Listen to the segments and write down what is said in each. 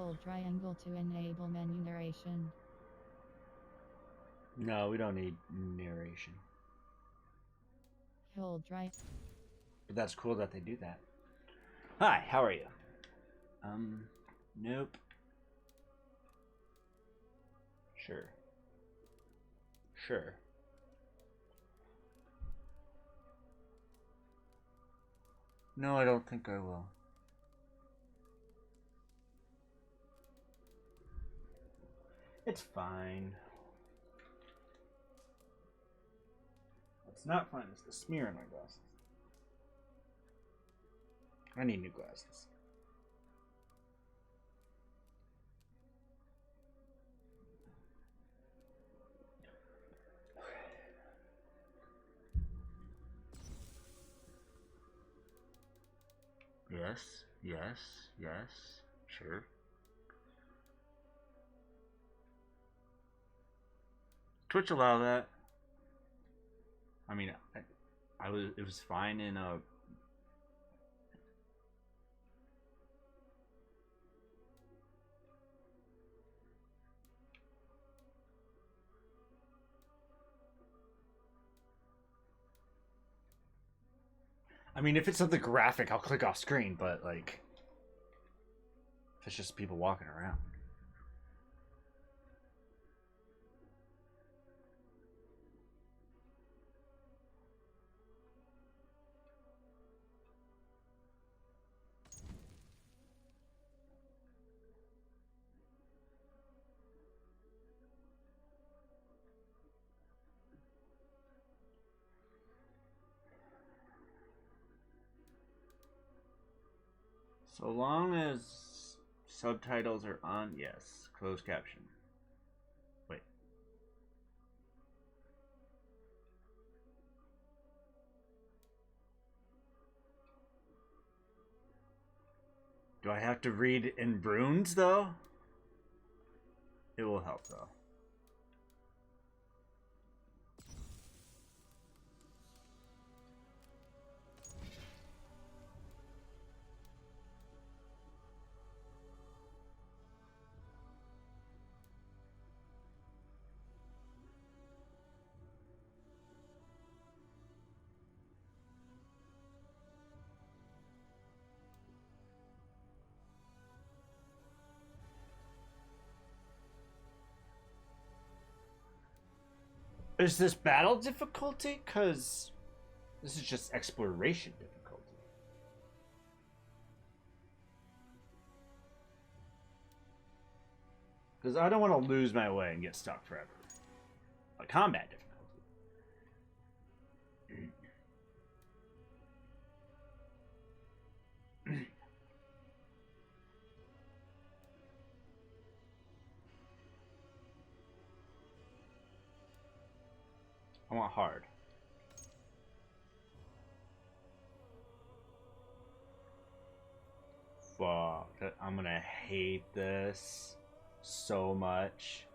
Hold triangle to enable menu narration. No, we don't need narration. Hold triangle. But that's cool that they do that. Hi, how are you? Nope. Sure. Sure. No, I don't think I will. It's fine. What's not fine is the smear in my glasses. I need new glasses. Yes, yes, yes, sure. Twitch allow that. I mean, it was fine in a. I mean, if it's something graphic, I'll click off screen, but like, if it's just people walking around. So long as subtitles are on, yes. Closed caption. Wait. Do I have to read in runes, though? It will help, though. Is this battle difficulty? Because this is just exploration difficulty. Because I don't want to lose my way and get stuck forever. A combat difficulty. I want hard. Fuck. I'm gonna hate this so much.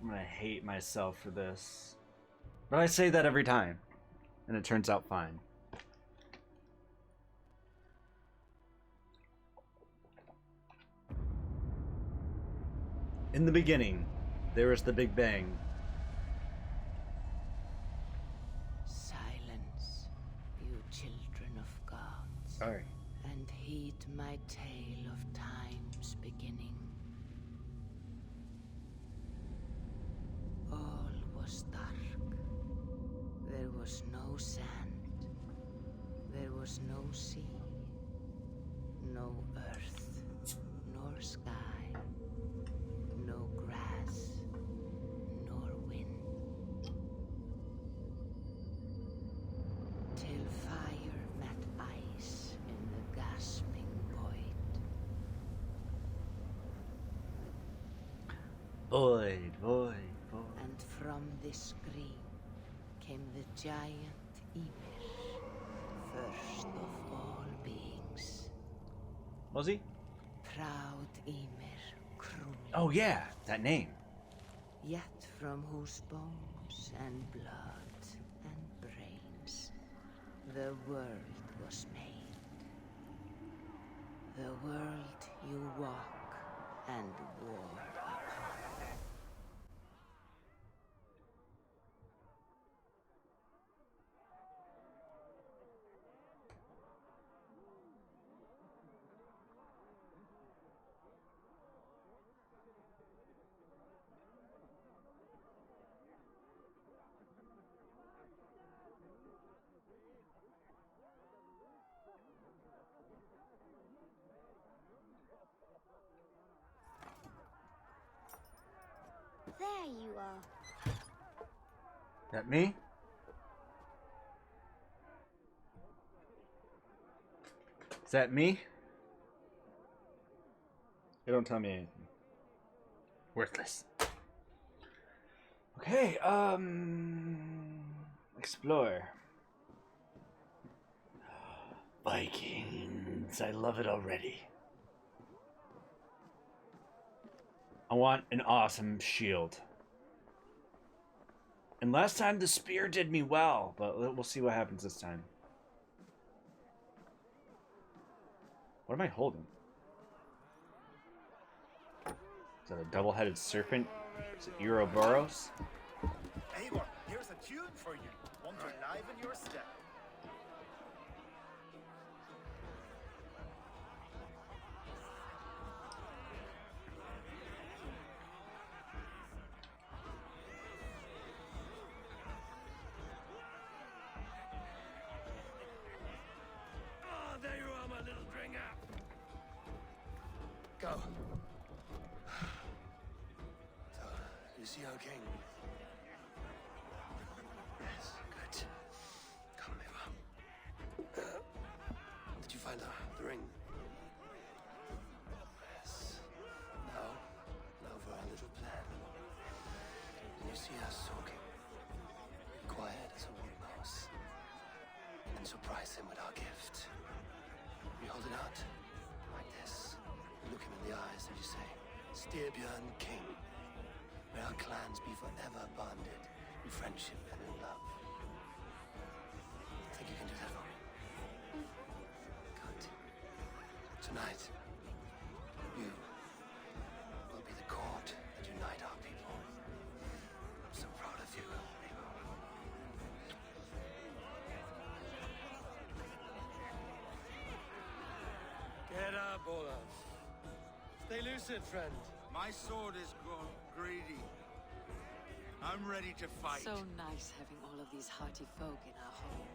I'm gonna hate myself for this. But I say that every time. And it turns out fine. In the beginning, there was the Big Bang. Silence, you children of gods. Sorry. And heed my tale of time's beginning. All was dark. There was no sand. There was no sea. No earth, nor sky. No grass, nor wind. Till fire met ice in the gasping void. Void, void, void. And from this scream came the giant Ymir, first of all beings. Was he? Proud Ymir Krumli. Oh yeah, that name. Yet from whose bones and blood and brains the world was made. The world you walk and war upon. There you are. That me? Is that me? They don't tell me anything. Worthless. Okay, explore. Vikings, I love it already. I want an awesome shield. And last time the spear did me well, but we'll see what happens this time. What am I holding? Is that a double-headed serpent? Is it Ouroboros? Eivor, here's a tune for you. Want to liven your step? Oh, there you are, my little dringer. Go. So, you see our king? Yes, good. Come, Eva. Did you find the ring? Yes. Now for our little plan. When you see us talking, quiet as a wood mouse, and surprise him with our gift. We hold it out, like this. You look him in the eyes and you say, Styrbjörn King. May our clans be forever bonded in friendship and in love. Think you can do that for me? Good. Tonight, you will be the cord that unite our people. I'm so proud of you, Eva. Get up, Olaf. Stay lucid, friend. My sword is grown greedy. I'm ready to fight. So nice having all of these hearty folk in our home.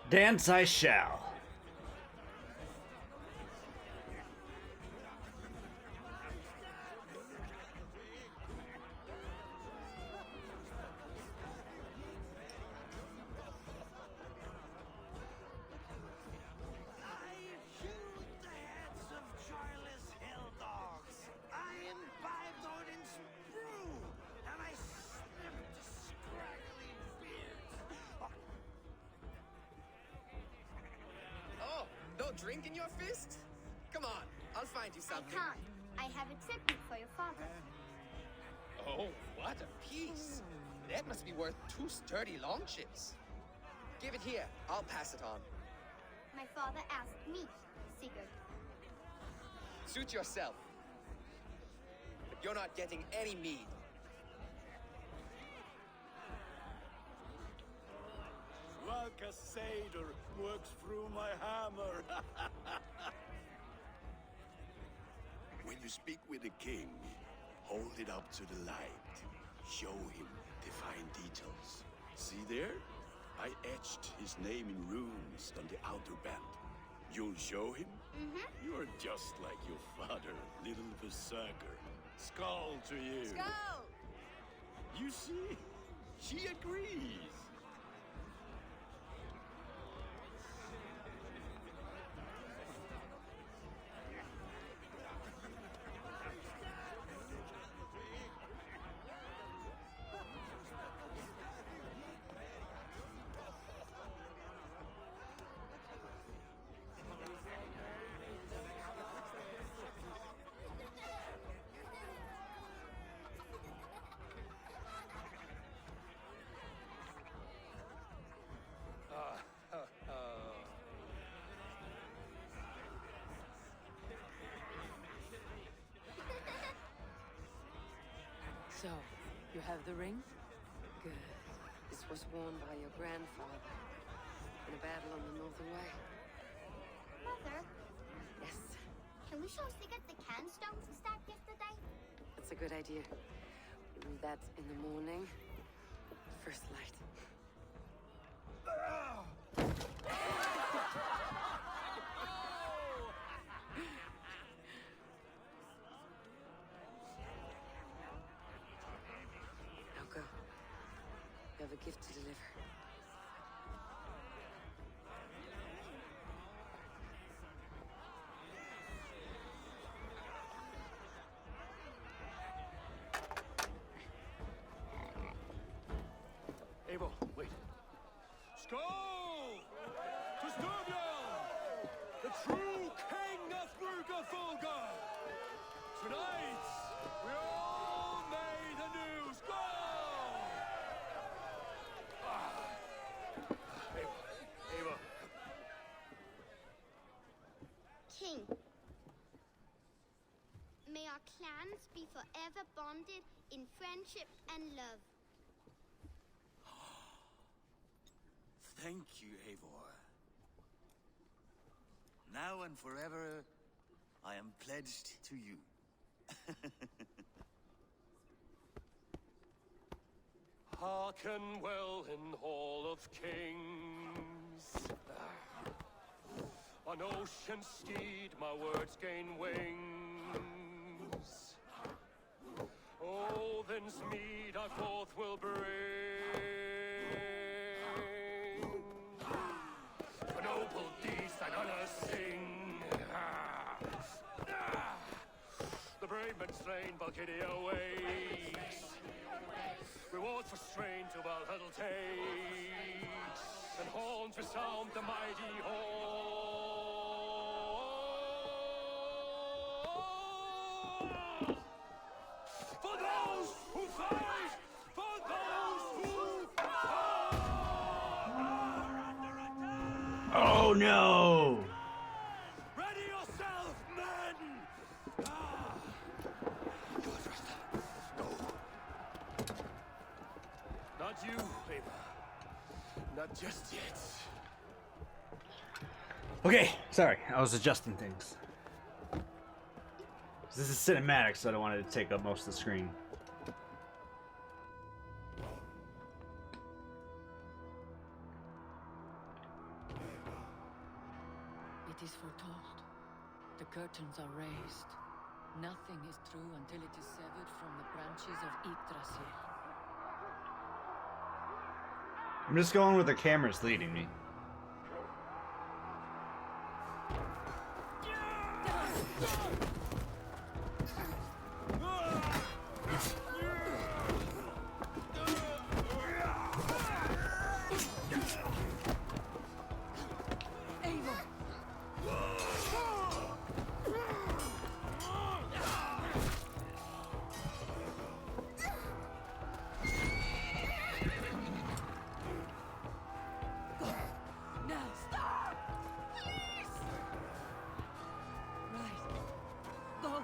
Dance I shall. Drink in your fist? Come on, I'll find you I something. can't. I have accepted for your father. Oh, what a piece. That must be worth 2 sturdy long chips. Give it here, I'll pass it on. My father asked me, Sigurd. Suit yourself. But you're not getting any mead. Like a satyr works through my hammer. When you speak with the king, hold it up to the light. Show him the fine details. See there? I etched his name in runes on the outer band. You'll show him? You're just like your father, little berserker. Skull to you. Skull! You see? She agrees. So, you have the ring? Good. This was worn by your grandfather in a battle on the Northern Way. Mother, Yes, can we show Sigurd the canstones we stacked yesterday? that's a good idea. We do that in the morning. First light. Now go. You have a gift to deliver. Eivor, wait. Skål! To Styrbjörn, the true king of Bruggerfolga! Tonight, we all made a new Skål! Eivor. King, may our clans be forever bonded in friendship and love. Thank you, Eivor. Now and forever, I am pledged to you. Hearken well in Hall of Kings. On ocean steed, my words gain wings. Odin's mead I forth will bring. For noble deeds and honor sing. The brave men slain, Valkyria wakes. Rewards for strain to Valhalla takes. And horns resound the mighty hall. For those who fight! For those who fight! Oh no! Ready yourself, men! Go, Tristan. Go. Not you, Eivor. Not just yet. Okay, sorry, I was adjusting things. This is cinematic, so I don't want it to take up most of the screen. It is foretold. The curtains are raised. Nothing is true until it is severed from the branches of Yggdrasil. I'm just going where the camera's leading me. Now stop! Please! Right. Go!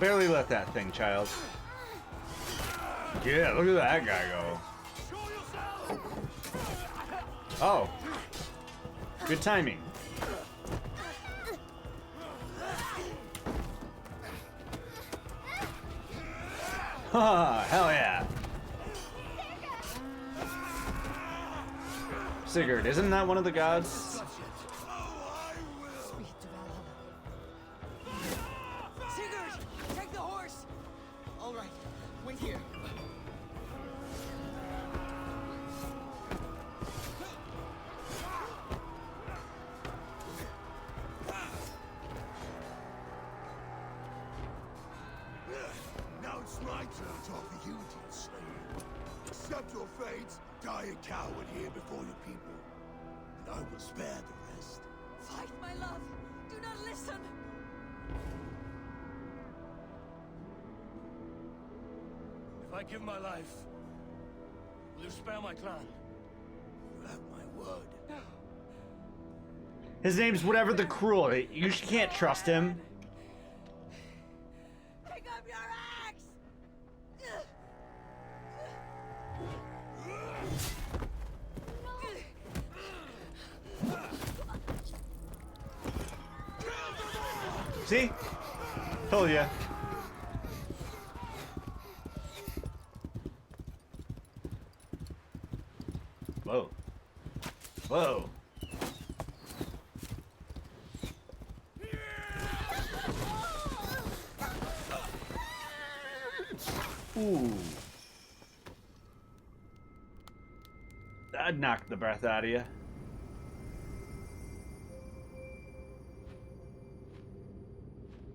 Barely let that thing, child. Yeah, look at that guy go. Oh. Good timing. Haha, hell yeah. Sigurd, isn't that one of the gods? Speed to Valhalla. Sigurd, take the horse. All right, wait here. Now it's my turn to offer you to the slain. Accept your fate, die a coward here before your people, and I will spare the rest. Fight, my love. Do not listen. If I give my life, will you spare my clan? You have my word. His name's whatever the Cruel. You can't trust him. Pick up your axe. See? Told ya. Whoa. Whoa. Ooh. That'd knock the breath out of you.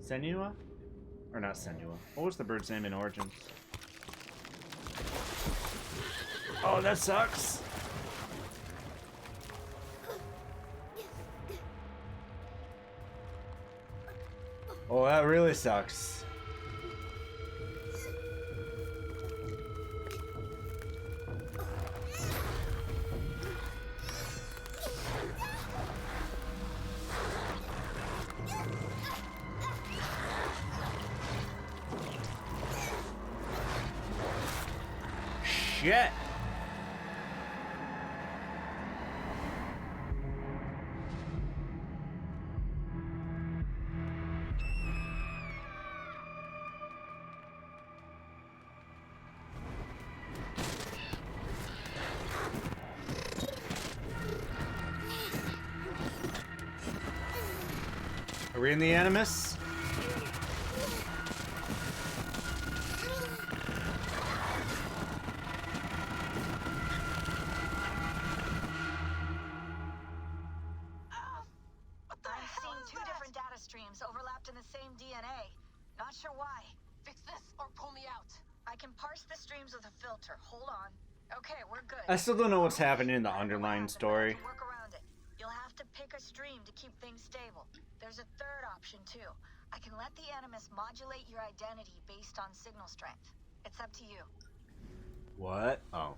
Senua? Or not Senua. What was the bird's name in Origins? Oh, that sucks. Oh, that really sucks. Shit. Are we in the Animus? Overlapped in the same DNA. Not sure why. Fix this or pull me out. I can parse the streams with a filter. Hold on. Okay, we're good. I still don't know what's happening in the underlying story. Work around it. You'll have to pick a stream to keep things stable. There's a third option too. I can let the Animus modulate your identity based on signal strength. It's up to you. What? Oh.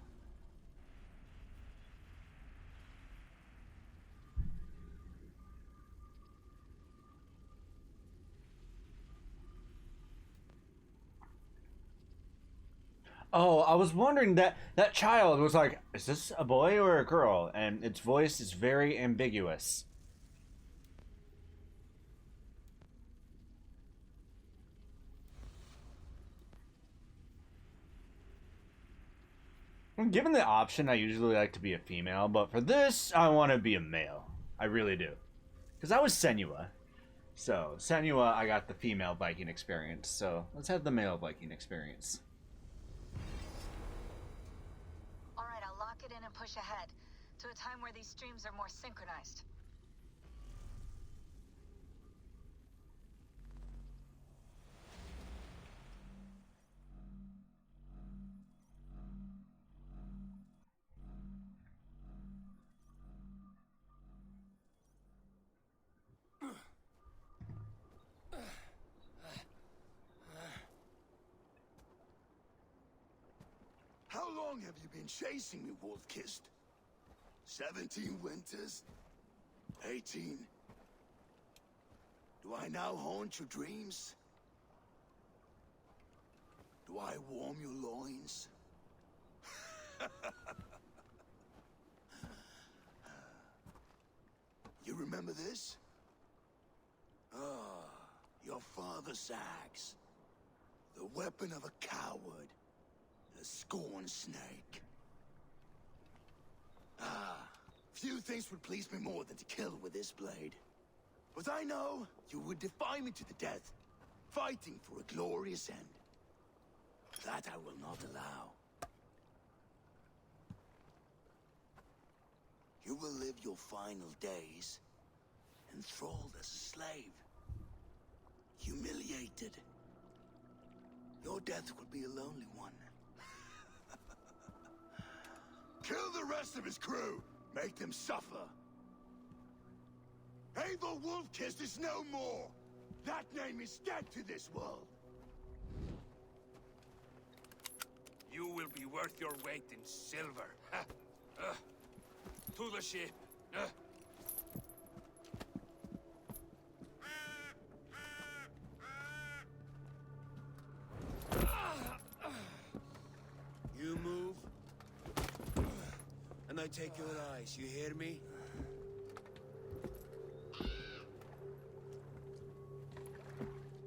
Oh, I was wondering that child was like, is this a boy or a girl? And its voice is very ambiguous. Given the option, I usually like to be a female, but for this, I want to be a male. I really do. Because I was Senua. So, Senua, I got the female Viking experience, so let's have the male Viking experience. Alright, I'll lock it in and push ahead to a time where these streams are more synchronized. How long have you been chasing me, Wolf-Kissed? 17 winters? 18? Do I now haunt your dreams? Do I warm your loins? You remember this? Ah, your father's axe. The weapon of a coward. A scorn snake. Ah, Few things would please me more than to kill with this blade. But I know you would defy me to the death, fighting for a glorious end. That I will not allow. You will live your final days enthralled as a slave, humiliated. Your death will be a lonely one. Kill the rest of his crew! Make them suffer! Eivor Wolfkiss is no more! That name is dead to this world! You will be worth your weight in silver. To the ship. You move, and I take your eyes, you hear me?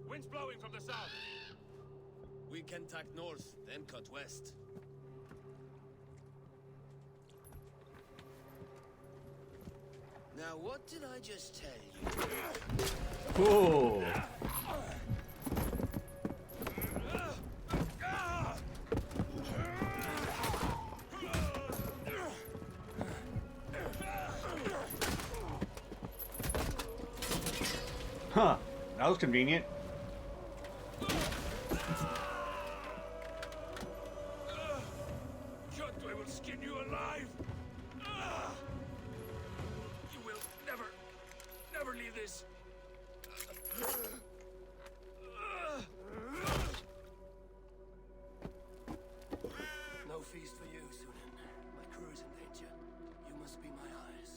Wind's blowing from the south. We can tack north, then cut west. Now, what did I just tell you? Ooh. Huh. That was convenient. Kjotve will skin you alive. You will never leave this. No feast for you, Sunan. My crew is in danger. You must be my eyes.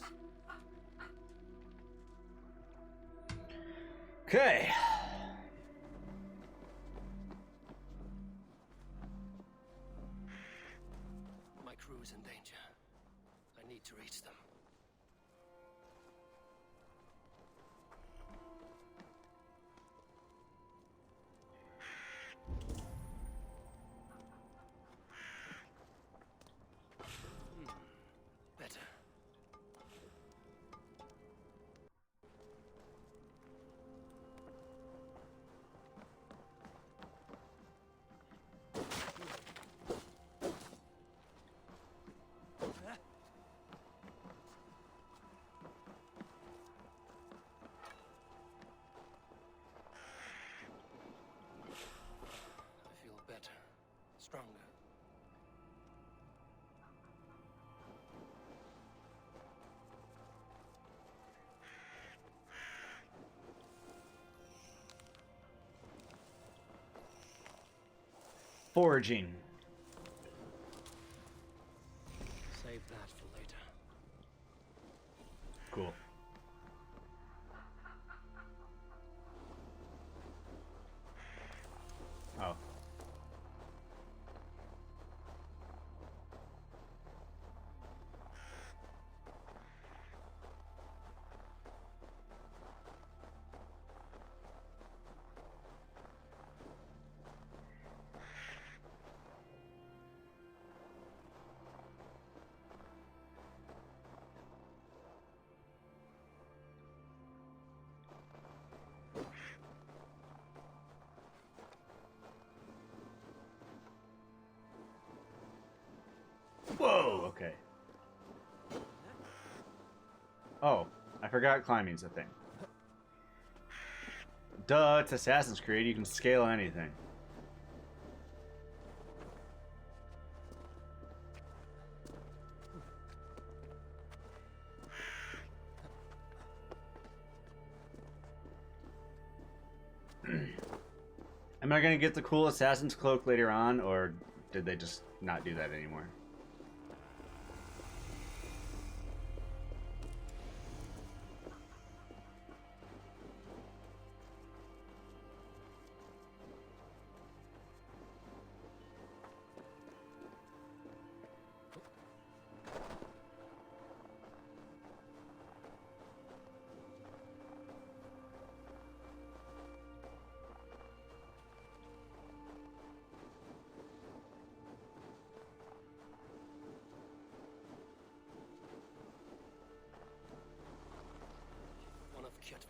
Okay. My crew is in danger. I need to reach them. Better. I feel better. Stronger. Foraging. Save that for later. Cool. Oh. Whoa, okay. Oh, I forgot climbing's a thing. Duh, it's Assassin's Creed, you can scale anything. Am I gonna get the cool Assassin's Cloak later on, or did they just not do that anymore?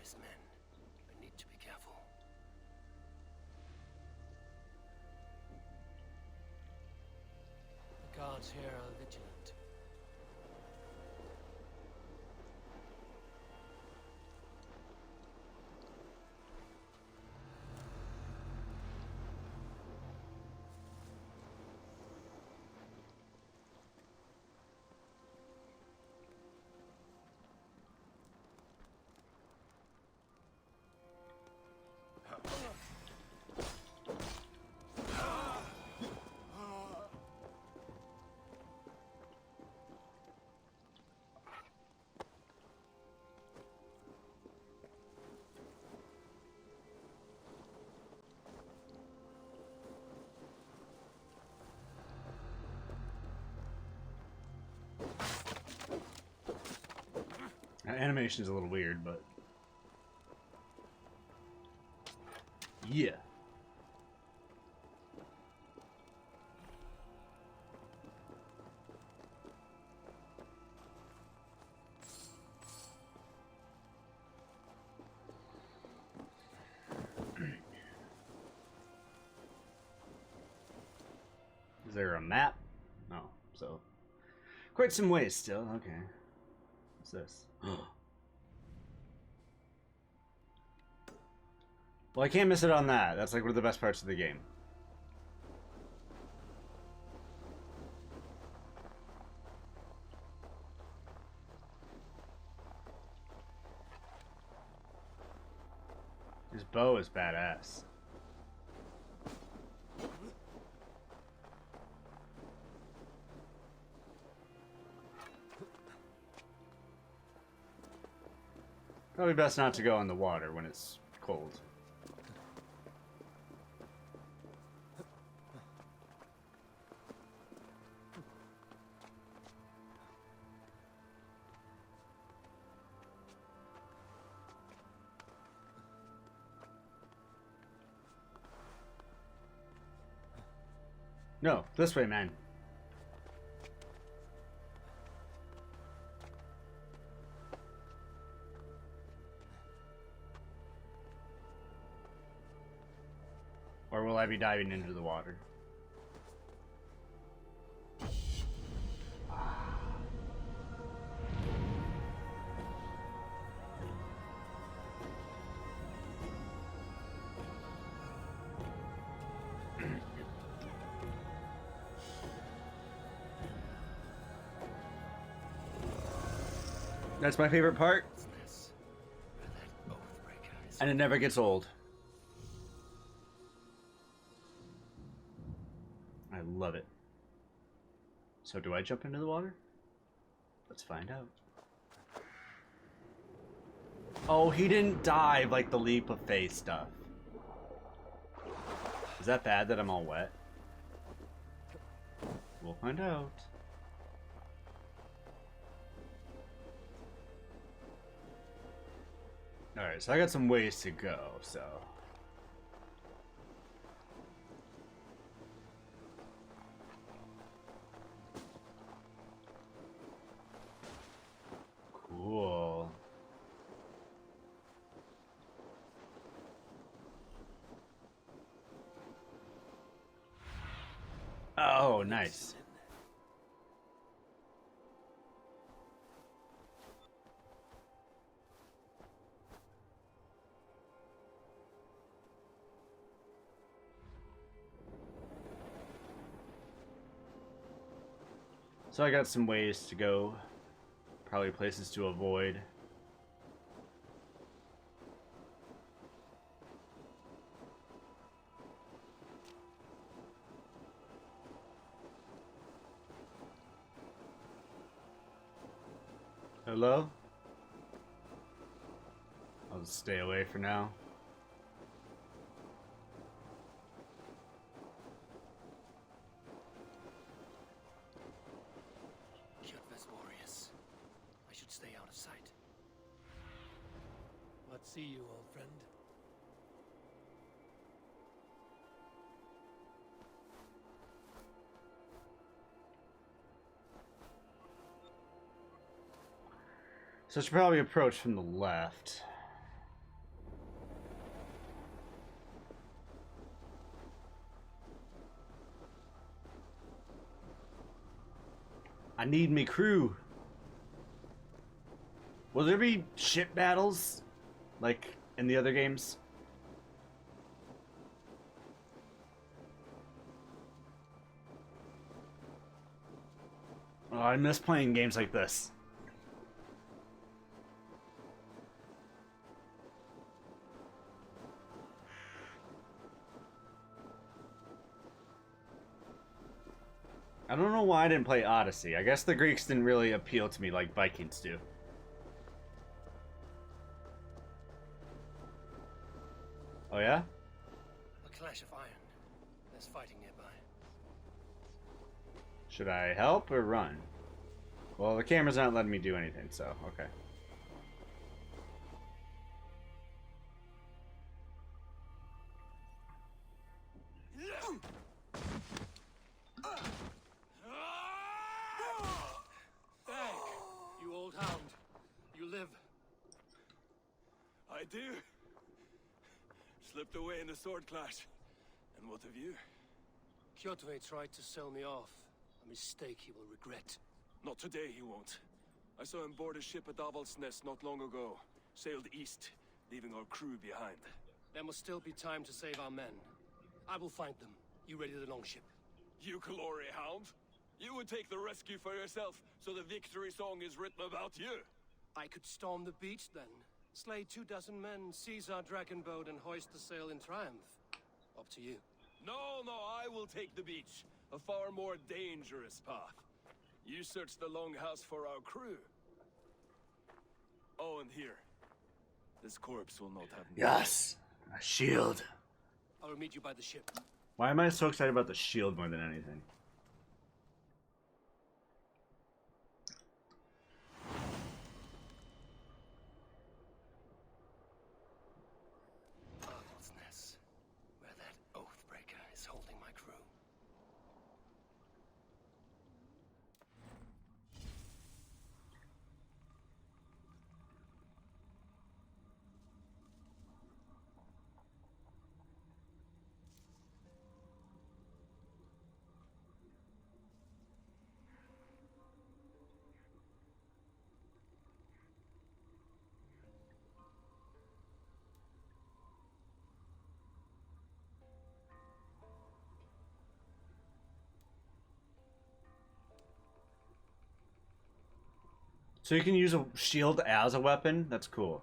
his men. I need to be careful. The guards here are vigilant. Animation is a little weird, but yeah. Is there a map? No. So quite some ways still. Okay. What's this? Well, I can't miss it on that. That's like one of the best parts of the game. His bow is badass. Probably best not to go in the water when it's cold. No, this way, man. Or will I be diving into the water? That's my favorite part. And it never gets old. I love it. So do I jump into the water? Let's find out. Oh, he didn't dive like the leap of faith stuff. Is that bad that I'm all wet? We'll find out. Alright, so I got some ways to go, so. Cool. Oh, nice. So I got some ways to go. Probably places to avoid. Hello? I'll just stay away for now. Warriors. I should stay out of sight. What see you, old friend? So I should probably approach from the left. I need me crew. Will there be ship battles like in the other games? Oh, I miss playing games like this. I don't know why I didn't play Odyssey. I guess the Greeks didn't really appeal to me like Vikings do. Oh yeah? A clash of iron. There's fighting nearby. Should I help or run? Well, the camera's not letting me do anything, so okay. Hey, you old hound. You live. I do. Slipped away in a sword clash. And what of you? Kjotve tried to sell me off. A mistake he will regret. Not today, he won't. I saw him board a ship at Avaldsnes not long ago. Sailed east, leaving our crew behind. There must still be time to save our men. I will find them. You ready the longship? You glory hound? You would take the rescue for yourself, so the victory song is written about you. I could storm the beach then. Slay 24 men, seize our dragon boat, and hoist the sail in triumph. Up to you. No, I will take the beach. A far more dangerous path. You search the longhouse for our crew. Oh, and here. This corpse will not have me. Yes! A shield. I will meet you by the ship. Why am I so excited about the shield more than anything? Avaldsnes, where that Oathbreaker is holding my crew. So you can use a shield as a weapon? That's cool.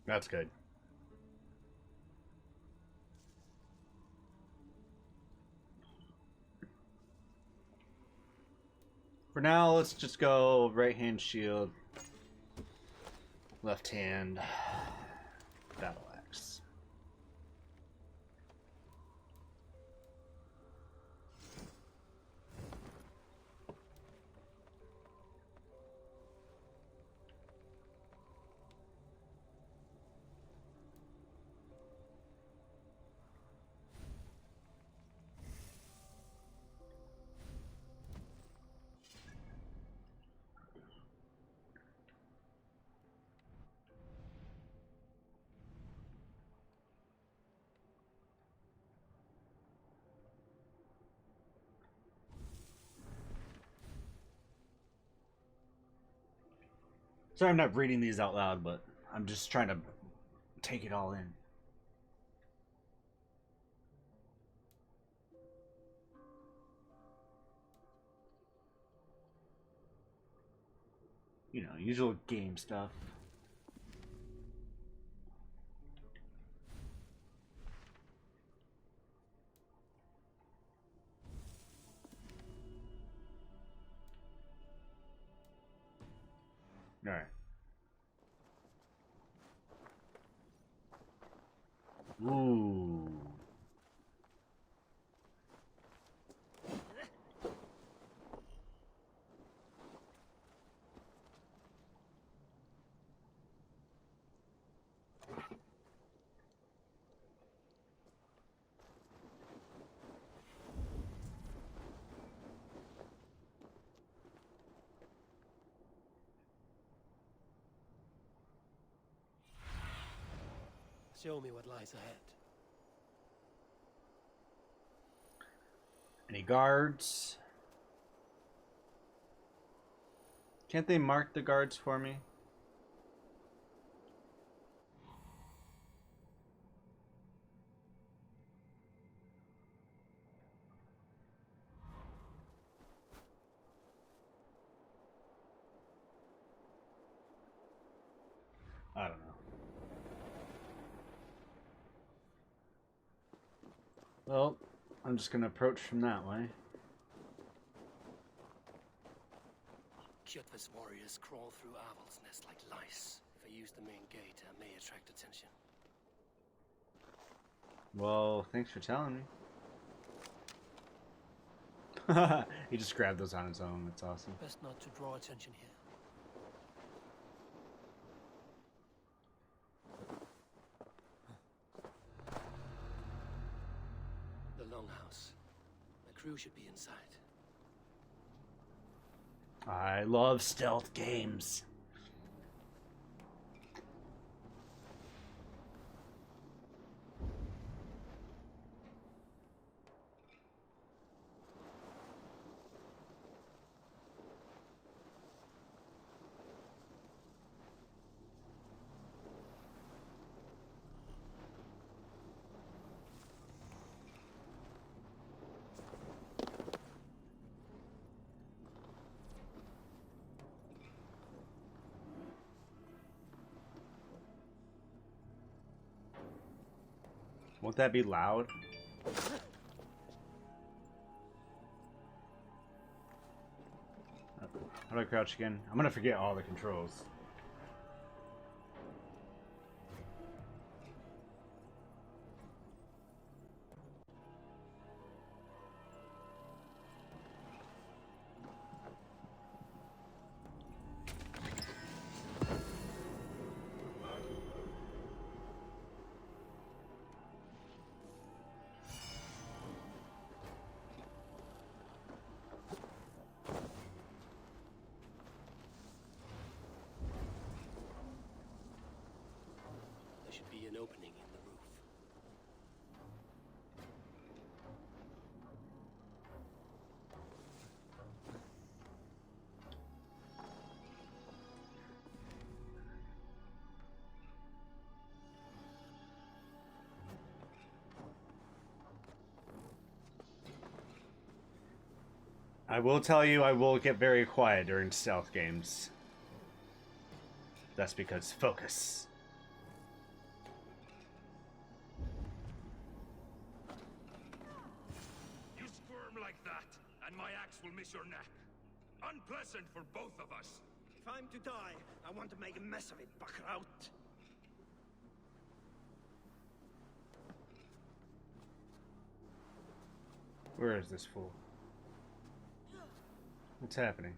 That's good. For now, let's just go right hand shield, left hand battle axe. Sorry I'm not reading these out loud, but I'm just trying to take it all in. You know, usual game stuff. Alright. Ooh. Show me what lies ahead. Any guards? Can't they mark the guards for me? I don't know. Well, I'm just gonna approach from that way. Kjotve's warriors crawl through Aval's nest like lice. If I use the main gate, I may attract attention. Well, thanks for telling me. He just grabbed those on his own. That's awesome. Best not to draw attention here. The longhouse. My crew should be inside. I love stealth games. Won't that be loud? How do I crouch again? I'm gonna forget all the controls. There should be an opening in the roof. I will tell you, I will get very quiet during stealth games. That's because focus. You squirm like that, and my axe will miss your neck. Unpleasant for both of us. If I'm to die, I want to make a mess of it, Buckraut. Where is this fool? What's happening?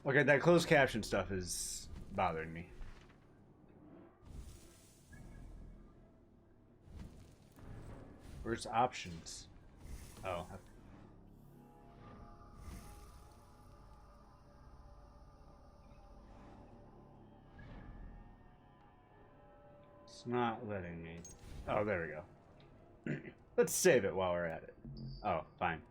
Okay, that closed caption stuff is bothering me. Where's options? Oh. It's not letting me. Oh, there we go. Let's save it while we're at it. Oh, fine.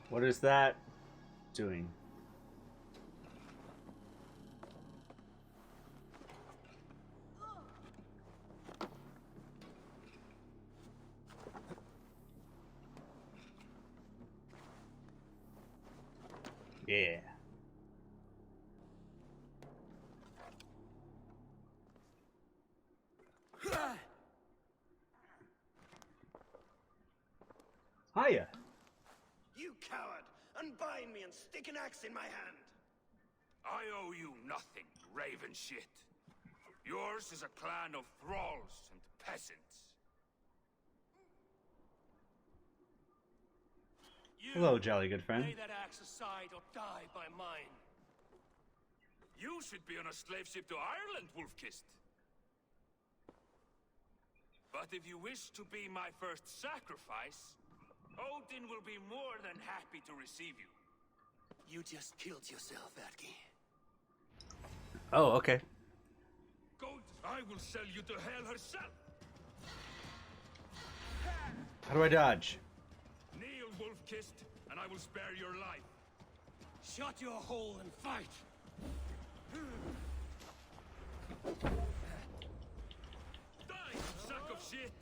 What is that doing? Yeah. Hiya. You coward! Unbind me and stick an axe in my hand! I owe you nothing, raven shit. Yours is a clan of thralls and peasants. Hello, jolly good friend. Lay that axe aside or die by mine. You should be on a slave ship to Ireland, Wolf-Kissed. But if you wish to be my first sacrifice, Odin will be more than happy to receive you. You just killed yourself, Atki. Oh, okay. Gold, I will sell you to hell herself. How do I dodge? Kneel, Wolf-Kissed, and I will spare your life. Shut your hole and fight! Die, you sack of shit!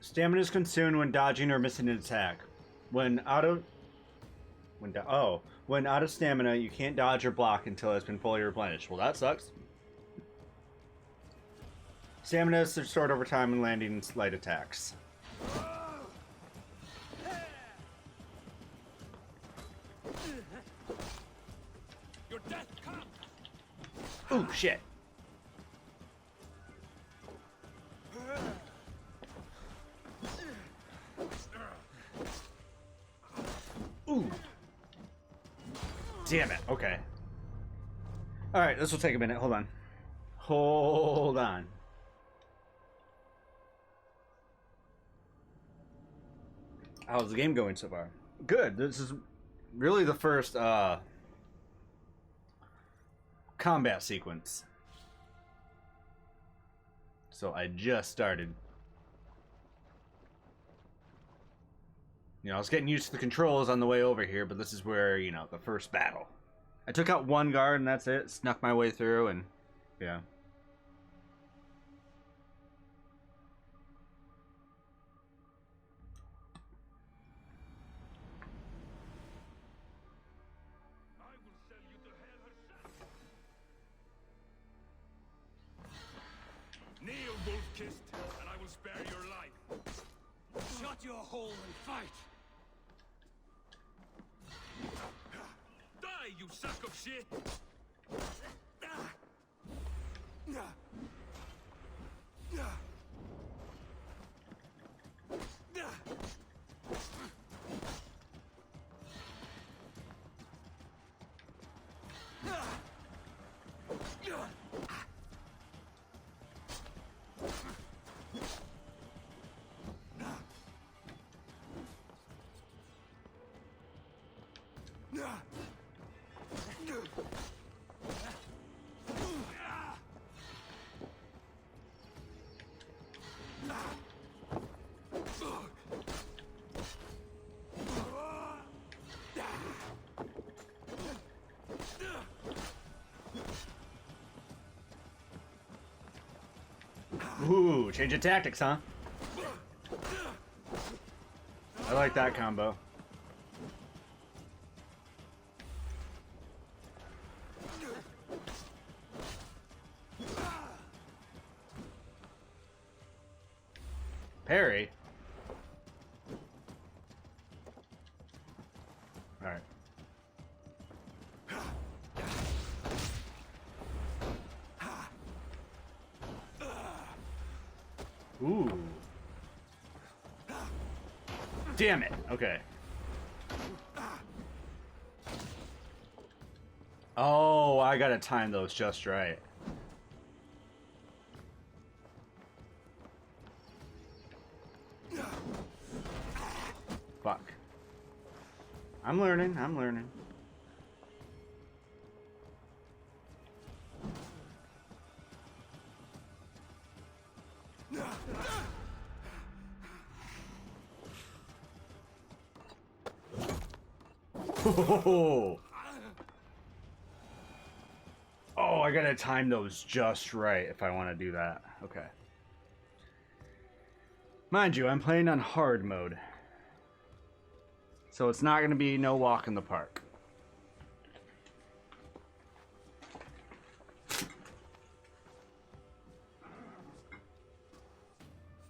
Stamina is consumed when dodging or missing an attack. When out of stamina, you can't dodge or block until it's been fully replenished. Well, that sucks. Stamina is restored over time when landing light attacks. Your death comes. Ooh, shit. Ooh. Damn it. Okay. Alright, this will take a minute. Hold on. Hold on. How's the game going so far? Good. This is really the first combat sequence. So I just started. You know, I was getting used to the controls on the way over here, but this is where, you know, the first battle. I took out one guard and that's it. Snuck my way through and, yeah. Kneel, Wolf-Kissed, and I will spare your life. Shut your hole and fight! Die, you sack of shit! Ooh, change of tactics, huh? I like that combo. Parry? Alright. Ooh. Damn it. Okay. Oh, I gotta time those just right. Fuck. I'm learning, I'm learning. Oh, I gotta time those just right if I want to do that. Okay. Mind you, I'm playing on hard mode. So it's not gonna be no walk in the park.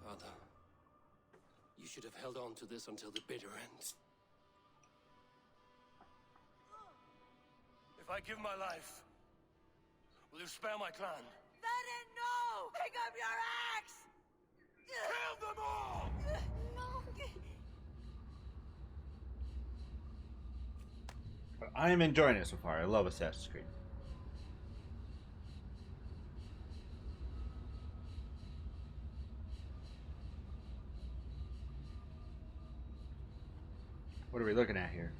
Father, you should have held on to this until the bitter end. If I give my life, will you spare my clan? Venom, no! Pick up your axe! Kill them all! I am enjoying it so far. I love Assassin's Creed. What are we looking at here?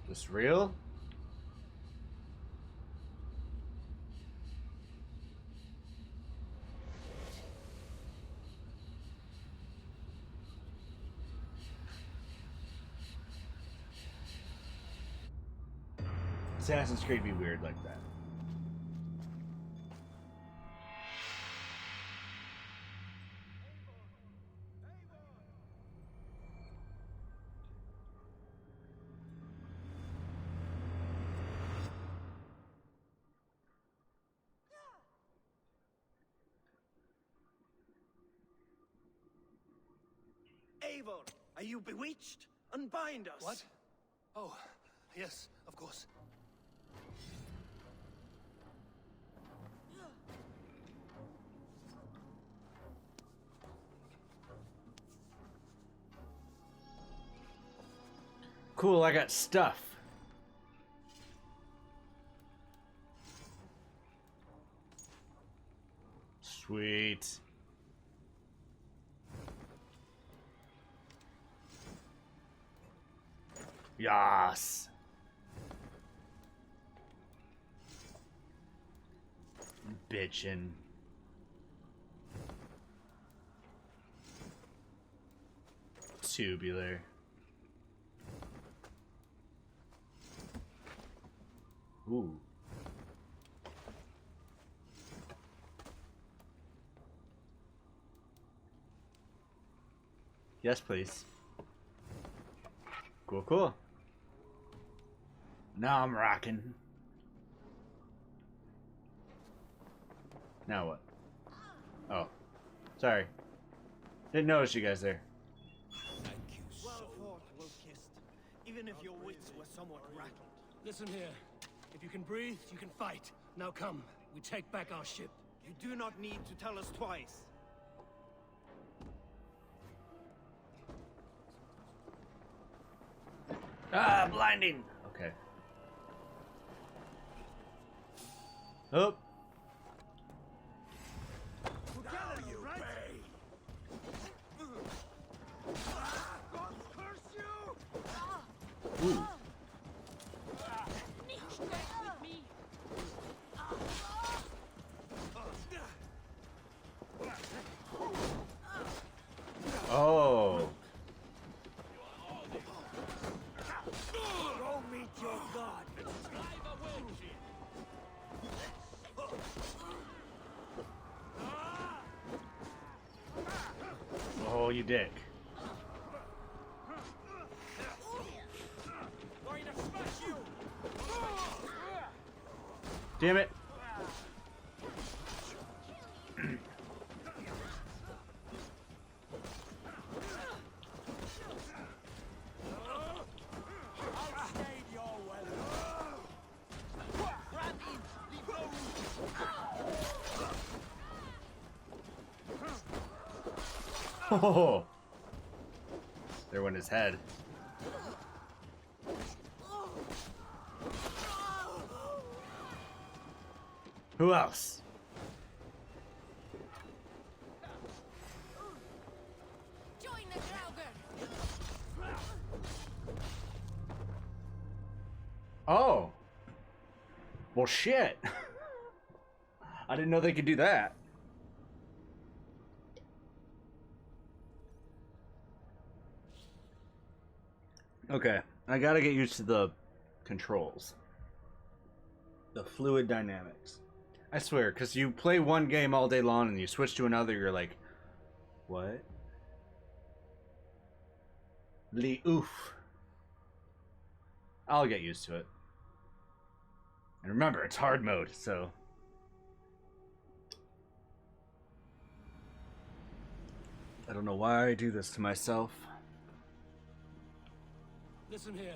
This real? Assassin's Creed be weird like that. Eivor, are you bewitched? Unbind us. What? Oh, yes, of course. Cool, I got stuff. Sweet. Yas. Bitchin'. Tubular. Ooh. Yes, please. Cool, cool. Now I'm rocking. Now what? Oh. Sorry. Didn't notice you guys there. Well fought, Wolf-Kissed. Even if your wits were somewhat rattled. Listen here. If you can breathe, you can fight. Now come, we take back our ship. You do not need to tell us twice. Ah, blinding! Okay. Oh. Together, you right? God curse you! Ooh. Oh. Go meet your god. Oh, you dick. Going to smash you! Damn it. Oh, there went his head. Who else? Join the Draugr! Oh. Well, shit. I didn't know they could do that. Okay, I gotta get used to the controls. The fluid dynamics. I swear, because you play one game all day long and you switch to another, you're like, what? Oof. I'll get used to it. And remember, it's hard mode, so... I don't know why I do this to myself. Listen here.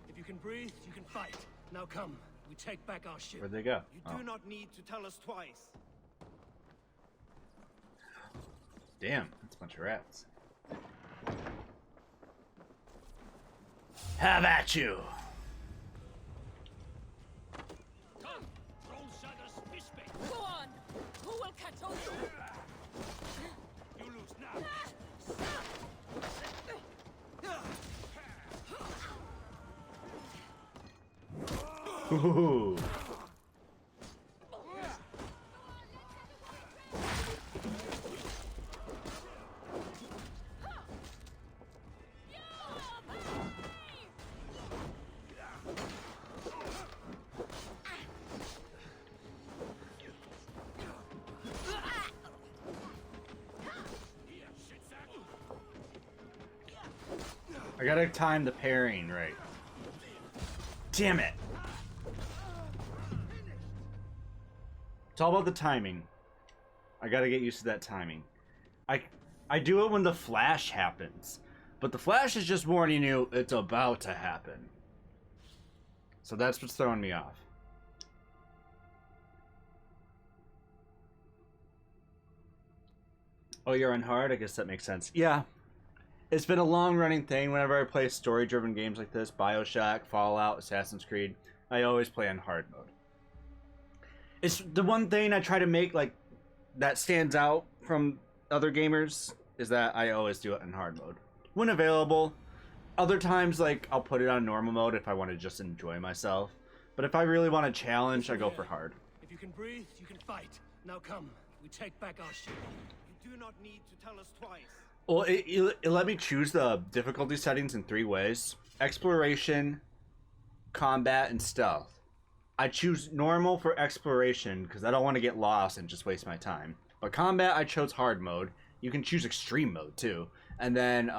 If you can breathe, you can fight. Now come. We take back our ship. Where'd they go? You do not need to tell us twice. Damn, that's a bunch of rats. Have at you! Come, roll Shadow's fish bait. Go on. Who will catch us? You lose now. Ooh. I gotta time the parrying right. Damn it! It's all about the timing. I gotta get used to that timing. I do it when the flash happens, but the flash is just warning you it's about to happen. So that's what's throwing me off. Oh, you're on hard? I guess that makes sense. Yeah. It's been a long-running thing. Whenever I play story-driven games like this, BioShock, Fallout, Assassin's Creed, I always play on hard mode. It's the one thing I try to make like that stands out from other gamers is that I always do it in hard mode when available. Other times, like I'll put it on normal mode if I want to just enjoy myself. But if I really want to challenge, I go for hard. If you can breathe, you can fight. Now come. We take back our ship. You do not need to tell us twice. Well, it let me choose the difficulty settings in 3 ways: exploration, combat, and stealth. I choose normal for exploration because I don't want to get lost and just waste my time. But combat, I chose hard mode. You can choose extreme mode too. And then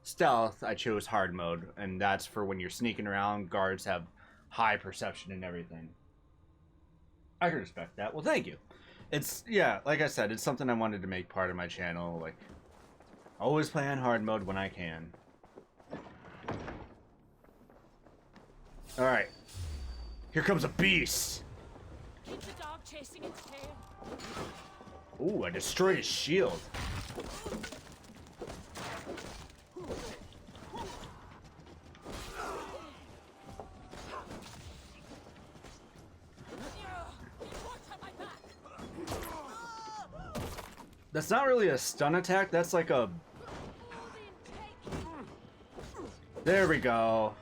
stealth, I chose hard mode, and that's for when you're sneaking around. Guards have high perception and everything. I can respect that. Well, thank you. It's, yeah, like I said, it's something I wanted to make part of my channel. Like, always play on hard mode when I can. Alright. Here comes a beast! Keep the dog chasing its tail. Ooh, I destroyed his shield. That's not really a stun attack, that's like a... There we go.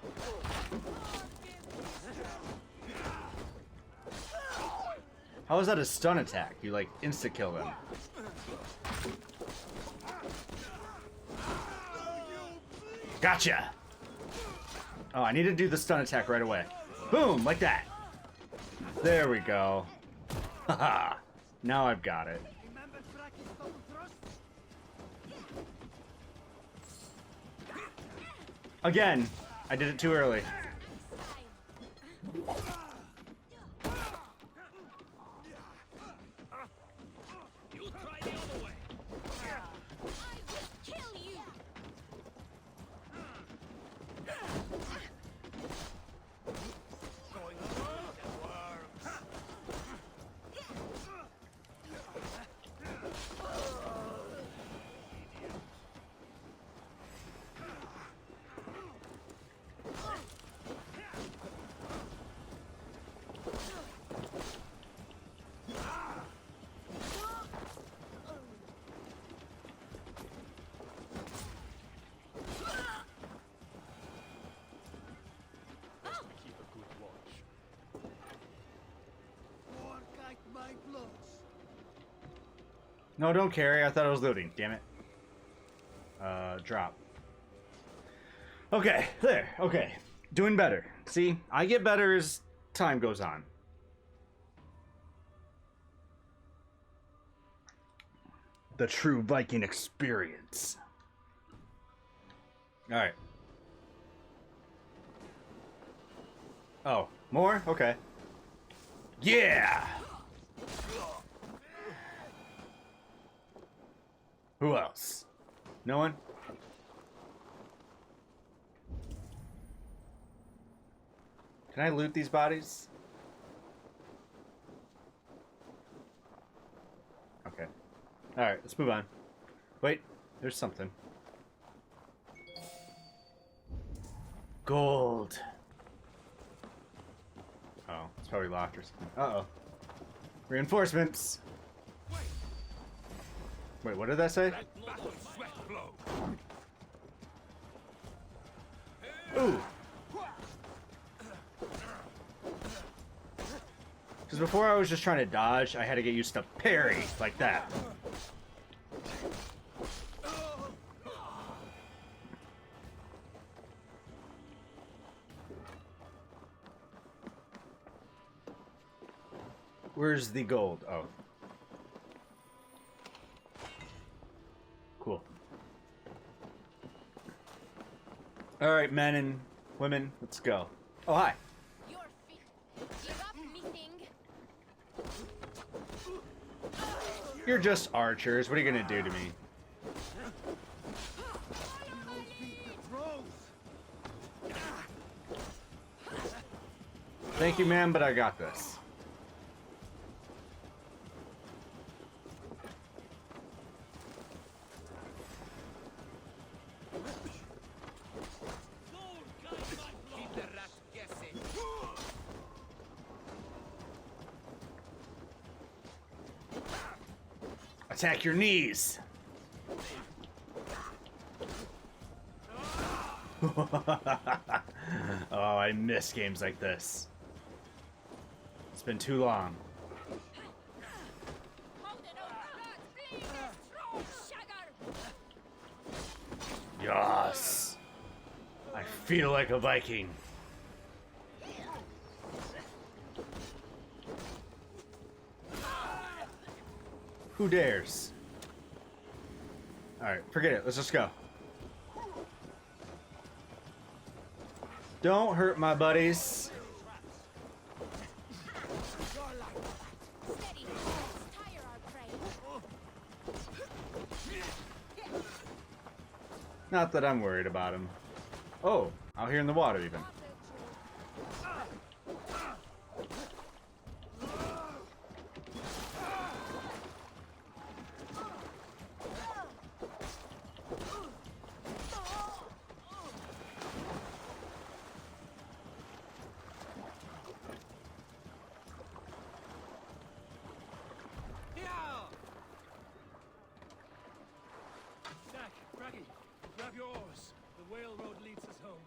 How is that a stun attack? You like insta-kill them. Gotcha! Oh, I need to do the stun attack right away. Boom, like that. There we go. Haha. Now I've got it. Again, I did it too early. No, don't carry. I thought I was looting. Damn it. Drop. Okay, there. Okay. Doing better. See, I get better as time goes on. The true Viking experience. All right. Oh, more? Okay. Yeah! Who else? No one? Can I loot these bodies? Okay. Alright, let's move on. Wait, there's something. Gold. Oh, it's probably locked or something. Uh-oh. Reinforcements! Wait, what did that say? Ooh! Because before I was just trying to dodge, I had to get used to parry, like that. Where's the gold? Oh. Cool. Alright, men and women, let's go. Oh, hi. You're just archers. What are you gonna do to me? Thank you, ma'am, but I got this. Attack your knees. Oh, I miss games like this. It's been too long. Yes. I feel like a Viking. Who dares? Alright, forget it. Let's just go. Don't hurt my buddies. Not that I'm worried about him. Oh, out here in the water even. Grab your oars. The whale road leads us home.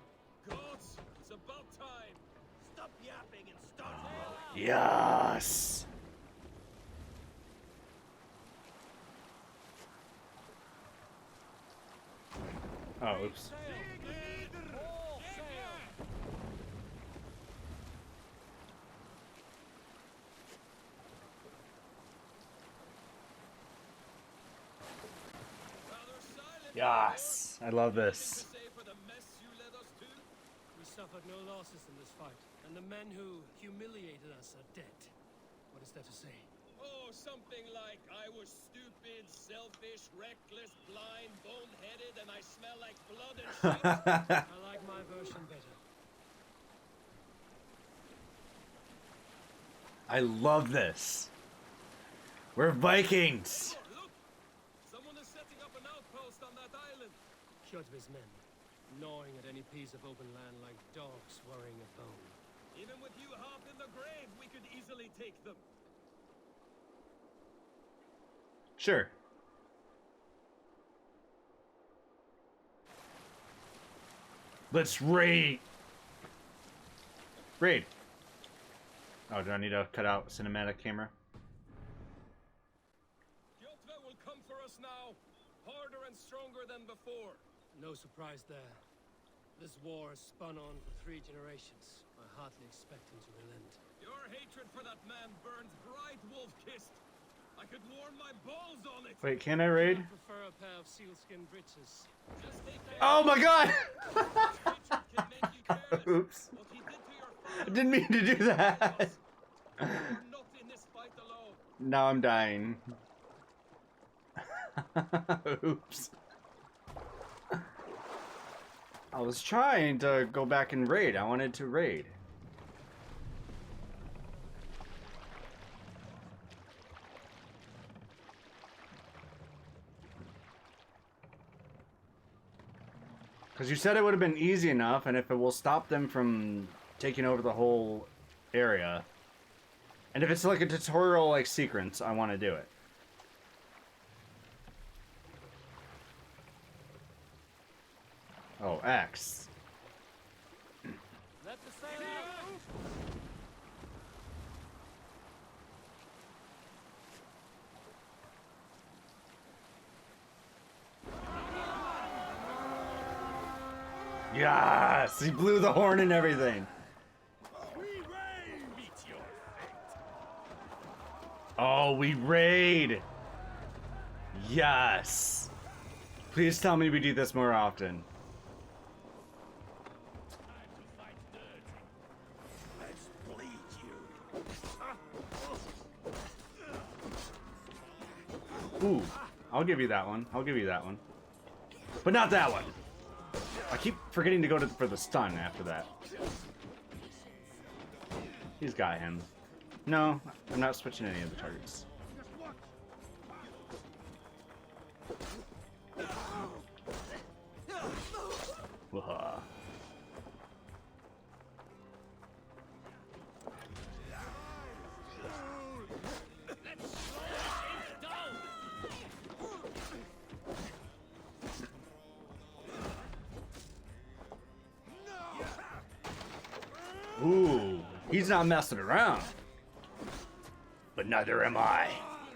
Gods, it's about time. Stop yapping and start sailing. Yes. Oh, oops. Yes, I love this. We suffered no losses in this fight, and the men who humiliated us are dead. What is there to say? Oh, something like, I was stupid, selfish, reckless, blind, bone-headed, and I smell like blood and shit. I like my version better. I love this. We're Vikings. Look! Someone is setting up an outpost on that island. Kjotve's men, gnawing at any piece of open land like dogs worrying a bone. Even with you half in the grave, we could easily take them. Sure. Let's raid. Raid. Oh, do I need to cut out cinematic camera? Kjotve will come for us now, harder and stronger than before. No surprise there. This war has spun on for 3 generations. I hardly expect him to relent. for that man burns bright, wolf-kissed. I could warm my balls on it. Wait, can I raid? I prefer a pair of sealskin breeches. Just take that. Oh my god! Richard can make you careless. Oops. What he did to your I father. didn't mean to do that. You're not in this fight alone. Now I'm dying. Oops. I was trying to go back and raid. I wanted to raid. Because you said it would have been easy enough, and if it will stop them from taking over the whole area. And if it's like a tutorial like sequence, I want to do it. Oh, X. Let the sail out. Yes! He blew the horn and everything. Oh, we raid! Yes! Please tell me we do this more often. Let's bleed you. Ooh, I'll give you that one. I'll give you that one. But not that one! I keep forgetting to go for the stun after that. He's got him. No, I'm not switching any of the targets. Whoa. Ooh, he's not messing around. But neither am I.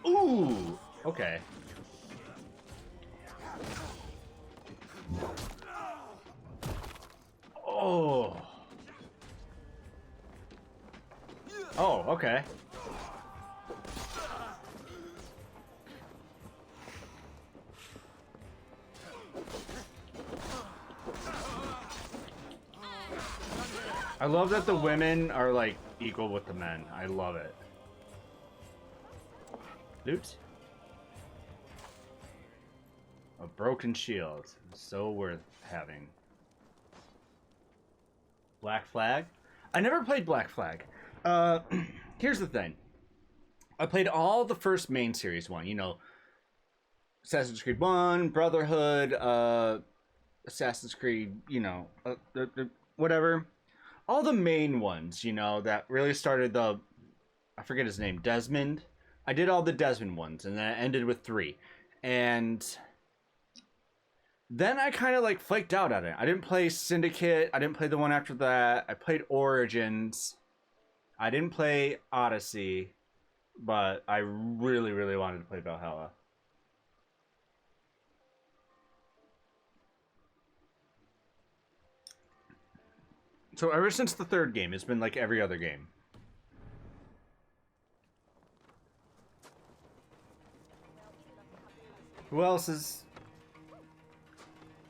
Ooh, okay. Oh. Oh, okay. I love that the women are like equal with the men. I love it. Loot. A broken shield. So worth having. Black Flag? I never played Black Flag. Here's the thing. I played all the first main series one. You know, Assassin's Creed 1, Brotherhood, Assassin's Creed, you know, whatever. All the main ones, you know, that really started the... I forget his name. Desmond? I did all the Desmond ones, and then it ended with 3. And then I kind of like flaked out on it. I didn't play Syndicate. I didn't play the one after that. I played Origins. I didn't play Odyssey. But I really, really wanted to play Valhalla. So ever since the 3rd game, it's been like every other game. Who else is...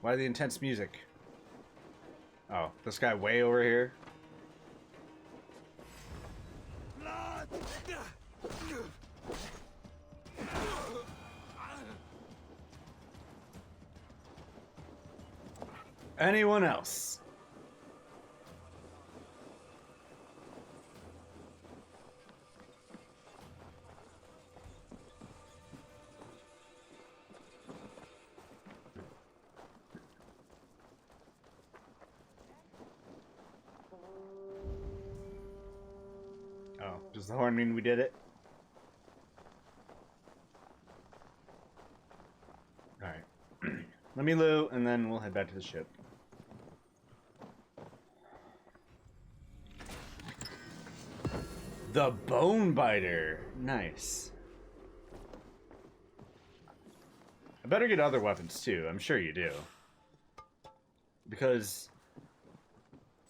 Why the intense music? Oh, this guy way over here? Anyone else? Oh, does the horn mean we did it? Alright. Let me loot, and then we'll head back to the ship. The Bone Biter. Nice. I better get other weapons, too. I'm sure you do. Because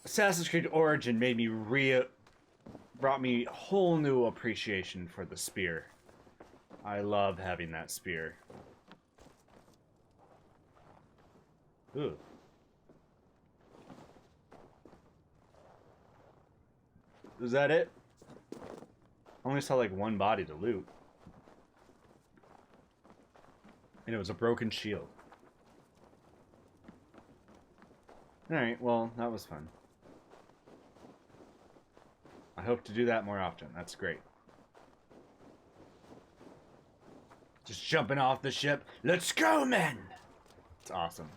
Assassin's Creed Origin made me brought me a whole new appreciation for the spear. I love having that spear. Ooh. Is that it? I only saw like one body to loot. And it was a broken shield. Alright, well, that was fun. I hope to do that more often. That's great. Just jumping off the ship. Let's go, men! It's awesome.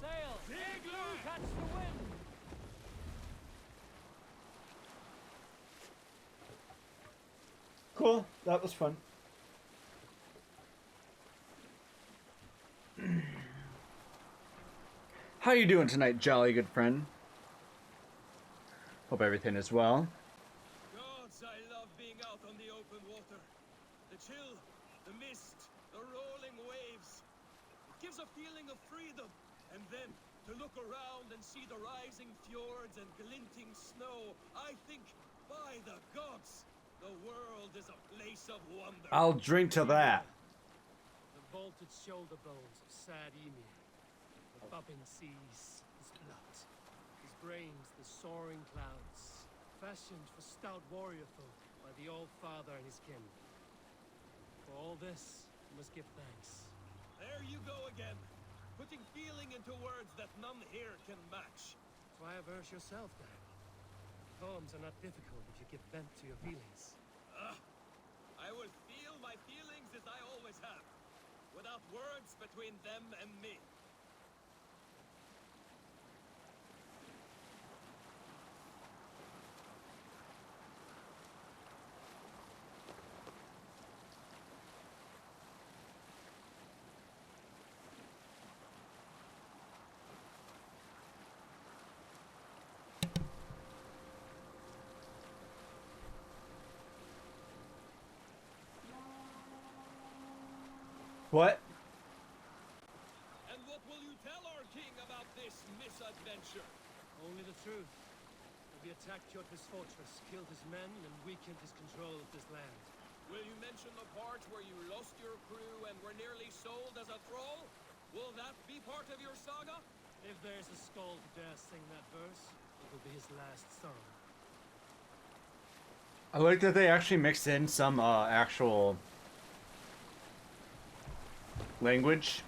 Sail! Igloo! Catch the wind! Cool. That was fun. How you doing tonight, jolly good friend? Hope everything is well. Gods, I love being out on the open water. The chill, the mist, the rolling waves. It gives a feeling of freedom. And then, to look around and see the rising fjords and glinting snow, I think, by the gods, the world is a place of wonder. I'll drink to that. The vaulted shoulder bones of sad Ymir. The bubbling seas, his blood. His brains, the soaring clouds. Fashioned for stout warrior folk by the All-Father and his kin. For all this, you must give thanks. There you go again. Putting feeling into words that none here can match. That's why I verse yourself, Dad. Poems are not difficult if you give vent to your feelings. I will feel my feelings as I always have, without words between them and me. What? And what will you tell our king about this misadventure? Only the truth. We attacked Kjotve's fortress, killed his men, and weakened his control of this land. Will you mention the part where you lost your crew and were nearly sold as a thrall? Will that be part of your saga? If there's a skull to dare sing that verse, it will be his last song. I like that they actually mixed in some actual language.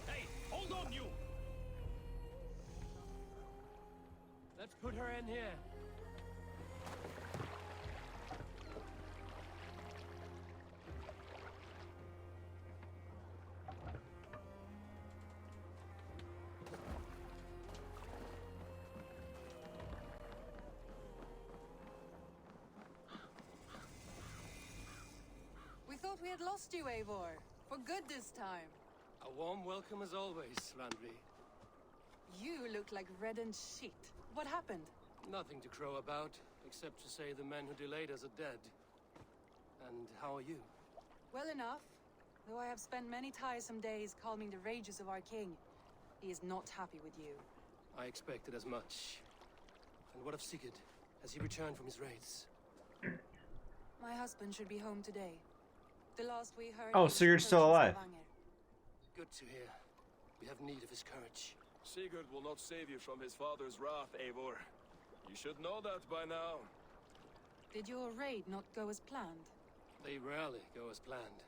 Hey, hold on, you! Let's put her in here. We thought we had lost you, Eivor. For good this time. A warm welcome as always, Randvi. You look like reddened shit. What happened? Nothing to crow about, except to say the men who delayed us are dead. And how are you? Well enough. Though I have spent many tiresome days calming the rages of our king. He is not happy with you. I expected as much. And what of Sigurd? Has he returned from his raids? My husband should be home today. The last we heard... Oh, Sigurd's still alive. Good to hear. We have need of his courage. Sigurd will not save you from his father's wrath, Eivor. You should know that by now. Did your raid not go as planned? They rarely go as planned.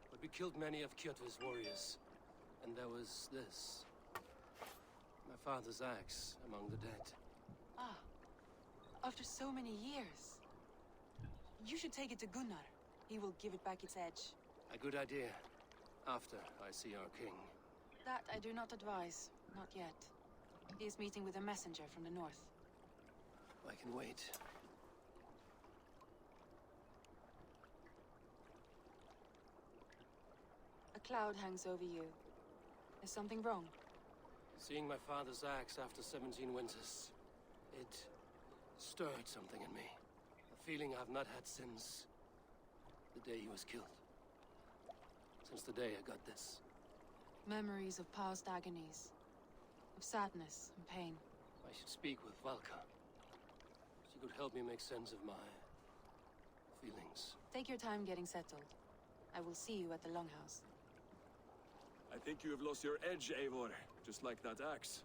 But we killed many of Kjotve's warriors. And there was this. My father's axe among the dead. Ah. After so many years. You should take it to Gunnar. He will give it back its edge. A good idea. After I see our king. That I do not advise. Not yet. He is meeting with a messenger from the north. I can wait. A cloud hangs over you. Is something wrong? Seeing my father's axe after 17 winters, it stirred something in me. A feeling I've not had since the day he was killed. Since the day I got this. Memories of past agonies, of sadness and pain. I should speak with Valka. She could help me make sense of my feelings. Take your time getting settled. I will see you at the Longhouse. I think you have lost your edge, Eivor, just like that axe.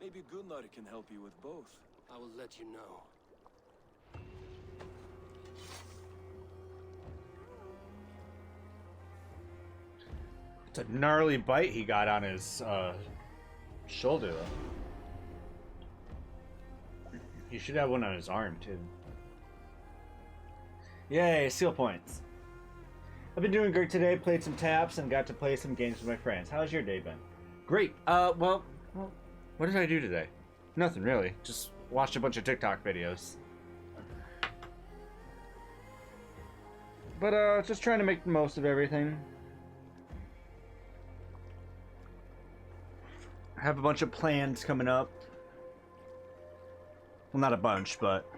Maybe Gunnar can help you with both. I will let you know. It's a gnarly bite he got on his shoulder. He should have one on his arm too. Yay, seal points. I've been doing great today. Played some taps and got to play some games with my friends. How's your day been? Great. Well, what did I do today? Nothing really. Just watched a bunch of TikTok videos. But just trying to make the most of everything. I have a bunch of plans coming up. Well, not a bunch, but...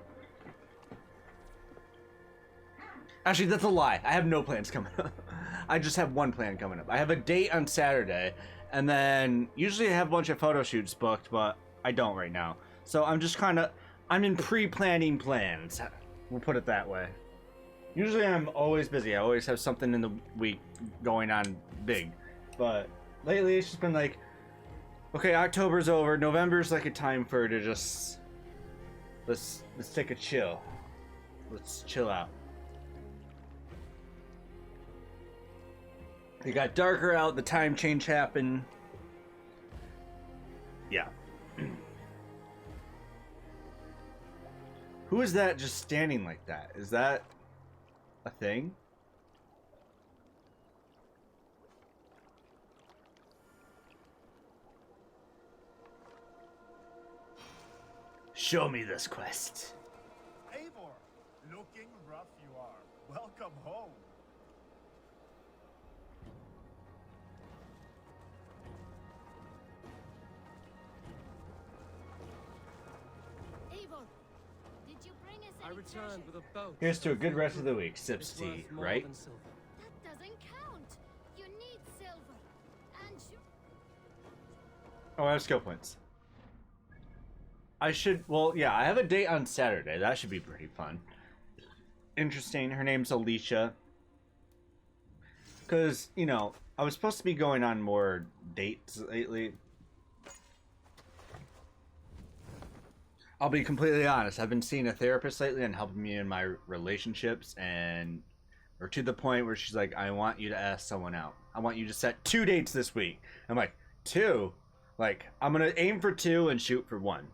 Actually, that's a lie. I have no plans coming up. I just have one plan coming up. I have a date on Saturday, and then usually I have a bunch of photo shoots booked, but I don't right now. So I'm just kind of... I'm in pre-planning plans. We'll put it that way. Usually I'm always busy. I always have something in the week going on big. But lately it's just been like... Okay, October's over. November's like a time for to just... Let's take a chill. Let's chill out. It got darker out, the time change happened. Yeah. Who is that just standing like that? Is that a thing? Show me this quest. Eivor, looking rough you are. Welcome home. Eivor, did you bring us I any returned treasure? with a boat. Here's to a good rest of the week. Sips It's worth tea, more right? than silver. That doesn't count. You need silver. And you... Oh, I have skill points. I should, well, yeah, I have a date on Saturday. That should be pretty fun. Interesting. Her name's Alicia. Because, you know, I was supposed to be going on more dates lately. I'll be completely honest. I've been seeing a therapist lately and helping me in my relationships, and or to the point where she's like, I want you to ask someone out. I want you to set 2 dates this week. I'm like, 2? Like, I'm going to aim for 2 and shoot for 1.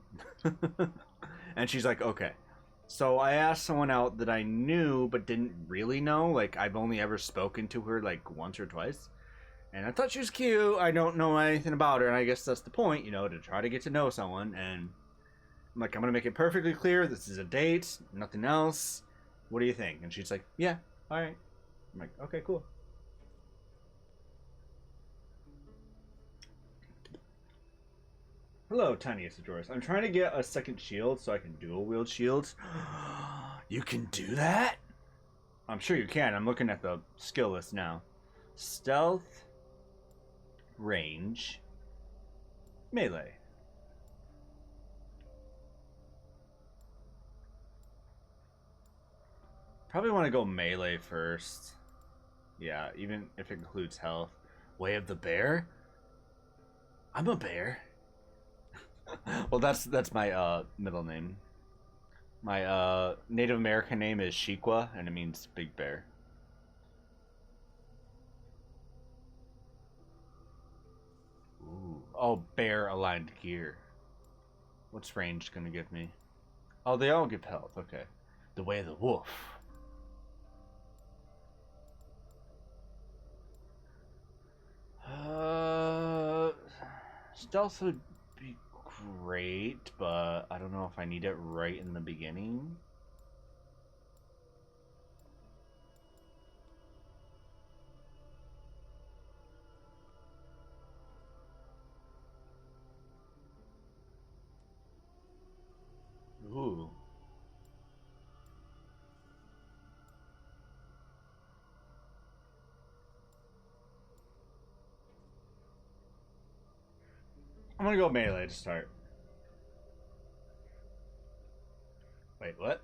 And she's like, okay. So I asked someone out that I knew but didn't really know. Like, I've only ever spoken to her like once or twice. And I thought she was cute. I don't know anything about her. And I guess that's the point, you know, to try to get to know someone. And I'm like, I'm going to make it perfectly clear. This is a date. Nothing else. What do you think? And she's like, yeah, all right. I'm like, okay, cool. Hello, tiniest of drawers. I'm trying to get a second shield so I can dual wield shields. You can do that? I'm sure you can. I'm looking at the skill list now. Stealth, range, melee. Probably want to go melee first. Yeah, even if it includes health. Way of the Bear? I'm a bear. Well, that's my middle name. My Native American name is Shikwa, and it means big bear. Ooh. Oh, bear aligned gear. What's range gonna give me? Oh, they all give health. Okay. The way of the wolf. Stealth would be great, but I don't know if I need it right in the beginning. I'm gonna go melee to start. Wait, what?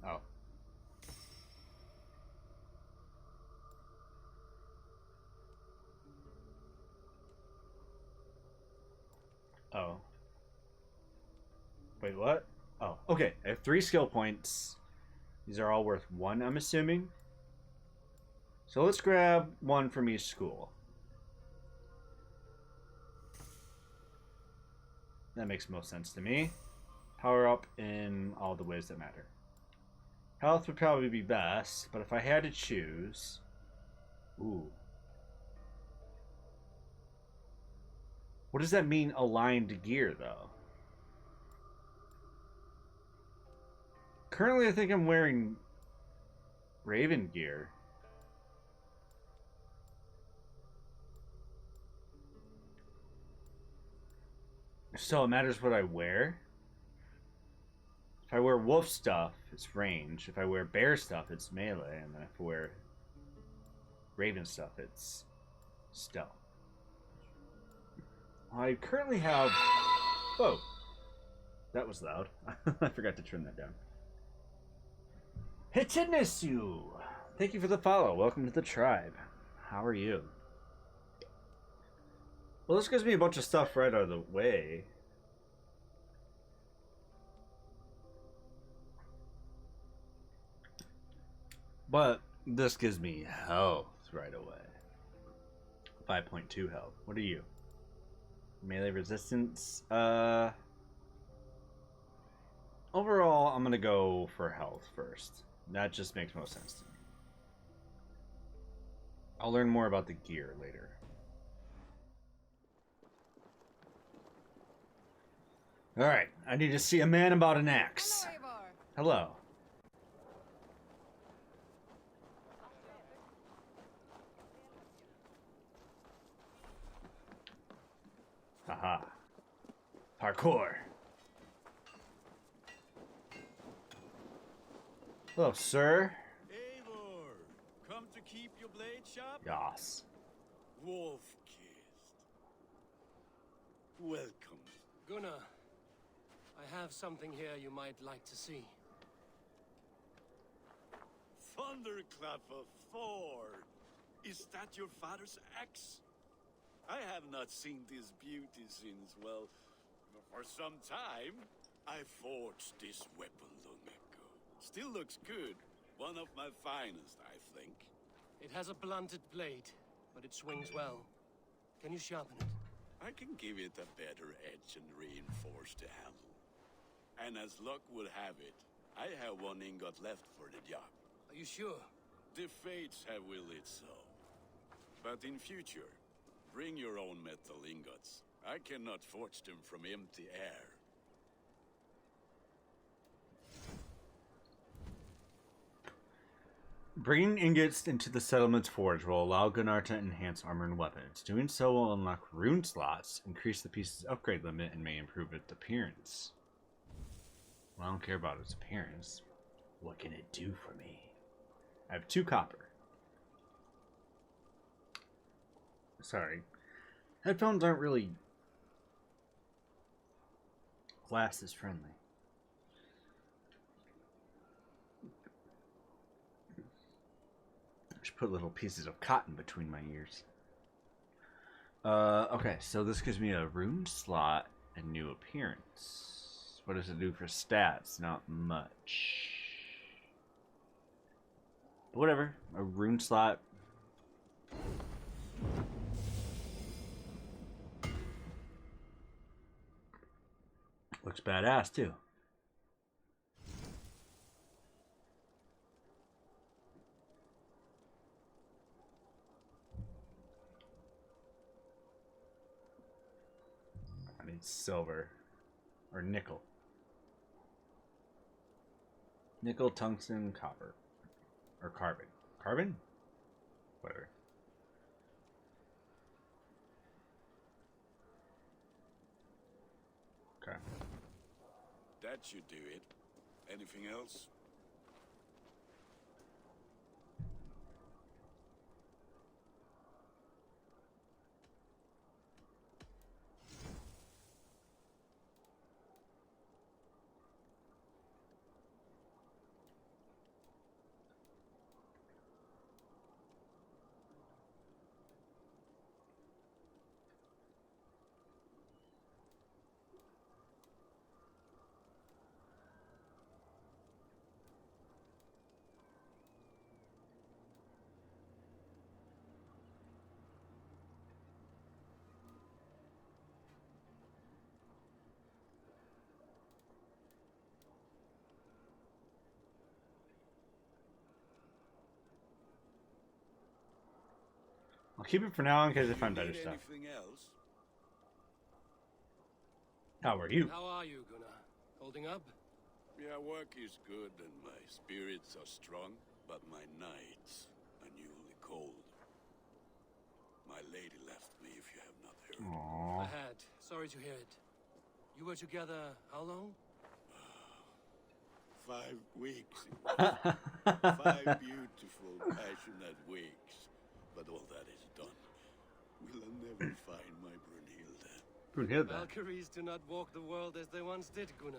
Oh. Oh. Wait, what? Oh, okay. I have 3 skill points. These are all worth 1, I'm assuming. So let's grab 1 from each school. That makes most sense to me. Power up in all the ways that matter. Health would probably be best, but if I had to choose... Ooh. What does that mean, aligned gear, though? Currently, I think I'm wearing Raven gear. So it matters what I wear? If I wear wolf stuff, it's range. If I wear bear stuff, it's melee. And then if I wear raven stuff, it's stealth. I currently have... Whoa. That was loud. I forgot to turn that down. Hitinisu! Thank you for the follow. Welcome to the tribe. How are you? Well, this gives me a bunch of stuff right out of the way. But this gives me health right away. 5.2 health. What are you? Melee resistance. Overall, I'm gonna go for health first. That just makes most sense to me. I'll learn more about the gear later. Alright, I need to see a man about an axe. Hello. Haha. Parkour. Hello, sir. Eivor, come to keep your blade sharp? Yas. Wolf-kissed. Welcome. Gunnar, I have something here you might like to see. Thunderclap of Thor! Is that your father's axe? I have not seen this beauty since, well, for some time. I forged this weapon long ago. Still looks good. One of my finest, I think. It has a blunted blade, but it swings well. Can you sharpen it? I can give it a better edge and reinforce the handle. And as luck would have it, I have 1 ingot left for the job. Are you sure? The fates have willed it so. But in future, bring your own metal ingots. I cannot forge them from empty air. Bringing ingots into the settlement's forge will allow Gunnar to enhance armor and weapons. Doing so will unlock rune slots, increase the piece's upgrade limit, and may improve its appearance. Well, I don't care about its appearance. What can it do for me? I have 2 copper. Sorry. Headphones aren't really glasses friendly. I should put little pieces of cotton between my ears. Okay, so this gives me a rune slot and new appearance. What does it do for stats? Not much. But whatever, a rune slot. Looks badass too. I need silver. Or nickel. Nickel, tungsten, copper. Or carbon. Carbon? Whatever. Okay. That should do it. Anything else? I'll keep it for now in case I Do find you better need stuff. anything else? How are you? How are you, Gunnar? Holding up? Yeah, work is good and my spirits are strong, but my nights are newly cold. My lady left me, if you have not heard. Aww. I had. Sorry to hear it. You were together how long? 5 weeks. It was. 5 beautiful, passionate weeks. But all that is done. Will I never find my Brunhilde? Brunhilde? Valkyries do not walk the world as they once did, Gunnar.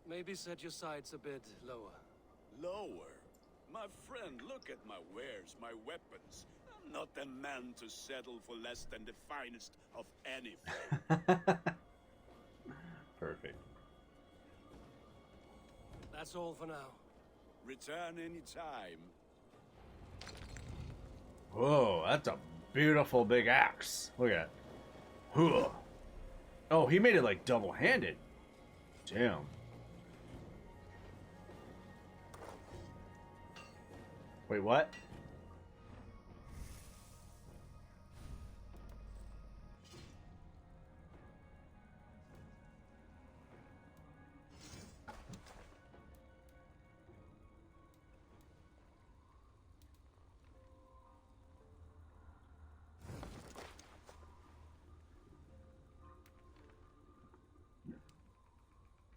Maybe set your sights a bit lower. Lower? My friend, look at my wares, my weapons. I'm not a man to settle for less than the finest of anything. Perfect. That's all for now. Return any time. Whoa, that's a beautiful big axe. Look at it. Oh, he made it like double-handed. Damn. Wait, what?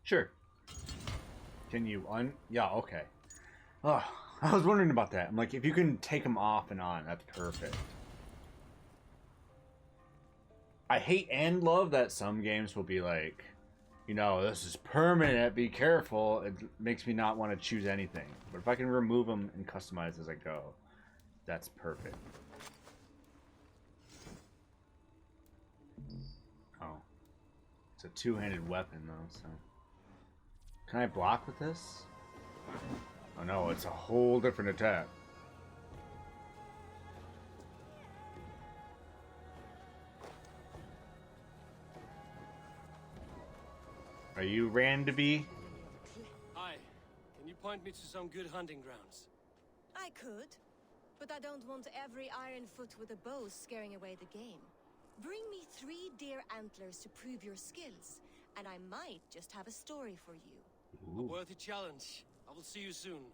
Sure. Can you Yeah, okay. Oh, I was wondering about that. I'm like, if you can take them off and on, that's perfect. I hate and love that some games will be like, you know, this is permanent, be careful. It makes me not want to choose anything. But if I can remove them and customize as I go, that's perfect. Oh. It's a two-handed weapon, though, so... Can I block with this? Oh no, it's a whole different attack. Are you Randaby? Hi. Can you point me to some good hunting grounds? I could, but I don't want every Ironfoot with a bow scaring away the game. Bring me 3 deer antlers to prove your skills, and I might just have a story for you. A worthy challenge. I will see you soon.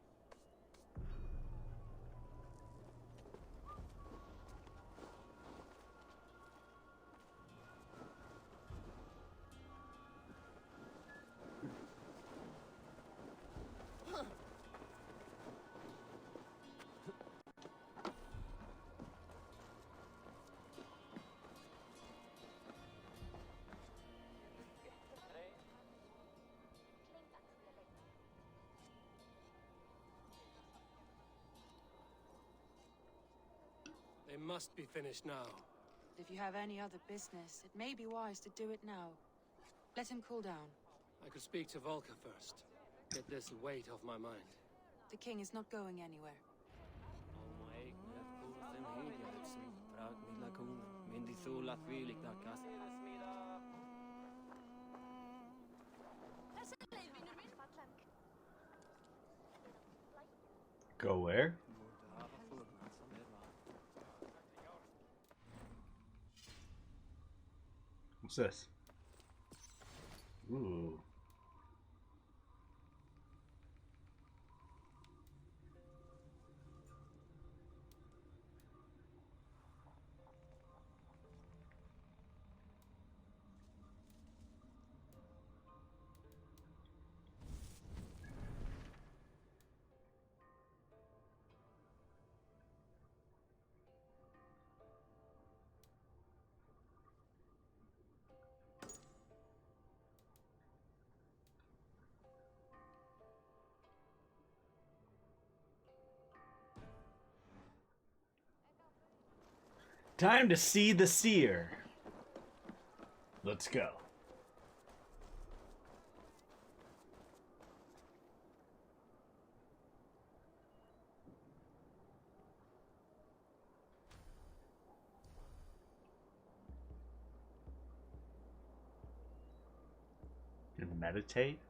They must be finished now. If you have any other business, it may be wise to do it now. Let him cool down. I could speak to Volker first. Get this weight off my mind. The king is not going anywhere. Go where? What's this? Ooh. Time to see the seer. Let's go. And meditate.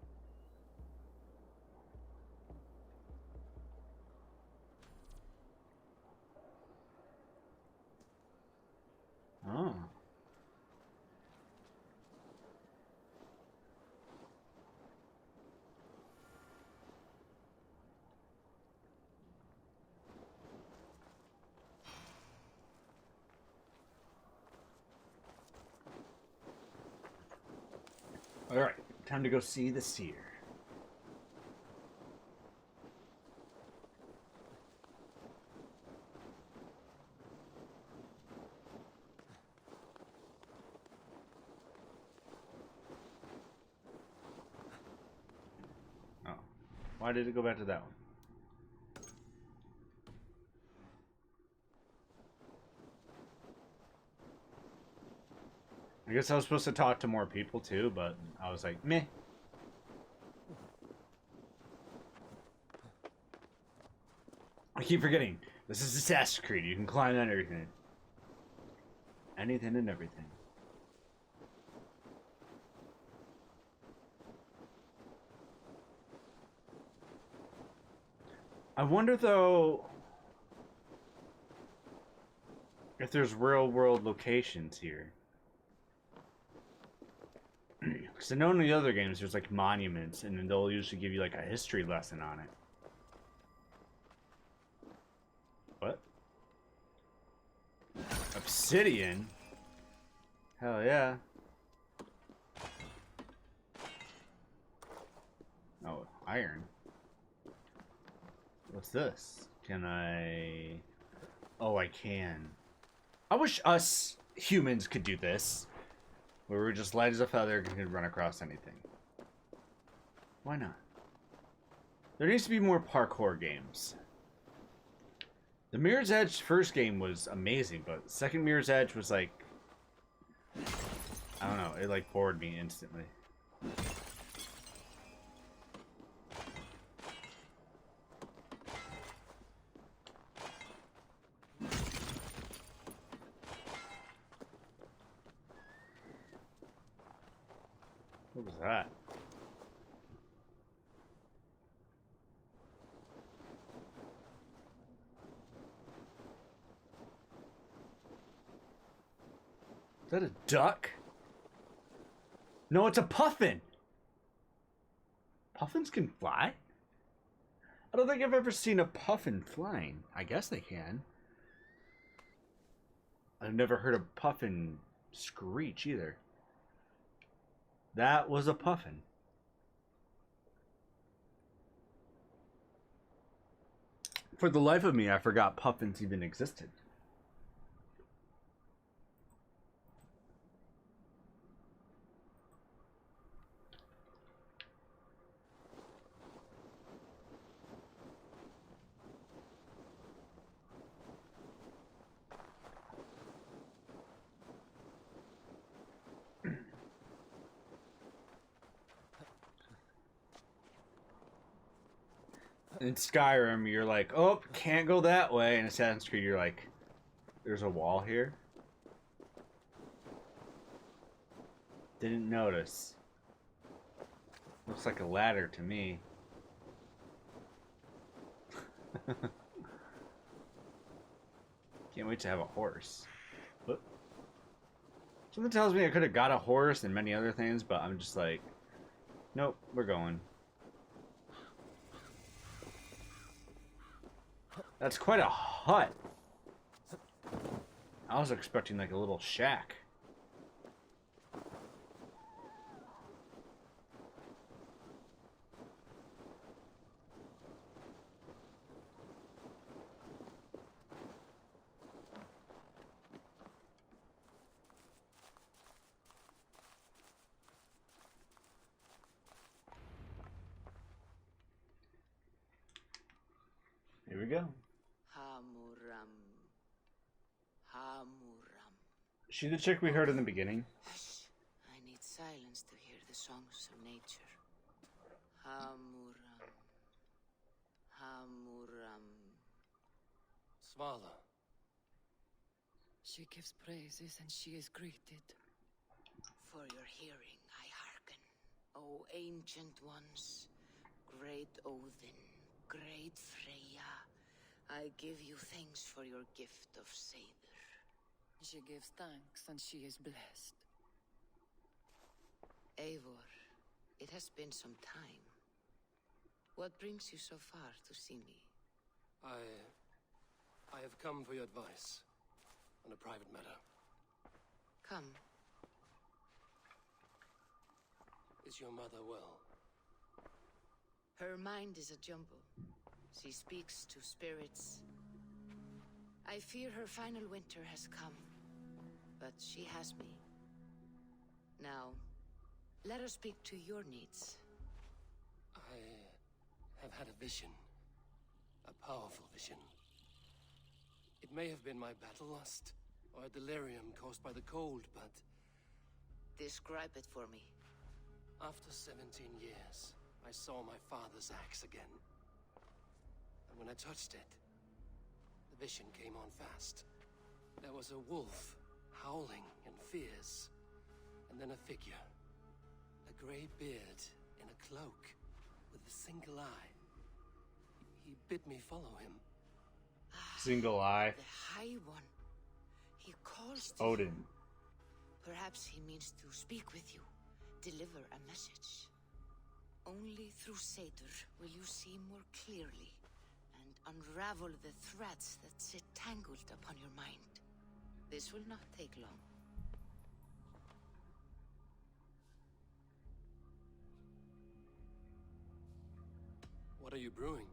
Time to go see the seer. Oh. Why did it go back to that one? I guess I was supposed to talk to more people too, but I was like, meh. I keep forgetting. This is Assassin's Creed. You can climb on everything. Anything and everything. I wonder though if there's real world locations here. Because I know in the other games there's like monuments and then they'll usually give you like a history lesson on it. What? Obsidian? Hell yeah. Oh, iron. What's this? Can I... Oh, I can. I wish us humans could do this. Where we're just light as a feather and can run across anything. Why not? There needs to be more parkour games. The Mirror's Edge first game was amazing, but second Mirror's Edge was like... I don't know, it like bored me instantly. What was that? Is that a duck? No, it's a puffin! Puffins can fly? I don't think I've ever seen a puffin flying. I guess they can. I've never heard a puffin screech either. That was a puffin. For the life of me, I forgot puffins even existed. In Skyrim, you're like, oh, can't go that way. In Assassin's Creed, you're like, there's a wall here. Didn't notice. Looks like a ladder to me. Can't wait to have a horse. What? Something tells me I could have got a horse and many other things, but I'm just like, nope, we're going. That's quite a hut. I was expecting like a little shack. Here we go. Hamuram. Hamuram. Is she the chick we heard in the beginning? Hush. I need silence to hear the songs of nature. Hamuram. Hamuram. Svala. She gives praises and she is greeted. For your hearing I hearken, O ancient ones, great Odin, great Freya. I give you thanks for your gift of Seder. She gives thanks and she is blessed. Eivor, it has been some time. What brings you so far to see me? I have come for your advice on a private matter. Come. Is your mother well? Her mind is a jumble. She speaks to spirits. I fear her final winter has come, but she has me. Now, let us speak to your needs. I have had a vision. A powerful vision. It may have been my battle lust, or a delirium caused by the cold, but... Describe it for me. After 17 years, I saw my father's axe again. And when I touched it, the vision came on fast. There was a wolf, howling and fierce. And then a figure. A grey beard in a cloak, with a single eye. He bid me follow him. Single eye. The High One. He calls to Odin. you. Perhaps he means to speak with you, deliver a message. Only through Seder will you see more clearly and unravel the threads that sit tangled upon your mind. This will not take long. What are you brewing?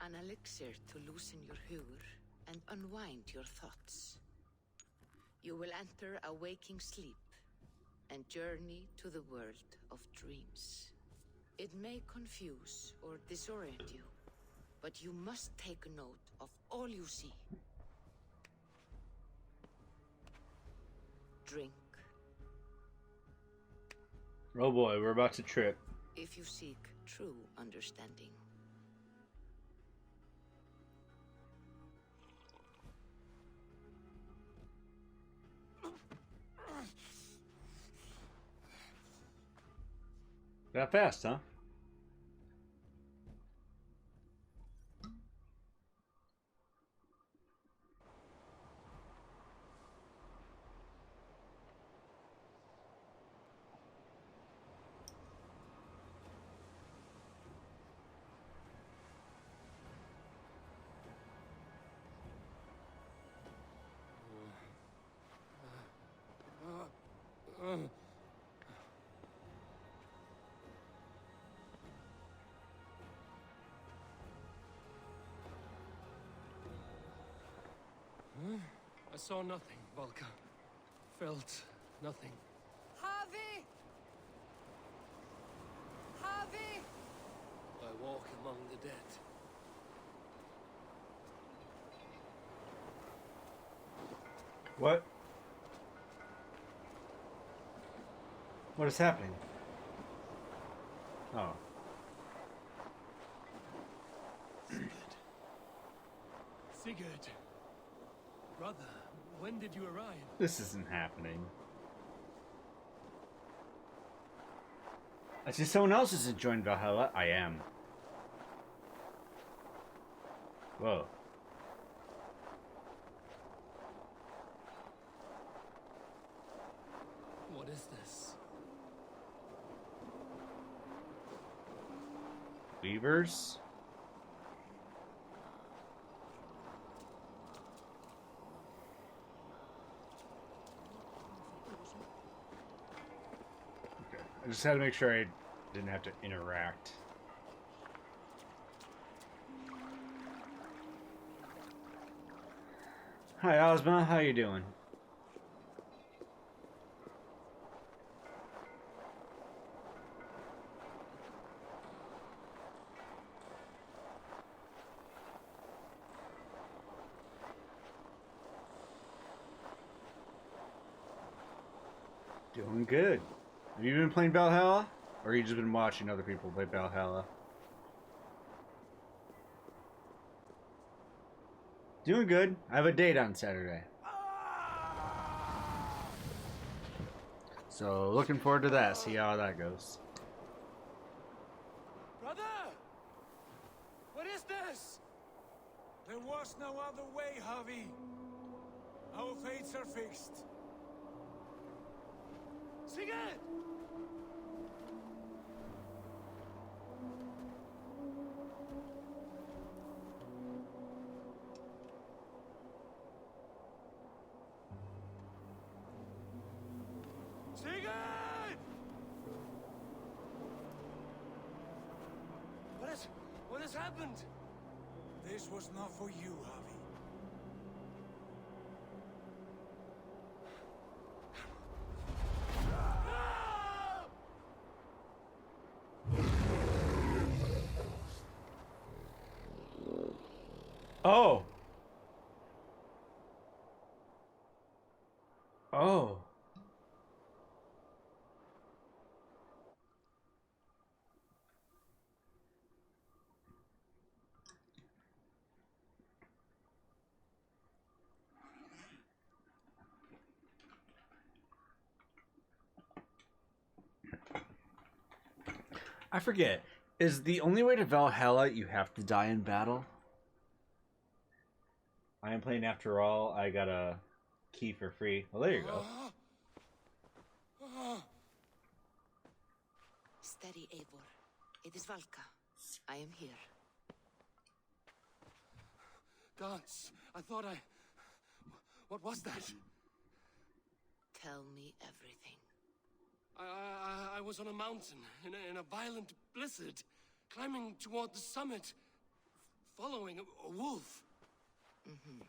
An elixir to loosen your hugur and unwind your thoughts. You will enter a waking sleep and journey to the world of dreams. It may confuse or disorient you, but you must take note of all you see. Drink. Oh boy, we're about to trip. If you seek true understanding. That fast, huh? I saw nothing, Volka. Felt nothing. Harvey! Harvey! I walk among the dead. What? What is happening? Oh. Sigurd. Brother, when did you arrive? This isn't happening. I see someone else has joined Valhalla. I am. Whoa. What is this? Weavers? Okay. I just had to make sure I didn't have to interact. Hi Ozma, how you doing? Doing good. Have you been playing Valhalla? Or you just been watching other people play Valhalla? Doing good. I have a date on Saturday. So looking forward to that. See how that goes. Brother! What is this? There was no other way, Javi. Our fates are fixed. Sigurd! Sigurd! What has happened? This was not for you, Javi. Oh. Oh. I forget. Is the only way to Valhalla you have to die in battle? I am playing After All. I got a key for free. Well, there you go. Steady, Eivor. It is Valka. I am here. Gods, I thought I... What was that? Tell me everything. I was on a mountain in a violent blizzard, climbing toward the summit, following a wolf. Mm-hmm.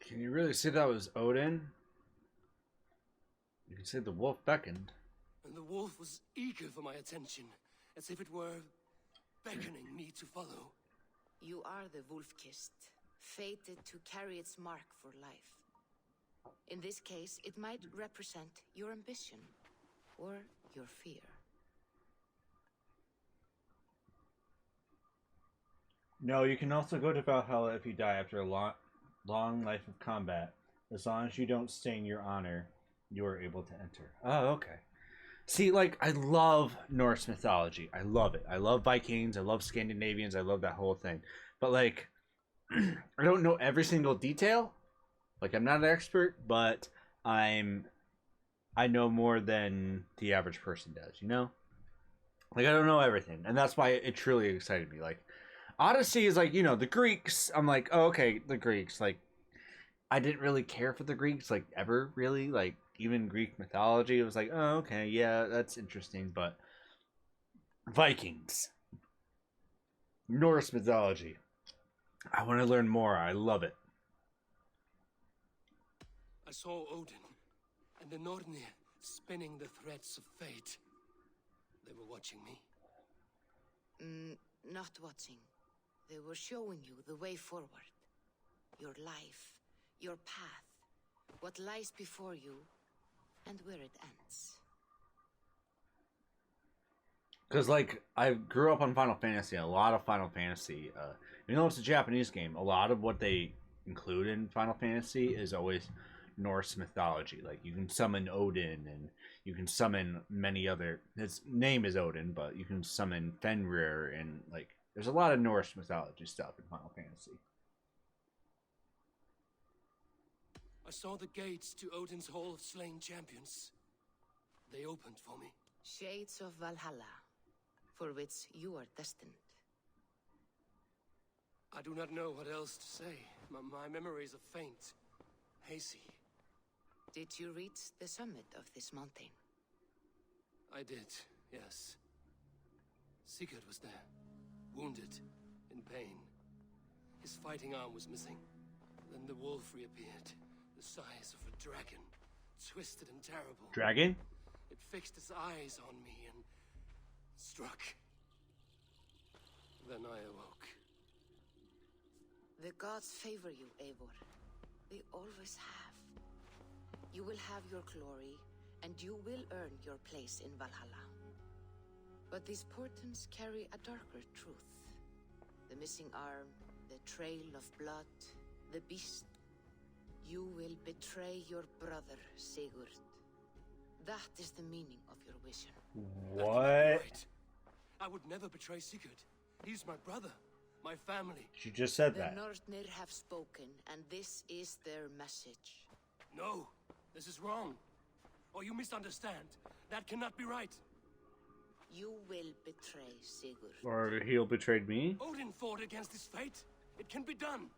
Can you really say that was Odin? You can say the wolf beckoned. And the wolf was eager for my attention, as if it were beckoning me to follow. You are the wolf-kissed, fated to carry its mark for life. In this case, it might represent your ambition, or your fear. No, you can also go to Valhalla if you die after a long life of combat. As long as you don't stain your honor, you are able to enter. Oh, okay. See, like, I love Norse mythology. I love it. I love Vikings. I love Scandinavians. I love that whole thing. But, like, I don't know every single detail. Like, I'm not an expert, but I know more than the average person does, you know? Like, I don't know everything. And that's why it truly excited me. Like, Odyssey is like, you know, the Greeks. I'm like, oh, okay, the Greeks. Like, I didn't really care for the Greeks, like, ever, really. Like, even Greek mythology, it was like, oh, okay, yeah, that's interesting. But Vikings, Norse mythology, I want to learn more. I love it. I saw Odin and the Nornir spinning the threads of fate. They were watching me. Not watching. They were showing you the way forward. Your life, your path, what lies before you, and where it ends. Because, like, I grew up on Final Fantasy, a lot of Final Fantasy. Even though it's a Japanese game, a lot of what they include in Final Fantasy is always Norse mythology. Like, you can summon Odin, and you can summon many other... His name is Odin, but you can summon Fenrir, and, like, there's a lot of Norse mythology stuff in Final Fantasy. I saw the gates to Odin's Hall of Slain Champions. They opened for me. Shades of Valhalla, for which you are destined. I do not know what else to say. My memories are faint, hazy. Did you reach the summit of this mountain? I did, yes. Sigurd was there, wounded, in pain. His fighting arm was missing. Then the wolf reappeared, the size of a dragon, twisted and terrible. Dragon? It fixed its eyes on me and struck. Then I awoke. The gods favor you, Eivor. They always have. You will have your glory, and you will earn your place in Valhalla. But these portents carry a darker truth. The missing arm, the trail of blood, the beast. You will betray your brother, Sigurd. That is the meaning of your vision. What? Right. I would never betray Sigurd. He's my brother, my family. She just said The that. Nornir have spoken, and this is their message. No, this is wrong. Or you misunderstand. That cannot be right. You will betray Sigurd. Or he'll betray me? Odin fought against his fate. It can be done.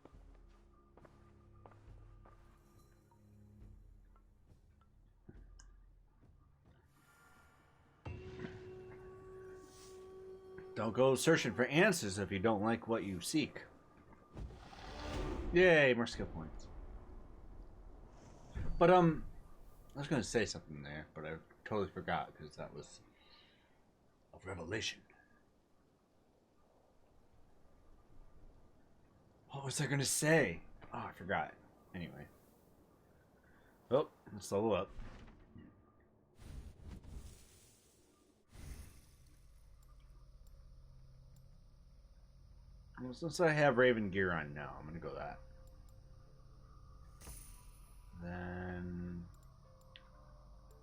Don't go searching for answers if you don't like what you seek. Yay, more skill points. But I was gonna say something there, but I totally forgot because that was a revelation. What was I gonna say? Oh, I forgot. Anyway. Oh, let's level up. Well, since I have Raven gear on now, I'm gonna go that. Then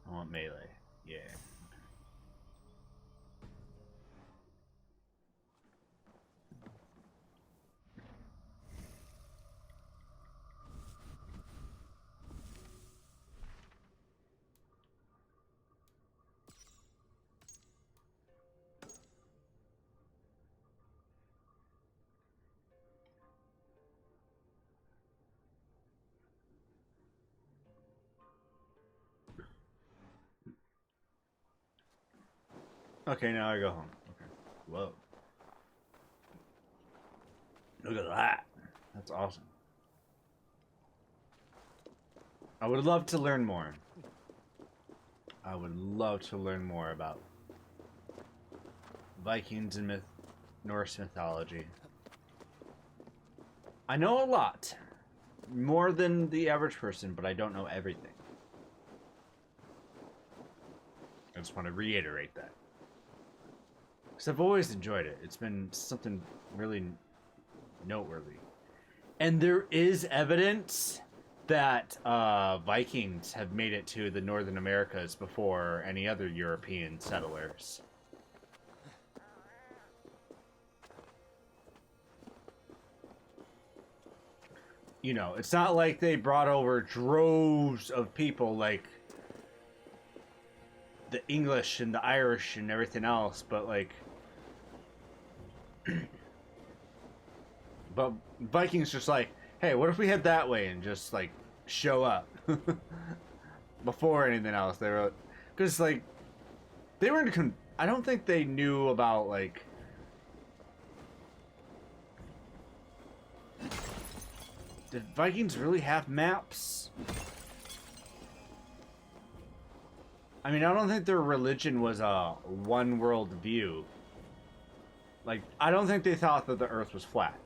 I want melee. Yeah. Okay, now I go home. Okay. Whoa. Look at that. That's awesome. I would love to learn more. I would love to learn more about Vikings and Norse mythology. I know a lot. More than the average person, but I don't know everything. I just want to reiterate that. Because I've always enjoyed it. It's been something really noteworthy. And there is evidence that Vikings have made it to the Northern Americas before any other European settlers. You know, it's not like they brought over droves of people like the English and the Irish and everything else, but like... But Vikings just like, hey, what if we head that way and just like show up before anything else? They were, because like they weren't. I don't think they knew about like. Did Vikings really have maps? I mean, I don't think their religion was a one world view. Like, I don't think they thought that the Earth was flat.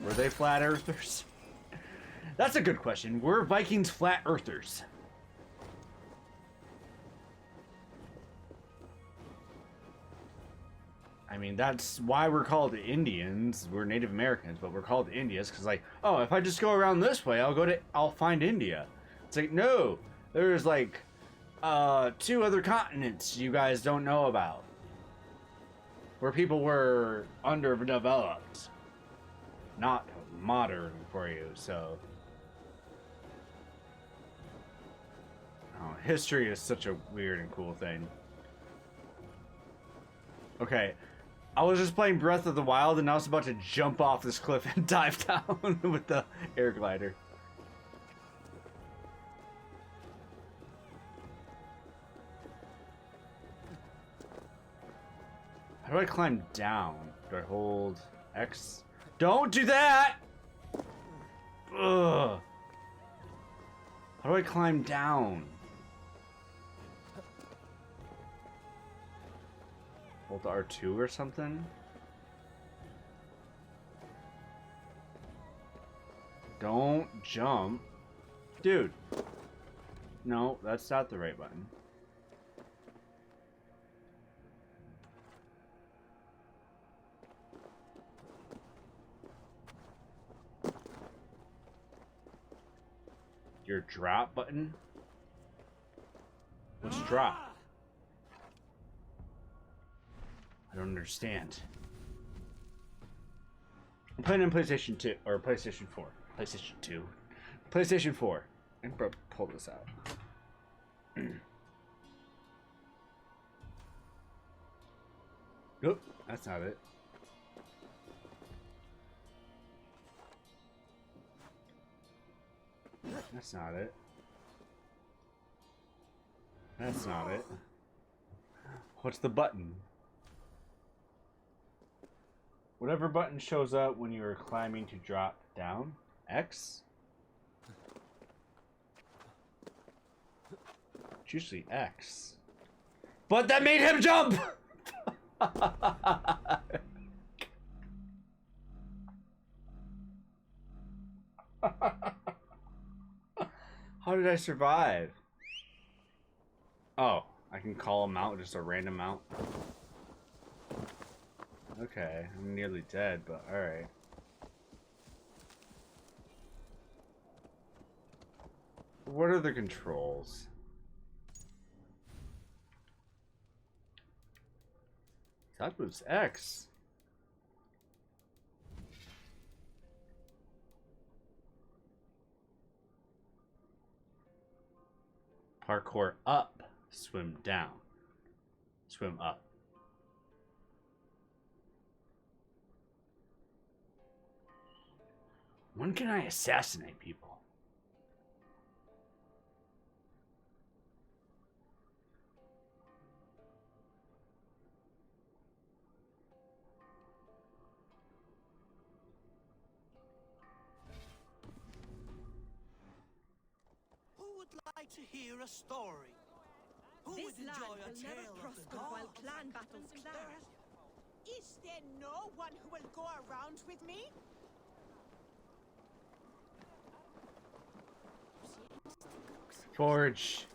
Were they flat earthers? That's a good question. Were Vikings flat earthers? I mean, that's why we're called Indians. We're Native Americans, but we're called Indians because, like, oh, if I just go around this way, I'll find India. It's like, no, there's like 2 other continents you guys don't know about, where people were underdeveloped. Not modern for you, so... Oh, history is such a weird and cool thing. Okay, I was just playing Breath of the Wild, and I was about to jump off this cliff and dive down with the air glider. How do I climb down? Do I hold X? Don't do that! Ugh. How do I climb down? Hold the R2 or something? Don't jump. Dude. No, that's not the right button. Your drop button? What's drop? I don't understand. I'm playing on PlayStation 2 or PlayStation 4. PlayStation 2. PlayStation 4. And pull this out. Nope, that's not it. That's not it. That's not it. What's the button? Whatever button shows up when you are climbing to drop down. X? It's usually X. But that made him jump! How did I survive? Oh, I can call him out, just a random mount. Okay, I'm nearly dead, but alright. What are the controls? That was X. Parkour up, swim down, swim up. When can I assassinate people? Who would like to hear a story? Who This would enjoy land a will tale never of the prosper while gods? clan battles clash. Is there no one who will go around with me? Forge.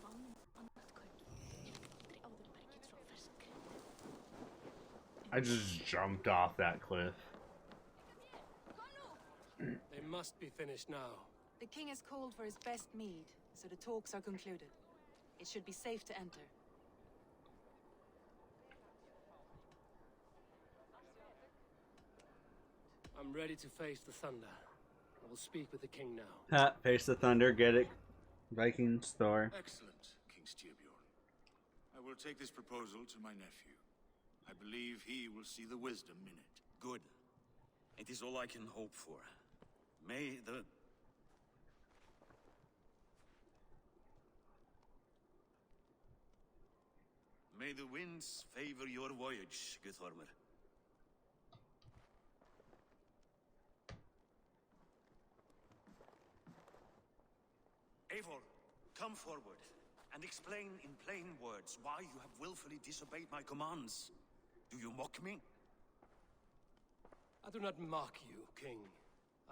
I just jumped off that cliff. They must be finished now. The king has called for his best mead, so the talks are concluded. It should be safe to enter. I'm ready to face the thunder. I will speak with the king now. Ha, face the thunder, get it. Vikings, Thor. Excellent, King Styrbjorn. I will take this proposal to my nephew. I believe he will see the wisdom in it. Good. It is all I can hope for. May the... May the winds favor your voyage, Guthormer. Eivor, come forward and explain in plain words why you have willfully disobeyed my commands. Do you mock me? I do not mock you, king.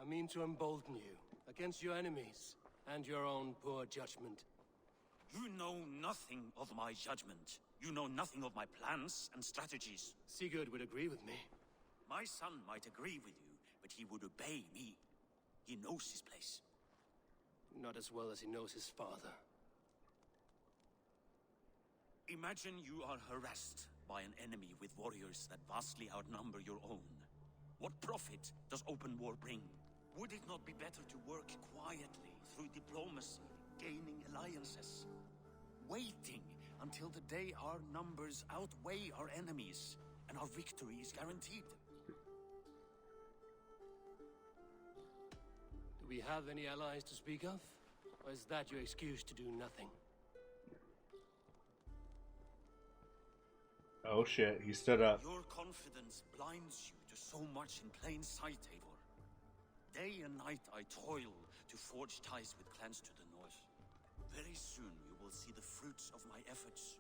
I mean to embolden you against your enemies and your own poor judgment. You know nothing of my judgment. You know nothing of my plans and strategies. Sigurd would agree with me. My son might agree with you, but he would obey me. He knows his place. Not as well as he knows his father. Imagine you are harassed by an enemy with warriors that vastly outnumber your own. What profit does open war bring? Would it not be better to work quietly through diplomacy, gaining alliances? Waiting until the day our numbers outweigh our enemies and our victory is guaranteed. Do we have any allies to speak of? Or is that your excuse to do nothing? Oh shit, he stood up. Your confidence blinds you to so much in plain sight, Eivor. Day and night I toil to forge ties with clans to the north. Very soon you will see the fruits of my efforts.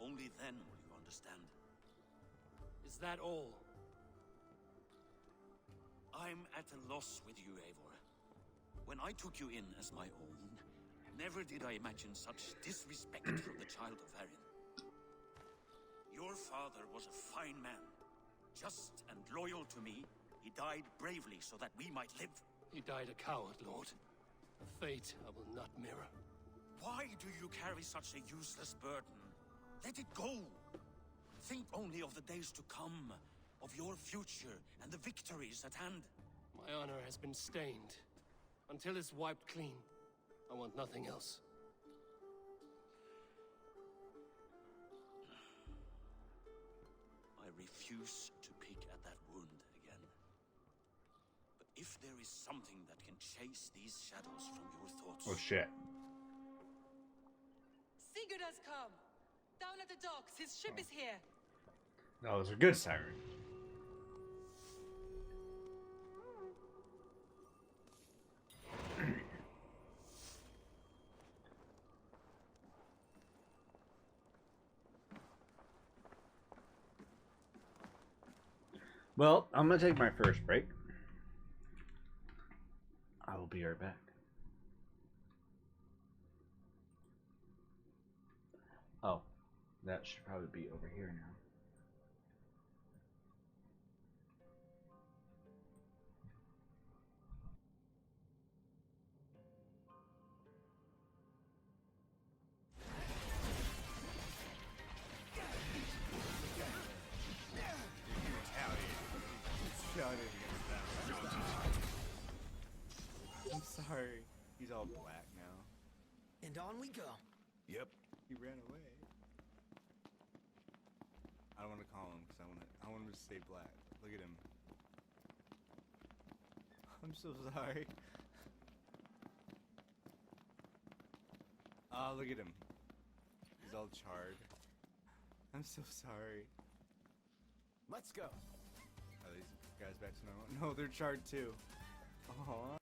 Only then will you understand. Is that all? I'm at a loss with you, Eivor. When I took you in as my own, never did I imagine such disrespect from the child of Varin. Your father was a fine man, just and loyal to me. He died bravely so that we might live. He died a coward, Lord. A fate I will not mirror. Why do you carry such a useless burden? Let it go. Think only of the days to come, of your future and the victories at hand. My honor has been stained. Until it's wiped clean, I want nothing else. I refuse to pick at that wound again. But if there is something that can chase these shadows from your thoughts... Oh shit. Sigurd has come! Down at the docks, his ship is here! That was a good siren. Well, I'm gonna take my first break. I will be right back. Oh, that should probably be over here now. I'm sorry. He's all black now. And on we go. Yep. He ran away. I don't want to call him because I want him to stay black. Look at him. I'm so sorry. Oh, look at him. He's all charred. I'm so sorry. Let's go. Are these guys back to normal? No, they're charred too. Aww.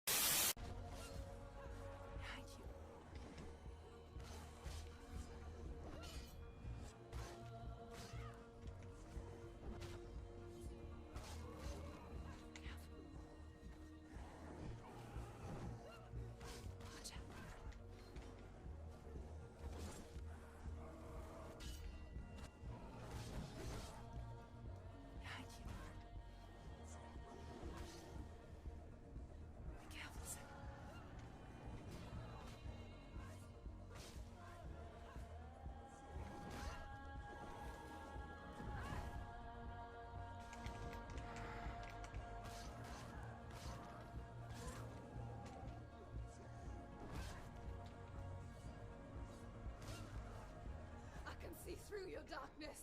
I can see through your darkness.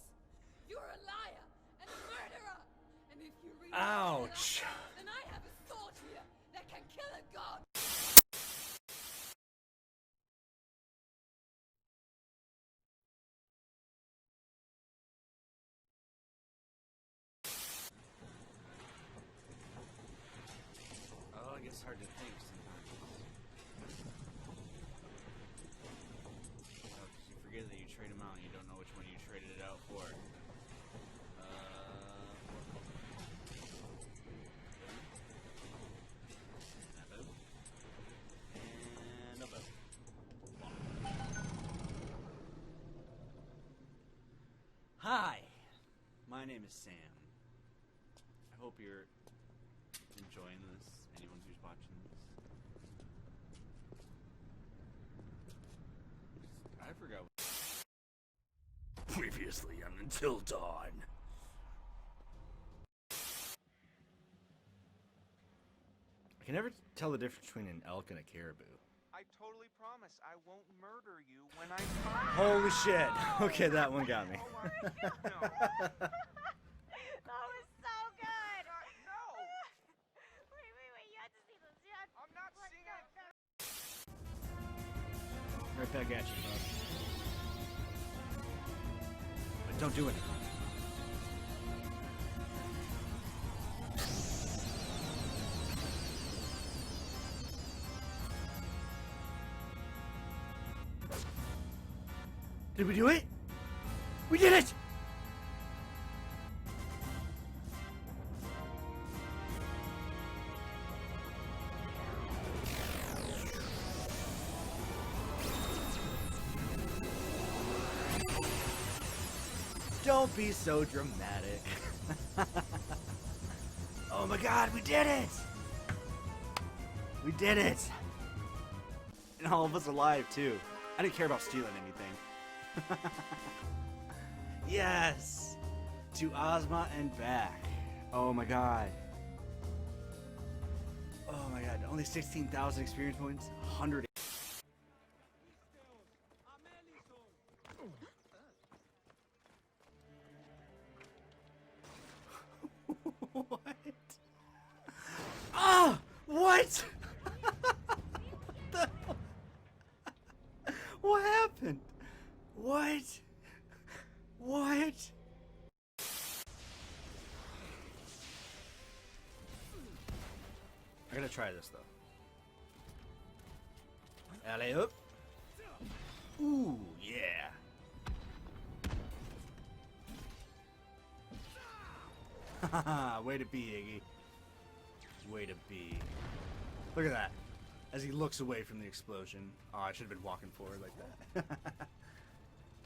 You're a liar and a murderer. And if you read Ouch. then I have a sword here that can kill a god. Oh, I guess hard to think sometimes. Oh, 'cause you forget that you trade them out and you don't know which one you traded it out for. And a boat. Hi, my name is Sam. I hope you're enjoying this, anyone who's watching this. I forgot. Previously on Until Dawn. I can never tell the difference between an elk and a caribou. I totally promise I won't murder you when I find Holy shit. Okay, that one got me. That was so good! No! Wait, you have to see this. I'm not seeing it. Right back at you, bud. But don't do it. Did we do it? We did it! Don't be so dramatic. Oh my god, we did it! We did it! And all of us alive, too. I didn't care about stealing anything. Yes! To Ozma and back. Oh my god. Oh my god, only 16,000 experience points? 100. What? Ah! What? The hell? What happened? What? What? I gotta try this though. Alley up. Ooh, yeah. Way to be, Iggy. Way to be. Look at that. As he looks away from the explosion. Oh, I should have been walking forward like that.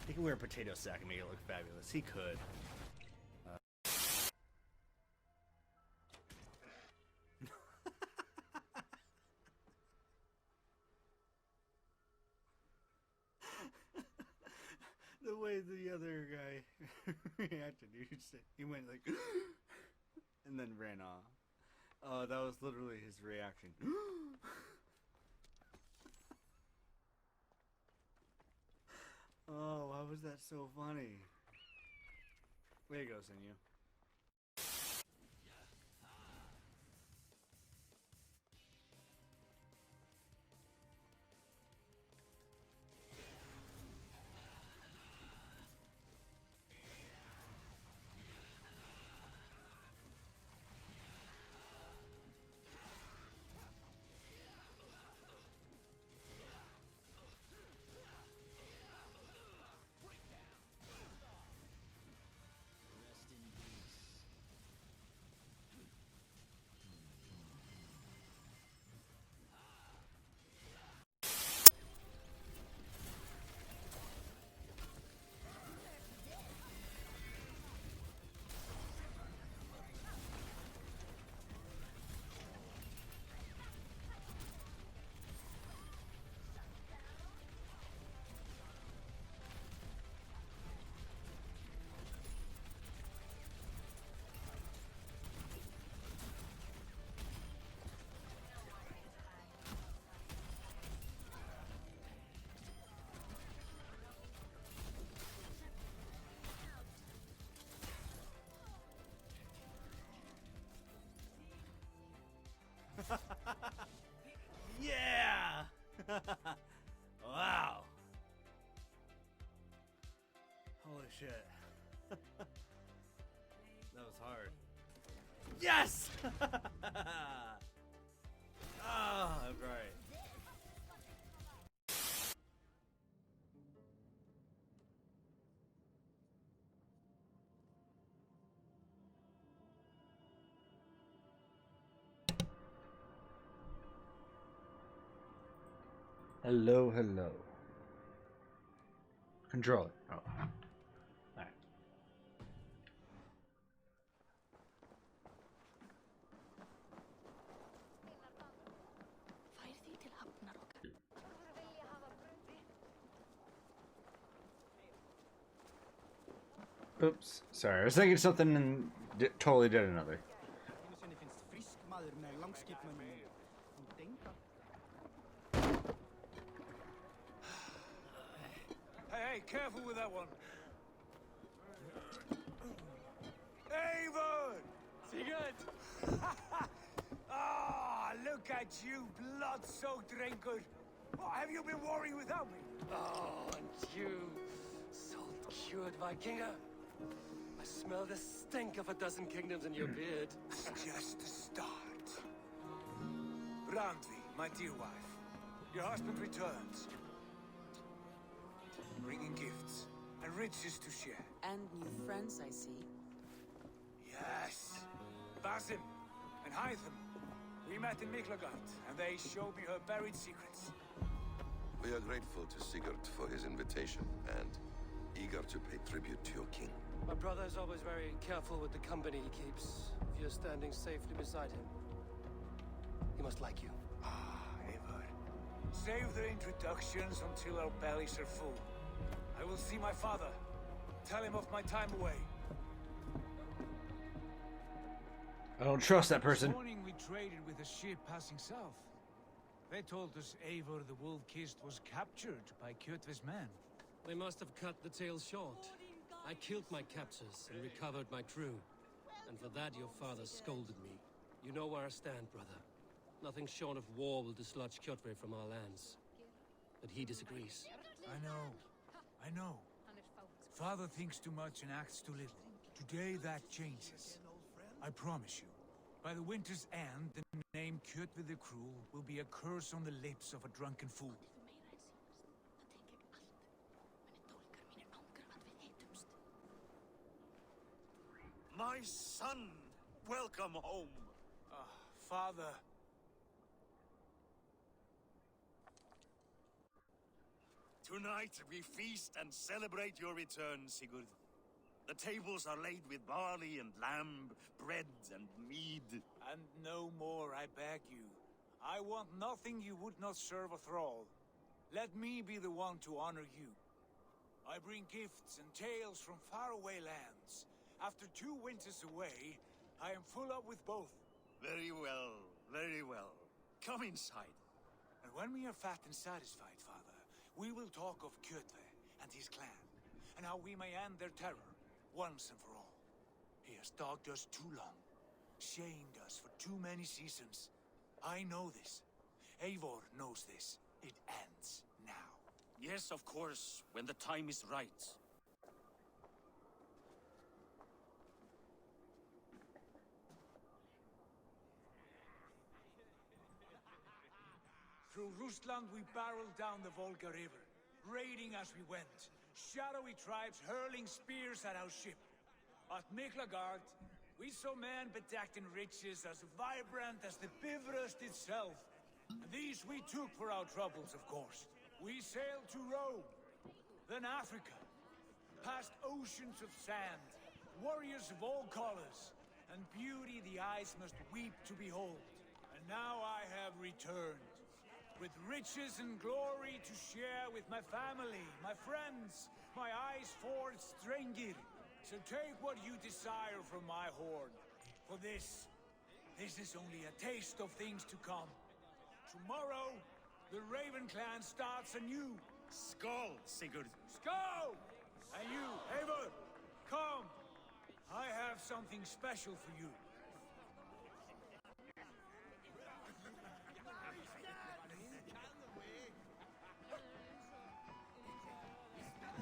He could wear a potato sack and make it look fabulous. He could. The way the other guy reacted, he went like, and then ran off. Oh, that was literally his reaction. Oh, why was that so funny? Way to go, Sinew. Yeah! Wow. Holy shit. That was hard. Yes! Ah, right. Hello, hello. Controller. Oh. Alright. Oops. Sorry, I was thinking something and totally did another. Hey, careful with that one. Avon! Sigurd! Ah, look at you, blood-soaked drinker. What have you been worrying without me? Oh, and you, salt-cured Vikinger. I smell the stink of a dozen kingdoms in your beard. It's just the start. Randvi, my dear wife, your husband returns. Bringing gifts and riches to share. And new friends, I see. Yes. Basim and Hytham. We met in Miklagard, and they showed me her buried secrets. We are grateful to Sigurd for his invitation, and eager to pay tribute to your king. My brother is always very careful with the company he keeps. If you're standing safely beside him, he must like you. Ah, Eivor. Save the introductions until our bellies are full. I will see my father. Tell him of my time away. I don't trust that person. This morning we traded with a ship passing south. They told us Eivor the Wolf-Kissed was captured by Kjotve's men. They must have cut the tale short. I killed my captors and recovered my crew. And for that your father scolded me. You know where I stand, brother. Nothing short of war will dislodge Kjotve from our lands. But he disagrees. I know. Father thinks too much and acts too little. Today that changes. I promise you. By the winter's end, the name Kjotve the Cruel will be a curse on the lips of a drunken fool. My son Welcome home. Father. Tonight we feast and celebrate your return, Sigurd. The tables are laid with barley and lamb, bread and mead. And no more, I beg you. I want nothing you would not serve a thrall. Let me be the one to honor you. I bring gifts and tales from faraway lands. After 2 winters away, I am full up with both. Very well, very well. Come inside. And when we are fat and satisfied, Father, we will talk of Kjotve and his clan, and how we may end their terror, once and for all. He has dogged us too long, shamed us for too many seasons. I know this. Eivor knows this. It ends now. Yes, of course, when the time is right. Through Rusland we barreled down the Volga River, raiding as we went. Shadowy tribes hurling spears at our ship. At Miklagard, we saw men bedecked in riches as vibrant as the Bifrost itself. And these we took for our troubles, of course. We sailed to Rome, then Africa, past oceans of sand, warriors of all colors, and beauty the eyes must weep to behold. And now I have returned, with riches and glory to share with my family, my friends, my eyes-forged Strengir. So take what you desire from my hoard. For this is only a taste of things to come. Tomorrow, the Raven clan starts anew. Skål, Sigurd. Skål! And you, Eivor, come. I have something special for you.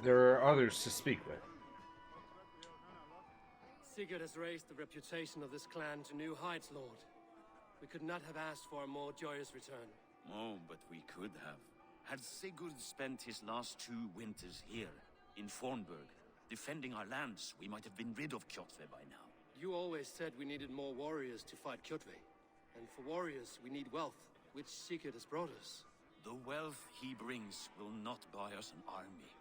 There are others to speak with. Sigurd has raised the reputation of this clan to new heights, Lord. We could not have asked for a more joyous return. Oh, but we could have. Had Sigurd spent his last 2 winters here, in Fornburg, defending our lands, we might have been rid of Kjotve by now. You always said we needed more warriors to fight Kjotve. And for warriors, we need wealth, which Sigurd has brought us. The wealth he brings will not buy us an army.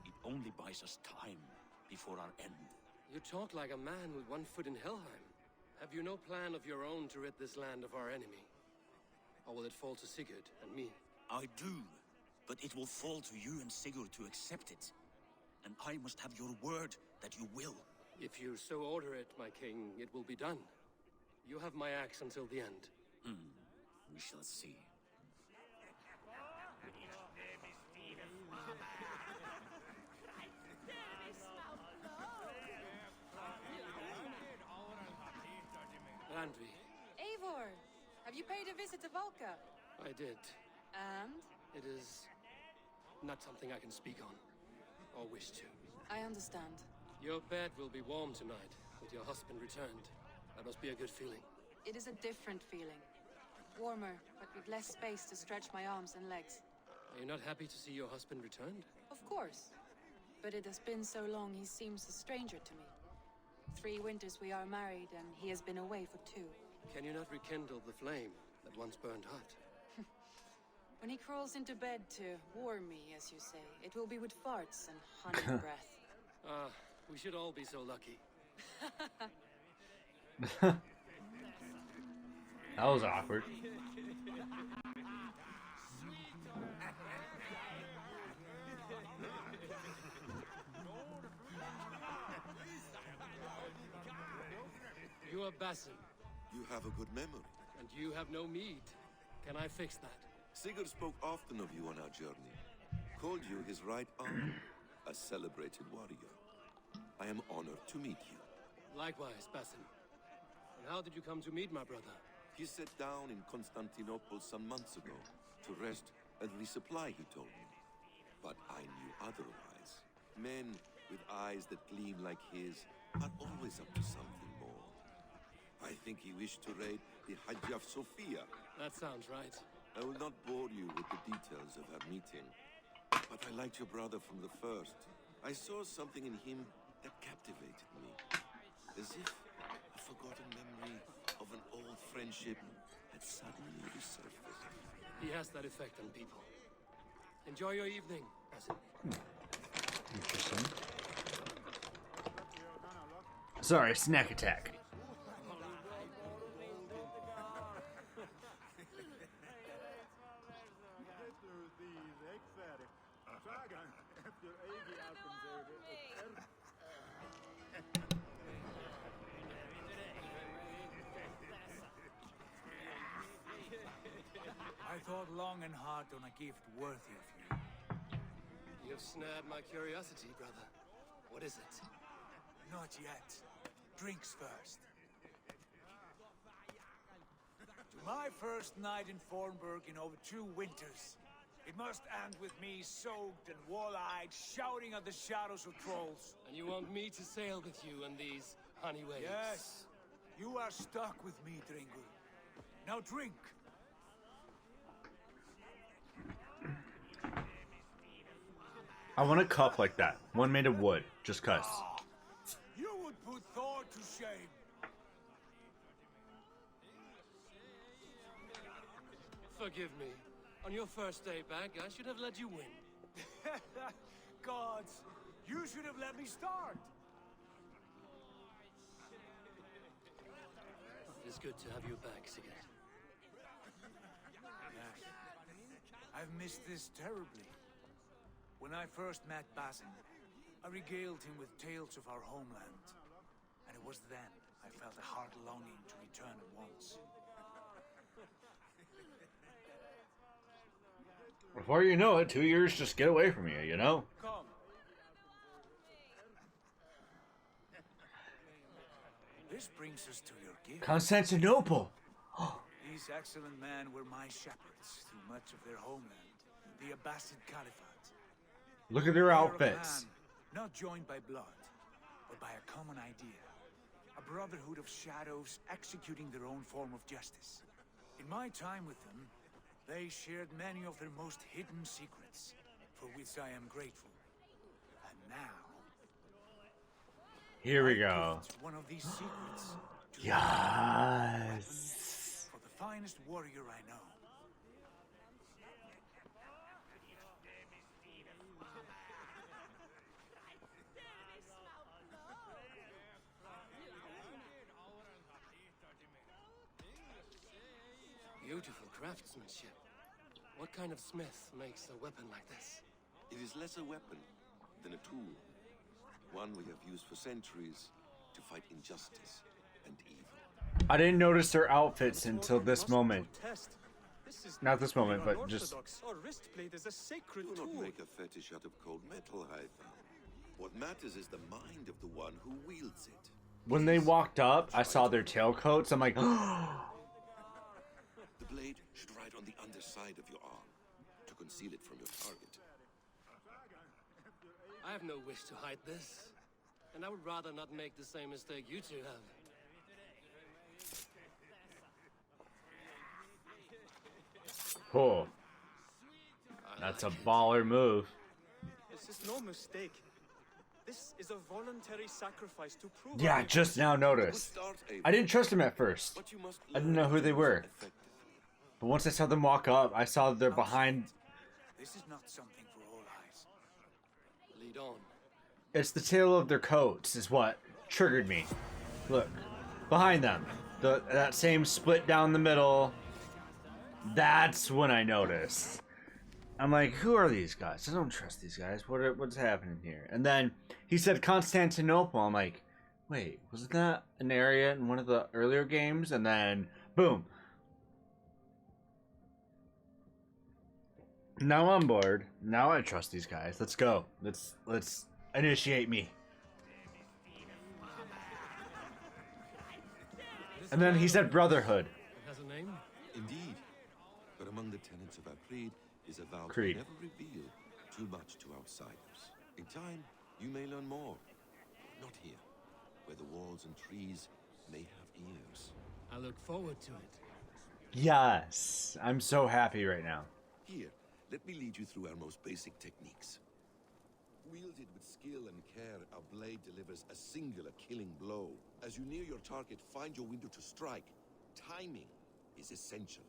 It only buys us time before our end. You talk like a man with one foot in Helheim. Have you no plan of your own to rid this land of our enemy? Or will it fall to Sigurd and me? I do, but it will fall to you and Sigurd to accept it. And I must have your word that you will. If you so order it, my king, it will be done. You have my axe until the end. We shall see. Randvi. Eivor, have you paid a visit to Valka? I did. And? It is not something I can speak on, or wish to. I understand. Your bed will be warm tonight, with your husband returned. That must be a good feeling. It is a different feeling. Warmer, but with less space to stretch my arms and legs. Are you not happy to see your husband returned? Of course. But it has been so long he seems a stranger to me. 3 winters we are married, and he has been away for 2. Can you not rekindle the flame that once burned hot? When he crawls into bed to warm me, as you say, it will be with farts and honey breath. Ah, we should all be so lucky. That was awkward. You are Basim, You have a good memory. and you have no mead. Can I fix that? Sigurd spoke often of you on our journey. Called you his right arm, a celebrated warrior. I am honored to meet you. Likewise, Basim. And how did you come to meet my brother? He sat down in Constantinople some months ago to rest and resupply, he told me. But I knew otherwise. Men with eyes that gleam like his are always up to something more. I think he wished to raid the Hagia Sophia. That sounds right. I will not bore you with the details of our meeting, but I liked your brother from the first. I saw something in him that captivated me, as if a forgotten memory of an old friendship had suddenly resurfaced. He has that effect on people. Enjoy your evening, peasant. Interesting. Sorry, snack attack. I thought long and hard on a gift worthy of you. You have snared my curiosity, brother. What is it? Not yet. Drinks first. To my first night in Fornburg in over 2 winters. It must end with me soaked and wall-eyed, shouting at the shadows of trolls. And you want me to sail with you on these honey waves? Yes. You are stuck with me, Dringur. Now drink. I want a cup like that. One made of wood. Just cuz. You would put Thor to shame. Forgive me. On your first day back, I should have let you win. Gods, you should have let me start. It's good to have you back, Sigurd. Yes. I've missed this terribly. When I first met Basin, I regaled him with tales of our homeland. And it was then I felt a heart longing to return at once. Before you know it, 2 years just get away from you, you know? Come. This brings us to your gift. Constantinople! These excellent men were my shepherds through much of their homeland, the Abbasid Caliphate. Look at their They are a outfits. clan, not joined by blood, but by a common idea. A brotherhood of shadows executing their own form of justice. In my time with them, they shared many of their most hidden secrets, for which I am grateful. And now... Here we go. one of these secrets to Yes. for the finest warrior I know. Beautiful craftsmanship. What kind of smith makes a weapon like this? It is less a weapon than a tool. One we have used for centuries to fight injustice and evil. I didn't notice their outfits until this moment. Not this moment, but just... Our wrist plate is a sacred Do tool. not make a fetish out of cold metal, Hytham. What matters is the mind of the one who wields it. When they walked up, I saw their tailcoats. I'm like, The blade should ride on the underside of your arm to conceal it from your target. I have no wish to hide this. And I would rather not make the same mistake you two have. oh, that's a baller move. This is no mistake. This is a voluntary sacrifice to prove. Yeah, I just now noticed. I didn't trust them at first. I didn't know who they were. But once I saw them walk up, I saw they're behind. This is not something for all eyes. Lead on. It's the tail of their coats is what triggered me. Look, behind them. That same split down the middle. That's when I noticed. I'm like, who are these guys? I don't trust these guys. What's happening here? And then he said Constantinople. I'm like, wait, wasn't that an area in one of the earlier games? And then, boom. Now I'm bored. Now I trust these guys. Let's go. Let's initiate me. And then he said brotherhood. It has a name? Indeed. But among the tenets of our creed is a vow Creed. to never reveal too much to outsiders. In time, you may learn more. Not here, where the walls and trees may have ears. I look forward to it. Yes. I'm so happy right now. Here, let me lead you through our most basic techniques. Wielded with skill and care, our blade delivers a singular killing blow. As you near your target, find your window to strike. Timing is essential.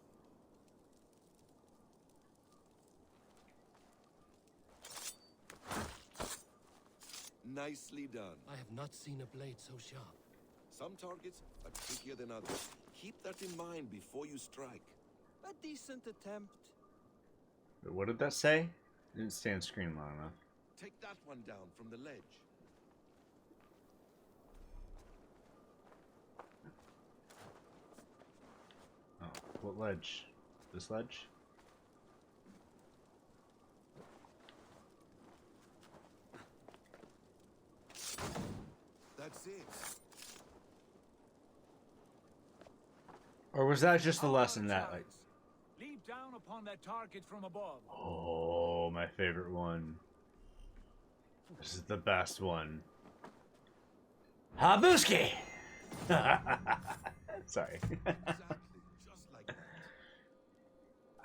Nicely done. I have not seen a blade so sharp. Some targets are trickier than others. Keep that in mind before you strike. A decent attempt. Wait, what did that say? Didn't stay on screen long enough. Take that one down from the ledge. Oh, what ledge? This ledge? That's it. Or was that just the lesson that, like... Leap down upon that target from above. Oh, my favorite one. This is the best one. Habuski! Sorry.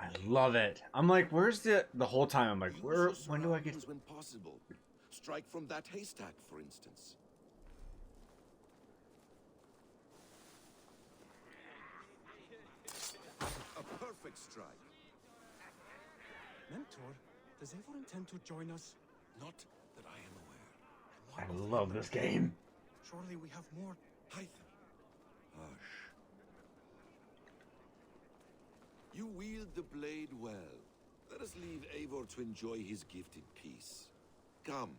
I love it. I'm like, where's the whole time I'm like, when do I get... When possible. Strike from that haystack, for instance. A perfect strike. Mentor, does Eivor intend to join us? Not that I am aware. I love this game. Surely we have more. Hush. You wield the blade well. Let us leave Eivor to enjoy his gift in peace. Come.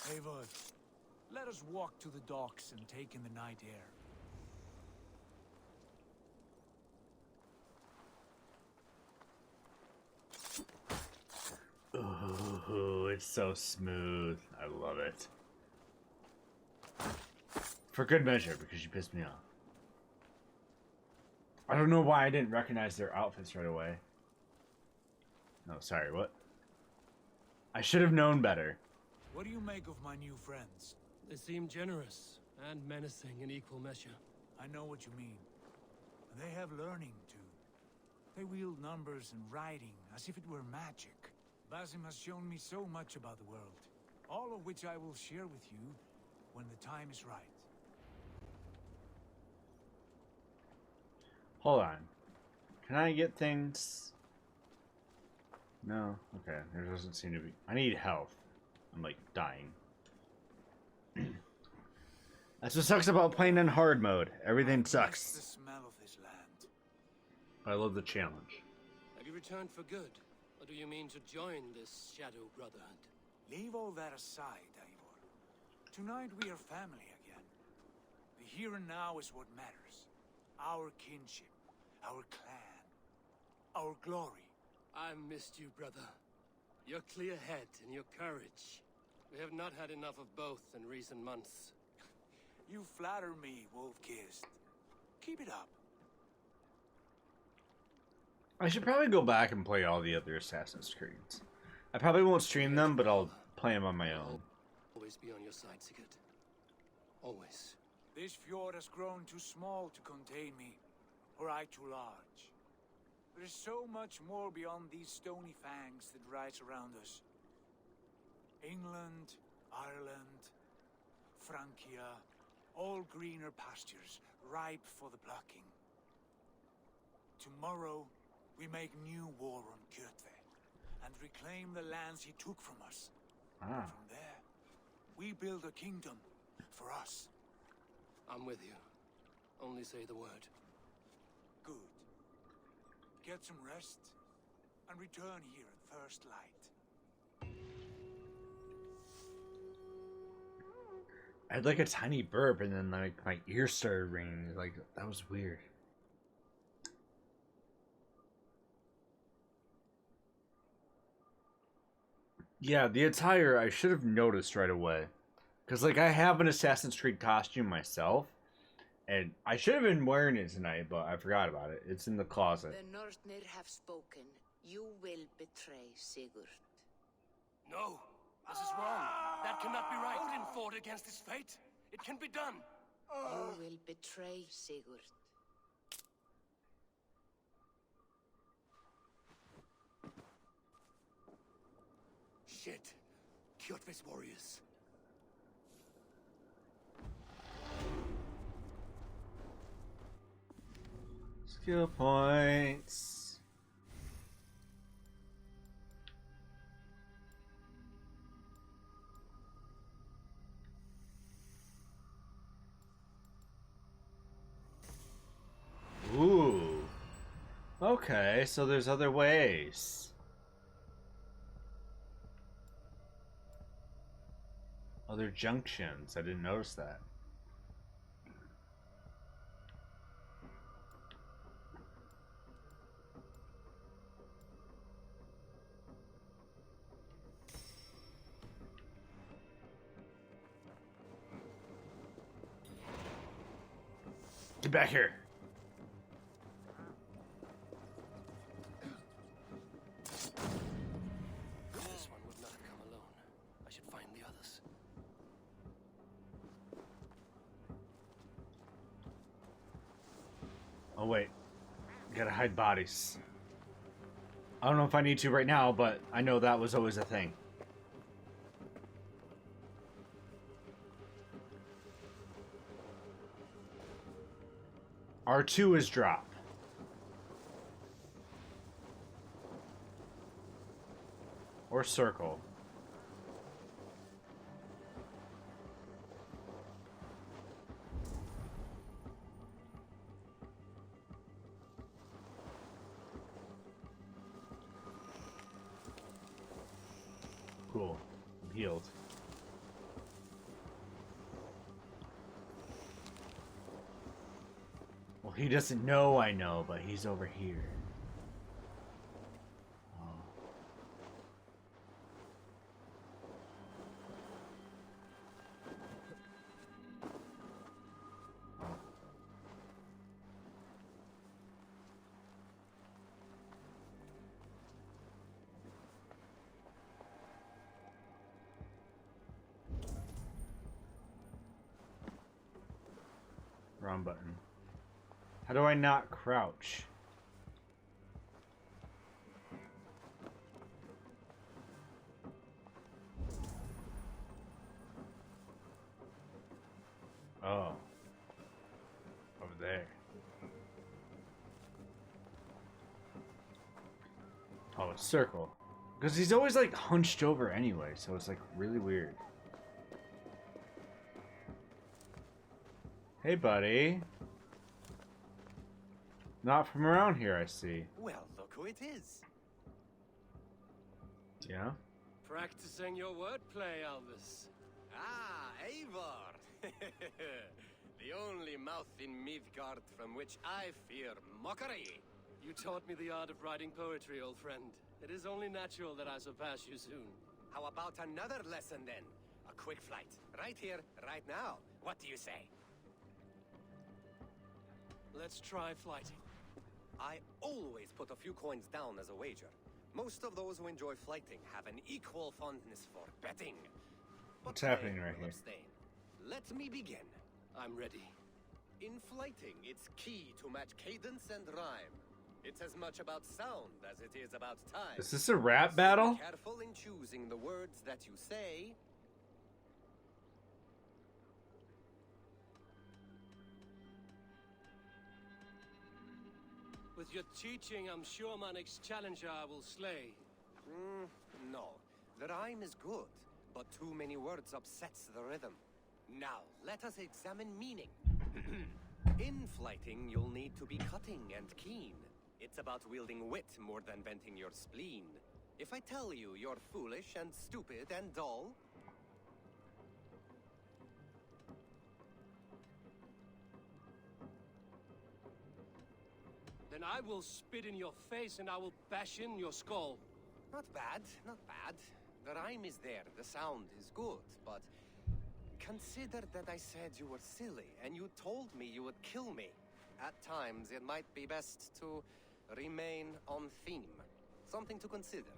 Eivor, let us walk to the docks and take in the night air. Ooh, it's so smooth. I love it. For good measure, because you pissed me off. I don't know why I didn't recognize their outfits right away. No, sorry, what? I should have known better. What do you make of my new friends? They seem generous and menacing in equal measure. I know what you mean. They have learning, too. They wield numbers and writing as if it were magic. Basim has shown me so much about the world, all of which I will share with you when the time is right. Hold on. Can I get things? No? Okay, there doesn't seem to be. I need health. I'm like dying. That's what sucks about playing in hard mode. Everything sucks. The smell of this land. I love the challenge. Have you returned for good? Or do you mean to join this Shadow Brotherhood? Leave all that aside, Eivor. Tonight we are family again. The here and now is what matters. Our kinship, our clan, our glory. I missed you, brother. Your clear head and your courage. We have not had enough of both in recent months. You flatter me, Wolf-Kissed. Keep it up. I should probably go back and play all the other Assassin's Creeds. I probably won't stream them, but I'll play them on my own. Always be on your side, Sigurd. Always. This fjord has grown too small to contain me, or I too large. There is so much more beyond these stony fangs that rise around us. England, Ireland, Francia, all greener pastures, ripe for the plucking. Tomorrow, we make new war on Kjotve, and reclaim the lands he took from us. From there, we build a kingdom for us. I'm with you. Only say the word. Good. Get some rest, and return here at first light. I had like a tiny burp, and then like my ears started ringing. Like, that was weird. Yeah, the attire I should have noticed right away. Because, like, I have an Assassin's Creed costume myself. And I should have been wearing it tonight, but I forgot about it. It's in the closet. The Northnir have spoken. You will betray Sigurd. No, this is wrong. That cannot be right. Odin fought against his fate. It can be done. You will betray Sigurd. Shit. Kjotve's warriors. Skill points. Ooh. Okay, so there's other ways. Other junctions. I didn't notice that. Get back here. This one would not have come alone. I should find the others. Oh wait. Gotta hide bodies. I don't know if I need to right now, but I know that was always a thing. R2 is drop. Or circle. Cool. I'm healed. Well, he doesn't know I know, but he's over here. Oh. Wrong button. How do I not crouch? Oh. Over there. Oh, it's circle. Because he's always like hunched over anyway, so it's like really weird. Hey, buddy. Not from around here, I see. Well, look who it is. Yeah? Practicing your wordplay, Elvis. Ah, Eivor. The only mouth in Midgard from which I fear mockery. You taught me the art of writing poetry, old friend. It is only natural that I surpass you soon. How about another lesson then? A quick flight. Right here, right now. What do you say? Let's try flighting. I always put a few coins down as a wager. Most of those who enjoy flighting have an equal fondness for betting. What's happening right here? Abstain. Let me begin. I'm ready. In flighting, it's key to match cadence and rhyme. It's as much about sound as it is about time. Is this a rap So battle? be careful in choosing the words that you say. With your teaching, I'm sure my next challenger I will slay. No. The rhyme is good, but too many words upsets the rhythm. Now, let us examine meaning. In flighting, you'll need to be cutting and keen. It's about wielding wit more than venting your spleen. If I tell you you're foolish and stupid and dull, then I will spit in your face and I will bash in your skull. not bad, not bad. The rhyme is there, the sound is good, but consider that I said you were silly and you told me you would kill me. At times, it might be best to remain on theme. Something to consider.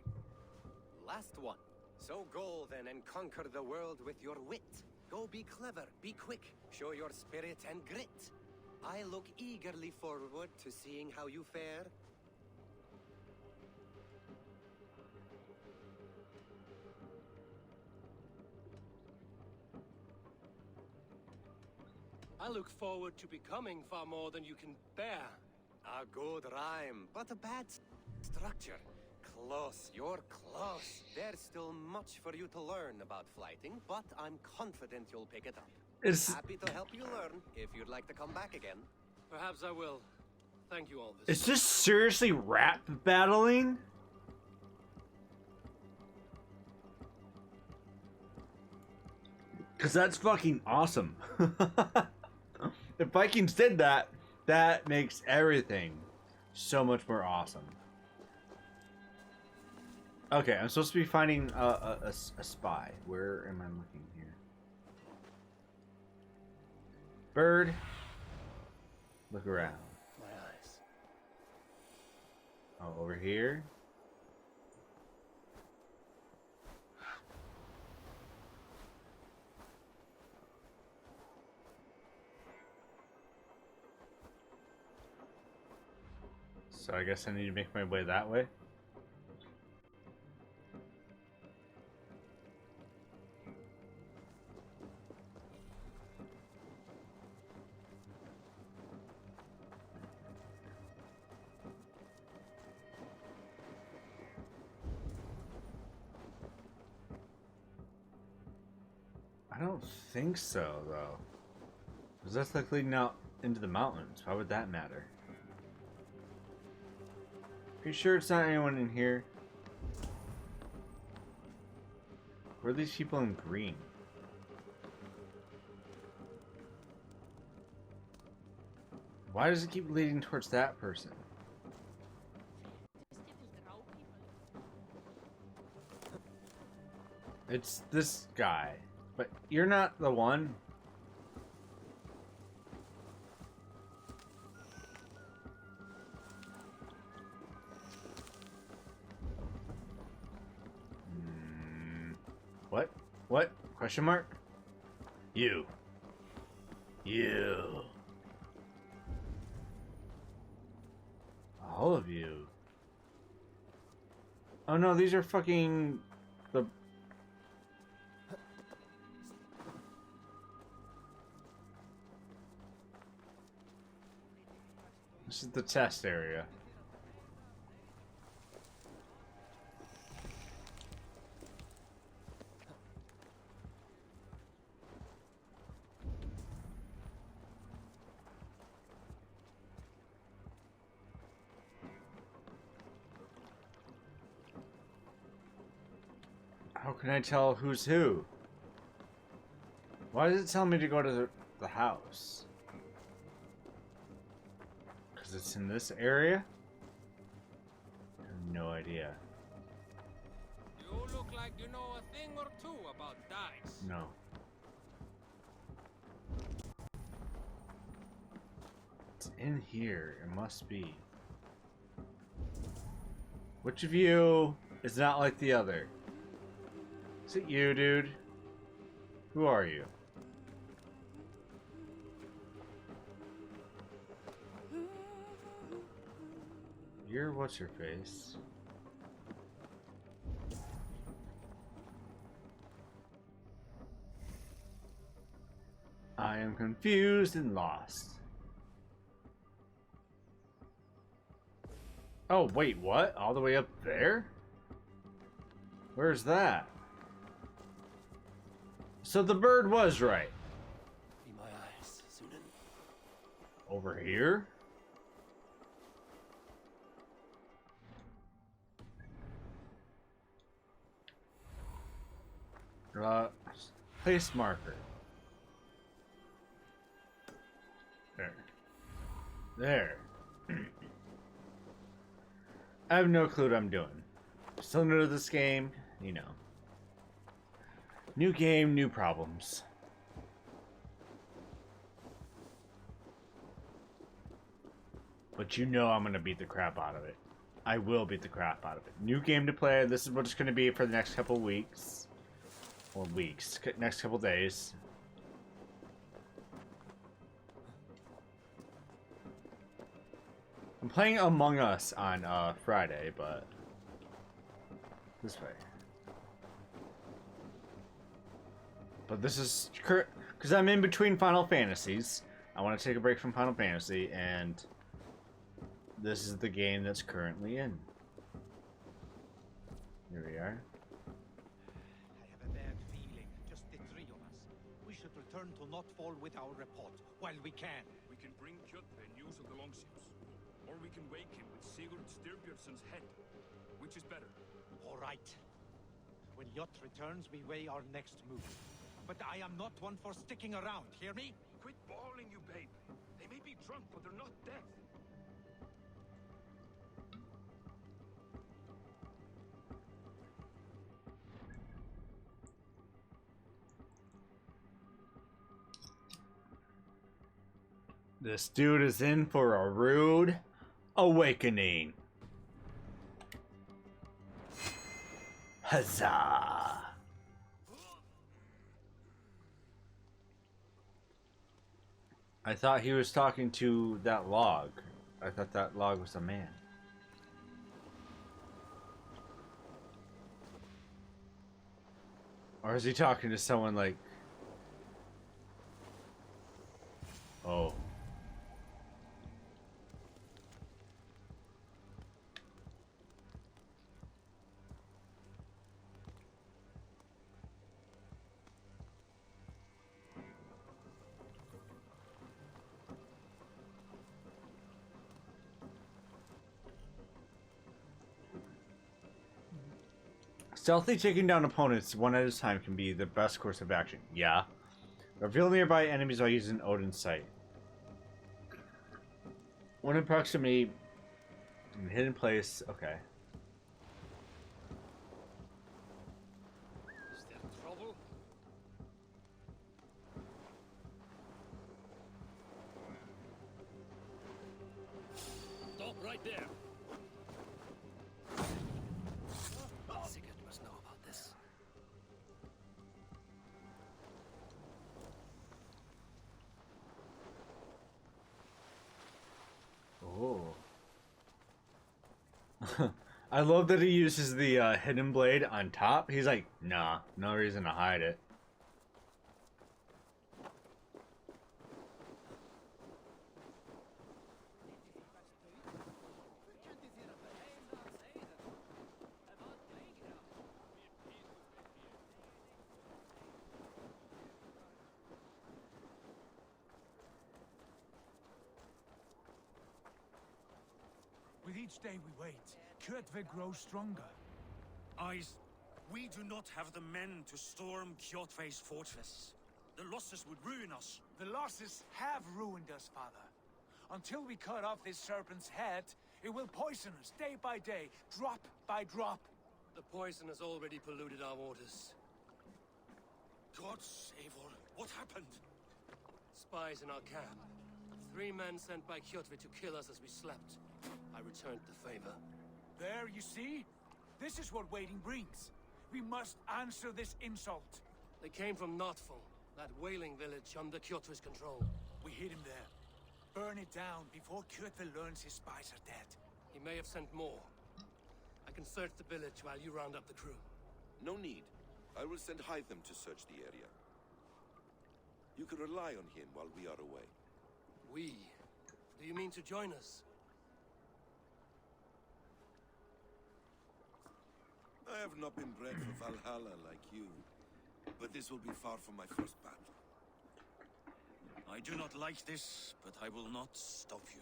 Last one. So go then and conquer the world with your wit. Go be clever, be quick, show your spirit and grit. I look eagerly forward to seeing how you fare. I look forward to becoming far more than you can bear. A good rhyme, but a bad structure. Close, you're close. There's still much for you to learn about flighting, but I'm confident you'll pick it up. Happy to help you learn if you'd like to come back again. Perhaps I will. Thank you all Is this seriously rap battling? Because that's fucking awesome. If Vikings did that, that makes everything so much more awesome. Okay, I'm supposed to be finding a spy. Where am I looking here? Bird. Look around. My eyes. Oh, over here. So I guess I need to make my way that way. I don't think so, though. Because that's like leading out into the mountains. Why would that matter? Pretty sure it's not anyone in here. Where are these people in green? Why does it keep leading towards that person? It's this guy. But you're not the one. What? What? Question mark? You. You. All of you. Oh no, these are fucking... the... This is the test area. How can I tell who's who? Why does it tell me to go to the house? Because it's in this area? I have no idea. You look like you know a thing or two about dice. No. It's in here. It must be. Which of you is not like the other? Is it you, dude? Who are you? You're what's your face? I am confused and lost. Oh, wait, what? All the way up there? Where's that? So the bird was right. Be my eyes, Sunan. Over here? Place marker. There. There. I have no clue what I'm doing. Still new to this game, you know. New game, new problems. But you know I'm gonna beat the crap out of it. I will beat the crap out of it. New game to play. This is what it's gonna be for the next couple weeks. Or weeks. Next couple days. I'm playing Among Us on Friday, but this way. But this is because I'm in between Final Fantasies. I want to take a break from Final Fantasy, and this is the game that's currently in. Here we are. I have a bad feeling. Just the three of us. We should return to Notfall with our report while we can. We can bring Kjotve news of the longships. Or we can wake him with Sigurd Styrbjörnsson's head. Which is better? All right. When Jot returns, we weigh our next move. But I am not one for sticking around, hear me? Quit bawling, you babe. They may be drunk, but they're not dead. This dude is in for a rude awakening. Huzzah! I thought he was talking to that log. I thought that log was a man. Or is he talking to someone like... Oh. Stealthy taking down opponents one at a time can be the best course of action. Yeah. Reveal nearby enemies by using Odin's sight. One in proximity, in a hidden place. Okay. Is there trouble? Stop right there. Sigurd must know about this. Oh. I love that he uses the hidden blade on top. He's like, nah, no reason to hide it. With each day we wait, Kjotve grows stronger. Eyes, we do not have the men to storm Kjotve's fortress. The losses would ruin us. The losses have ruined us, Father. Until we cut off this serpent's head, it will poison us day by day, drop by drop. The poison has already polluted our waters. God save all. What happened? Spies in our camp. 3 men sent by Kjotve to kill us as we slept. I returned the favor. There, you see? This is what waiting brings. We must answer this insult. They came from Notfall, that whaling village under Kjotve's control. We hid him there. Burn it down before Kjotve learns his spies are dead. He may have sent more. I can search the village while you round up the crew. No need. I will send Hytham to search the area. You can rely on him while we are away. We? Do you mean to join us? I have not been bred for Valhalla like you, but this will be far from my first battle. I do not like this, but I will not stop you.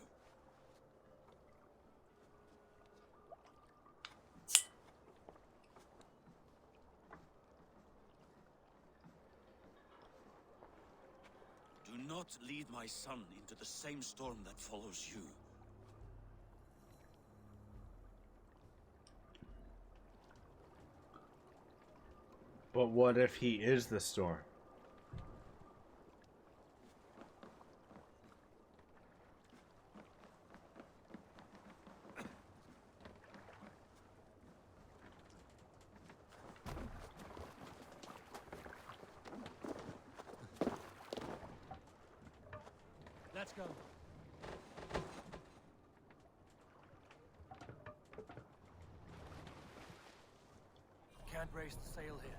Do not lead my son into the same storm that follows you. But what if he is the storm? Let's go. Can't raise the sail here.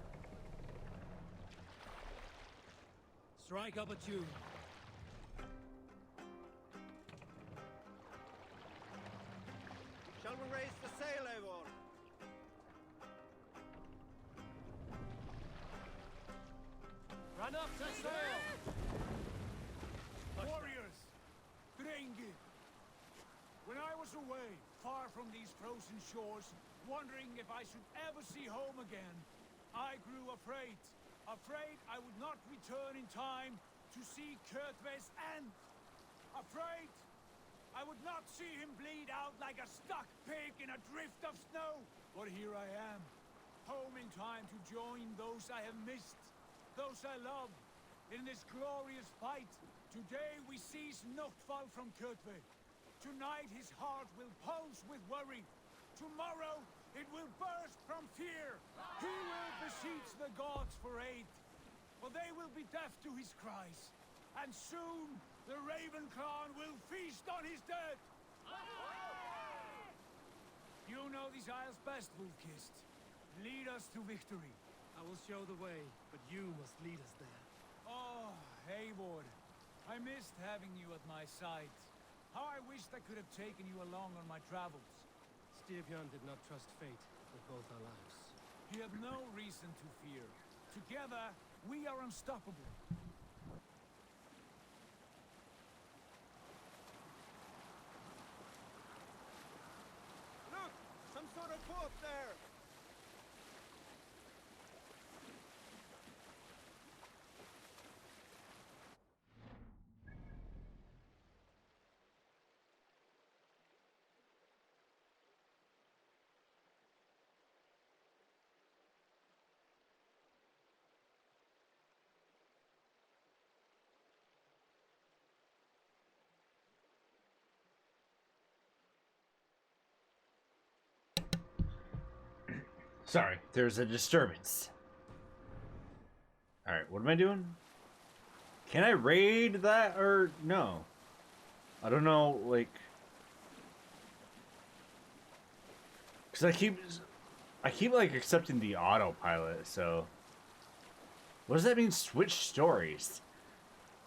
Strike up a tune. Someone raise the sail, Eivor! Run up to sail! Warriors! Drengi! When I was away, far from these frozen shores, wondering if I should ever see home again, I grew afraid. Afraid I would not return in time to see Kjotve's end. Afraid I would not see him bleed out like a stuck pig in a drift of snow. But here I am, home in time to join those I have missed, those I love, in this glorious fight. Today we seize Noktval from Kjotve. Tonight his heart will pulse with worry. Tomorrow it will burst from fear. He will beseech the gods for aid, for they will be deaf to his cries. And soon the Raven Clan will feast on his dead. You know these isles best, Wolfkist. Lead us to victory. I will show the way, but you must lead us there. Oh, Eivor. I missed having you at my side. How I wished I could have taken you along on my travels. Styrbjörn did not trust fate with both our lives. He had no reason to fear. Together, we are unstoppable. Look! Some sort of boat there! Sorry, there's a disturbance. Alright, what am I doing? Can I raid that or no? I don't know, like... Because I keep like accepting the autopilot, so... What does that mean, switch stories?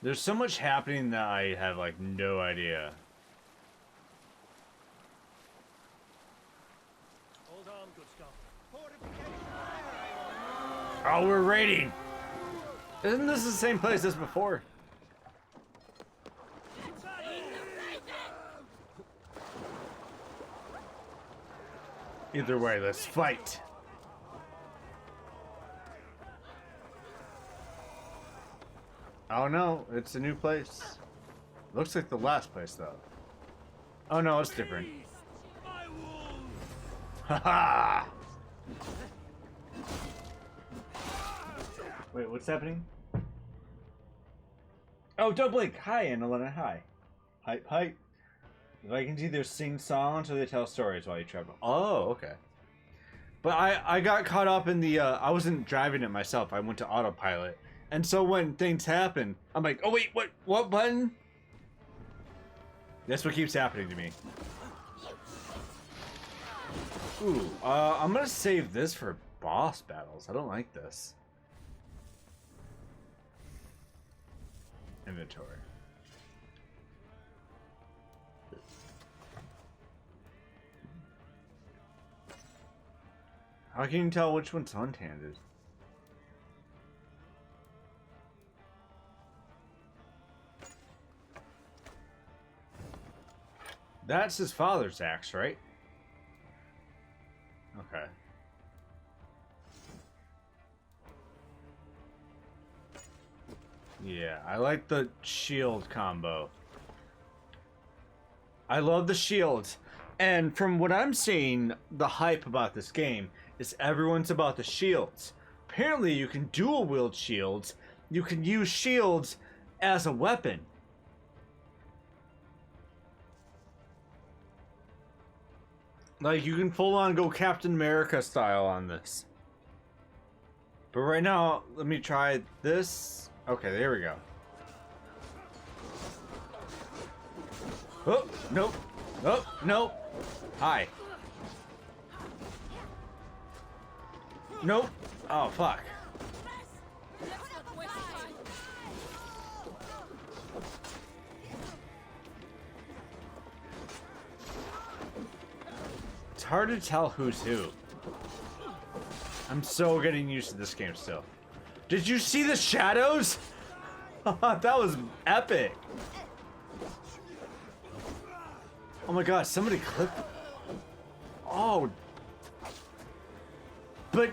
There's so much happening that I have like no idea. Hold on, good Scott. Oh, we're raiding! Isn't this the same place as before? Either way, let's fight! Oh no, it's a new place. Looks like the last place though. Oh no, it's different. Haha! Wait, what's happening? Oh, don't blink! Hi, Annalena, hi. Hype, hype. The Vikings either sing songs or they tell stories while you travel. Oh, okay. But I got caught up in the, I wasn't driving it myself. I went to autopilot. And so when things happen, I'm like, oh wait, what button? That's what keeps happening to me. Ooh, I'm gonna save this for boss battles. I don't like this. Inventory. How can you tell which one's one-handed? That's his father's axe, right? Okay. Yeah, I like the shield combo. I love the shields. And from what I'm seeing, the hype about this game is everyone's about the shields. Apparently you can dual wield shields. You can use shields as a weapon. Like, you can full on go Captain America style on this. But right now, let me try this. Okay, there we go. Oh, nope. Oh, nope. Hi. Nope. Oh, fuck. hard to tell who's who. I'm so getting used to this game still. Did you see the shadows? That was epic. Oh my god, somebody clipped. Oh. But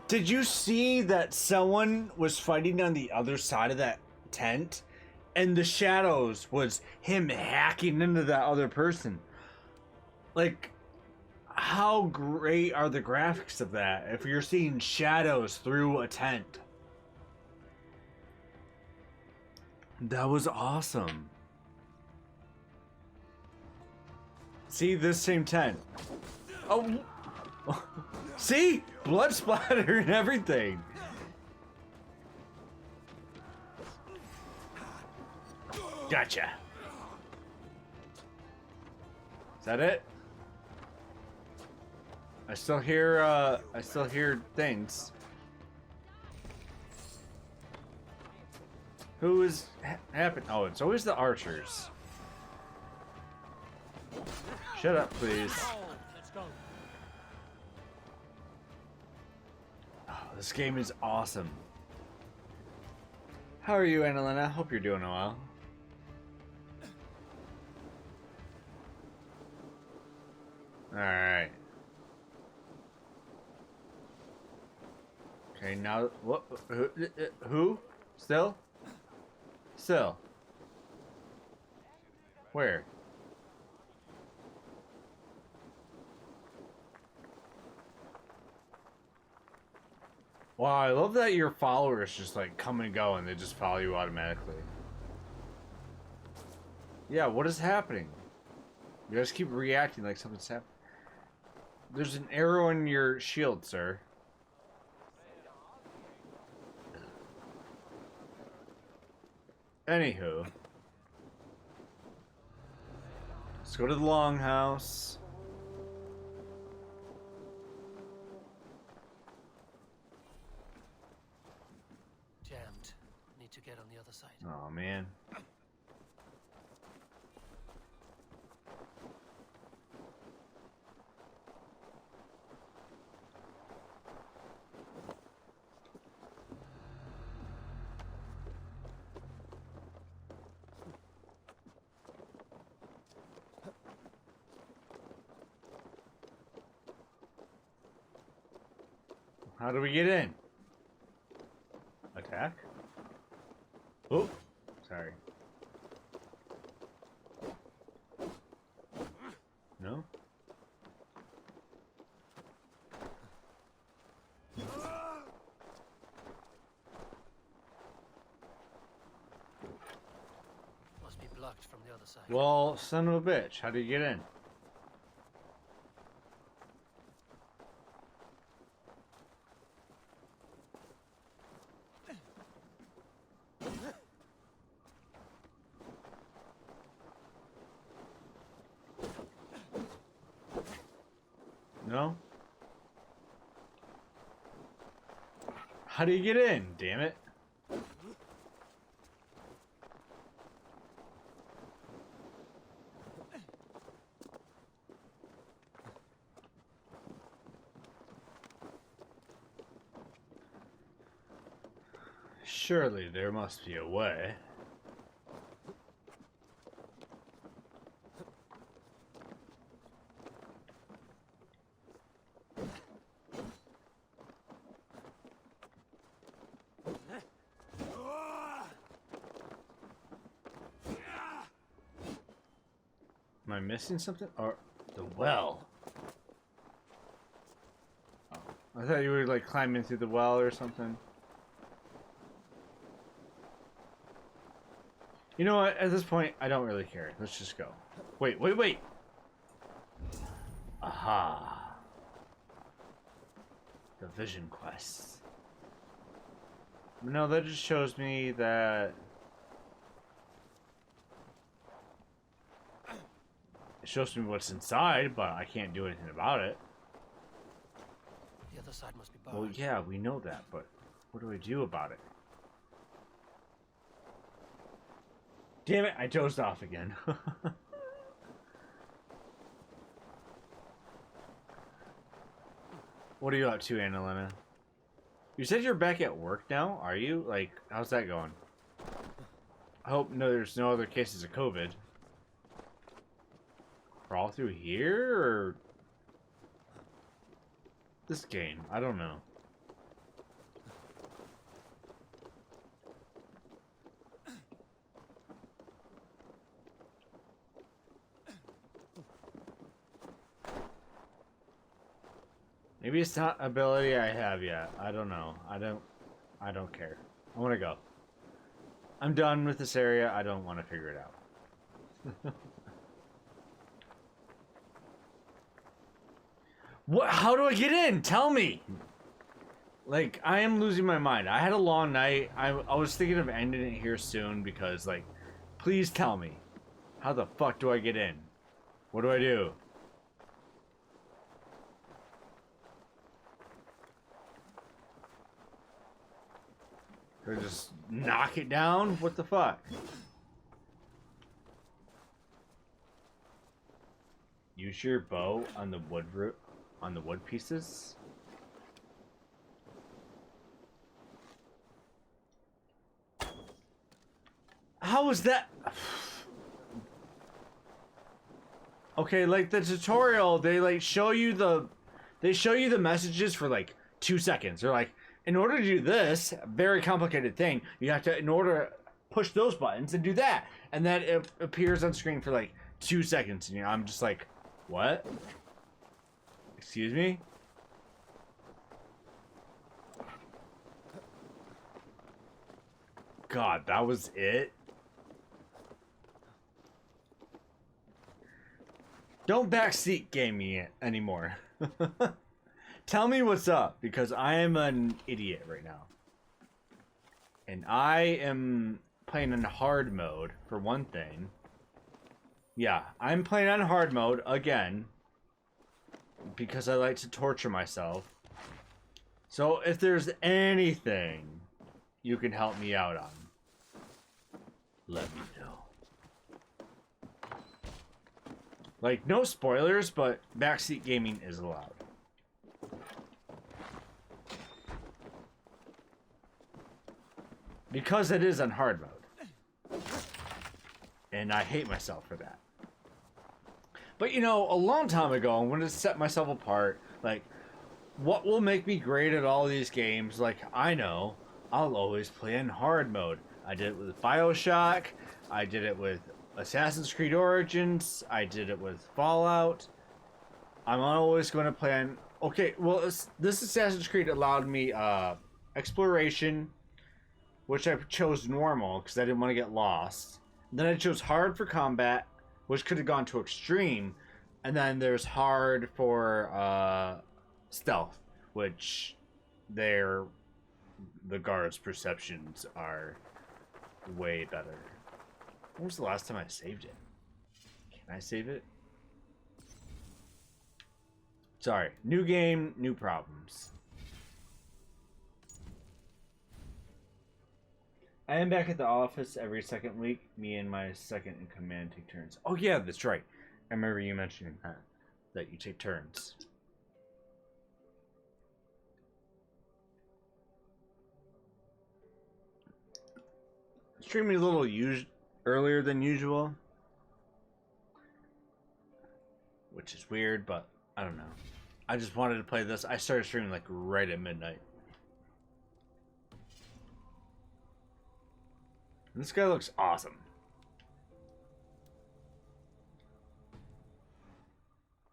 did you see that someone was fighting on the other side of that tent? And the shadows was him hacking into that other person. Like, how great are the graphics of that if you're seeing shadows through a tent? That was awesome. See, this same tent. Oh, see? Blood splatter and everything. Gotcha. Is that it? I still hear things. Who is happening? Oh, it's always the archers. Shut up, please. Oh, this game is awesome. How are you, Annalena? Hope you're doing well. Alright. Okay, now what? Who? Still? Still. Where? Wow, I love that your followers just like come and go and they just follow you automatically. Yeah, what is happening? You guys keep reacting like something's happening. There's an arrow in your shield, sir. Anywho. Let's go to the longhouse. Jammed. Need to get on the other side. Oh, man. How do we get in? Attack? Oh, sorry. No? Must be blocked from the other side. Well, son of a bitch, how do you get in? No? How do you get in? Damn it. Surely there must be a way. Am I missing something? Or the well? Oh, I thought you were like climbing through the well or something. You know what? At this point, I don't really care. Let's just go. Wait, wait, wait! Aha. The vision quest. No, that just shows me that... It shows me what's inside, but I can't do anything about it. The other side must be barred. Well, yeah, we know that, but what do I do about it? Damn it, I dozed off again. What are you up to, Annalena? You said you're back at work now? Are you? Like, how's that going? I hope there's no other cases of COVID. Crawl through here, or... This game? I don't know. Maybe it's not an ability I have yet. I don't know. I don't care. I want to go. I'm done with this area. I don't want to figure it out. What? How do I get in? Tell me. Like, I am losing my mind. I had a long night. I was thinking of ending it here soon because, like, please tell me. How the fuck do I get in? What do I do? Or just knock it down? What the fuck? Use your bow on the wood pieces? How is that? Okay, like the tutorial, they like show you the messages for like 2 seconds. They're like, in order to do this very complicated thing, you have to, in order to push those buttons and do that. And then it appears on screen for like 2 seconds. And I'm just like, what? Excuse me? God, that was it? Don't backseat game me anymore. Tell me what's up, because I am an idiot right now. And I am playing in hard mode, for one thing. Yeah, I'm playing on hard mode, again. Because I like to torture myself. So, if there's anything you can help me out on, let me know. Like, no spoilers, but backseat gaming is allowed. Because it is on hard mode. And I hate myself for that. But you know, a long time ago, I wanted to set myself apart. Like, what will make me great at all these games? Like, I know, I'll always play in hard mode. I did it with BioShock. I did it with Assassin's Creed Origins. I did it with Fallout. I'm always going to play on... Okay, well, this Assassin's Creed allowed me exploration, which I chose normal because I didn't want to get lost. Then I chose hard for combat, which could have gone to extreme. And then there's hard for stealth, which the guards' perceptions are way better. When was the last time I saved it? Can I save it? Sorry. New game, new problems. I am back at the office every second week. Me and my second in command take turns. Oh yeah, that's right. I remember you mentioning that you take turns. Streaming a little earlier than usual, which is weird, but I don't know. I just wanted to play this. I started streaming like right at midnight. This guy looks awesome.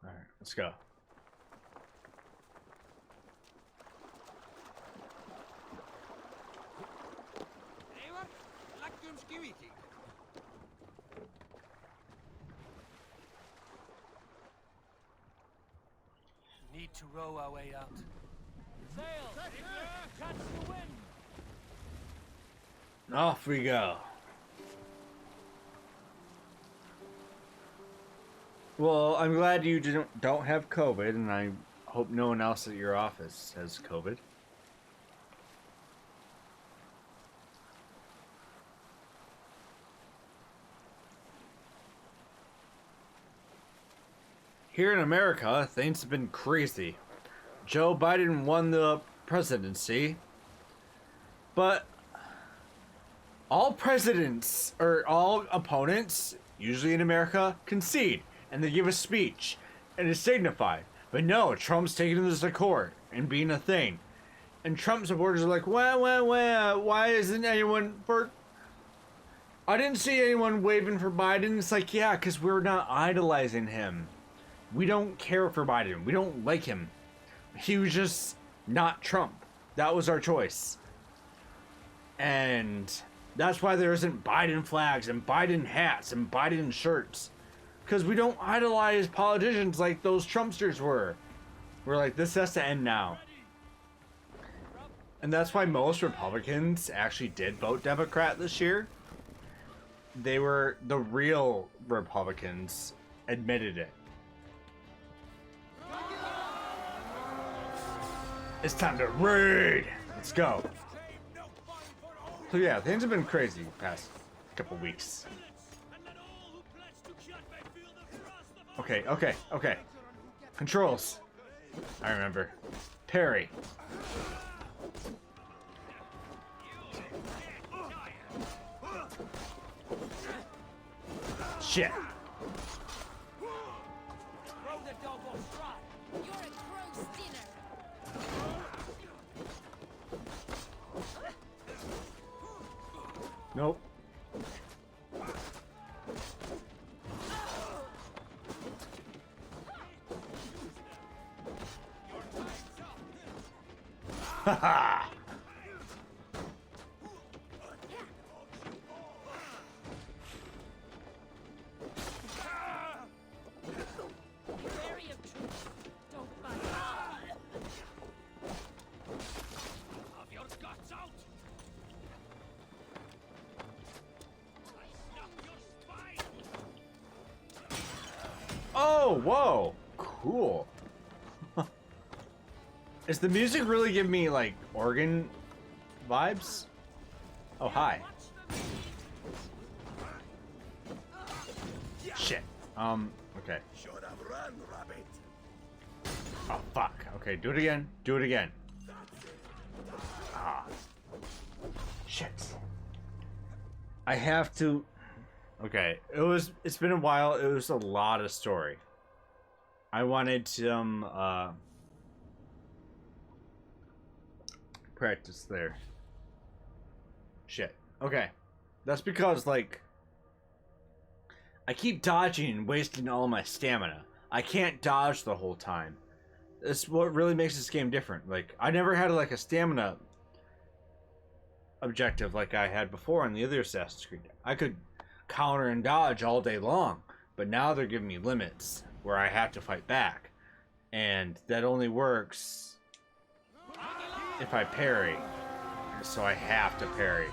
Alright, let's go. Need to row our way out. Sail! Catch the wind! Off we go. Well, I'm glad you don't have COVID, and I hope no one else at your office has COVID. Here in America, things have been crazy. Joe Biden won the presidency, but all presidents or all opponents, usually in America, concede and they give a speech and it's dignified. But no, Trump's taking this to court and being a thing. And Trump supporters are like, why isn't anyone for... I didn't see anyone waving for Biden. It's like, yeah, because we're not idolizing him. We don't care for Biden. We don't like him. He was just not Trump. That was our choice. And that's why there isn't Biden flags and Biden hats and Biden shirts. Because we don't idolize politicians like those Trumpsters were. We're like, this has to end now. And that's why most Republicans actually did vote Democrat this year. They were, the real Republicans admitted it. It's time to raid! Let's go. So yeah, things have been crazy the past couple weeks. Okay. Controls. I remember. Parry. Shit. Nope. Haha. Oh, whoa. Cool. Is the music really giving me, like, organ vibes? Oh, hi. Shit. Okay. Oh, fuck. Okay, do it again. Do it again. Ah. Shit. I have to... Okay, it's been a while. It was a lot of story. I wanted some, practice there. Shit. Okay. That's because, like, I keep dodging and wasting all my stamina. I can't dodge the whole time. That's what really makes this game different. Like, I never had, like, a stamina objective like I had before on the other Assassin's Creed. I could counter and dodge all day long, but now they're giving me limits where I have to fight back, and that only works if I parry, so I have to parry.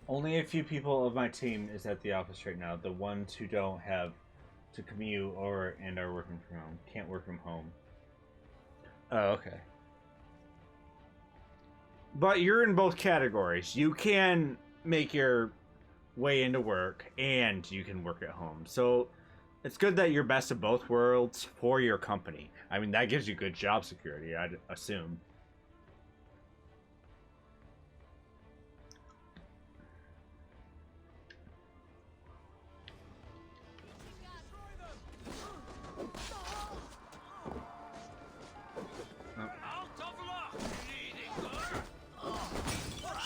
Only a few people of my team is at the office right now. The ones who don't have to commute or and are working from home. Can't work from home. Oh, okay. But you're in both categories. You can make your way into work and you can work at home. So it's good that you're best of both worlds for your company. I mean, that gives you good job security, I'd assume.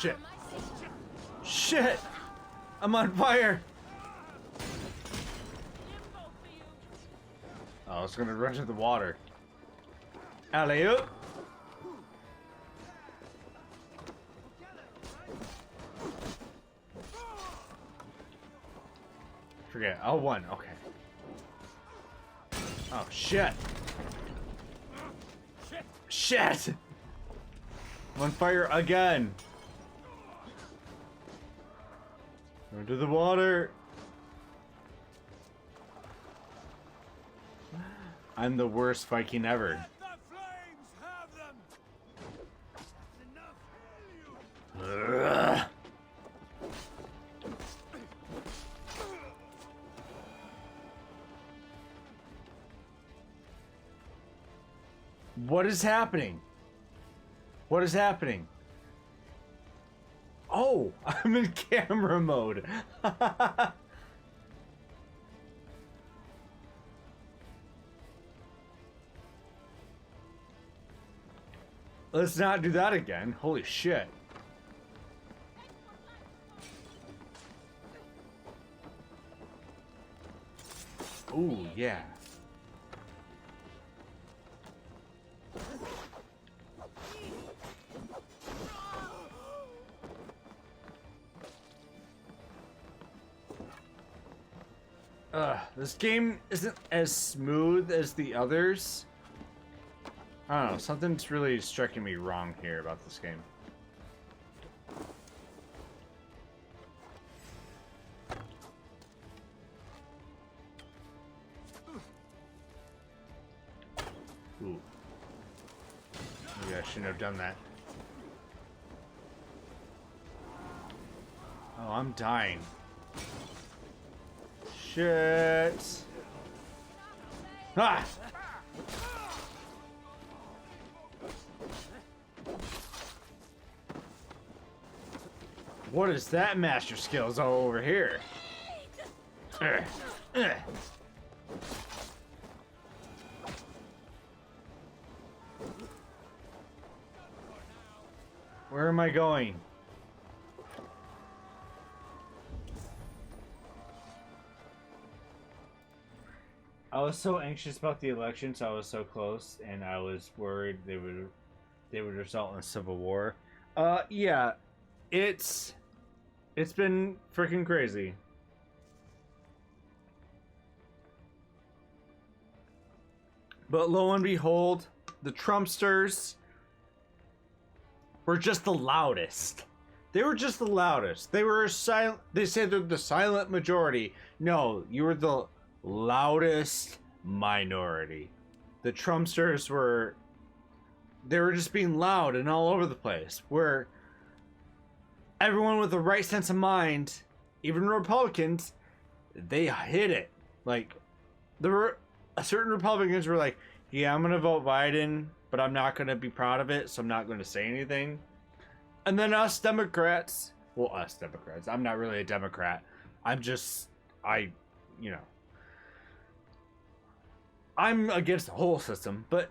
Shit. Shit! I'm on fire! Oh, I was gonna run to the water. Alley-oop! Forget. Oh, one. Okay. Oh, shit! Shit! I'm on fire again! Into the water. I'm the worst Viking ever. What is happening? What is happening? Oh, I'm in camera mode. Let's not do that again. Holy shit. Ooh, yeah. This game isn't as smooth as the others. I don't know, something's really striking me wrong here about this game. Ooh. Maybe I shouldn't have done that. Oh, I'm dying. Shit. Ah! What is that master skills all over here? Where am I going? I was so anxious about the elections. I was so close, and I was worried they would result in a civil war. Yeah, it's been freaking crazy. But lo and behold, the Trumpsters were just the loudest. They were just the loudest. They were silent. They say they're the silent majority. No, you were the loudest minority. The Trumpsters were... They were just being loud and all over the place. Where everyone with the right sense of mind, even Republicans, they hit it. Like, there were certain Republicans were like, yeah, I'm going to vote Biden, but I'm not going to be proud of it, so I'm not going to say anything. And then us Democrats, well, us Democrats, I'm not really a Democrat. I'm just, you know, I'm against the whole system, but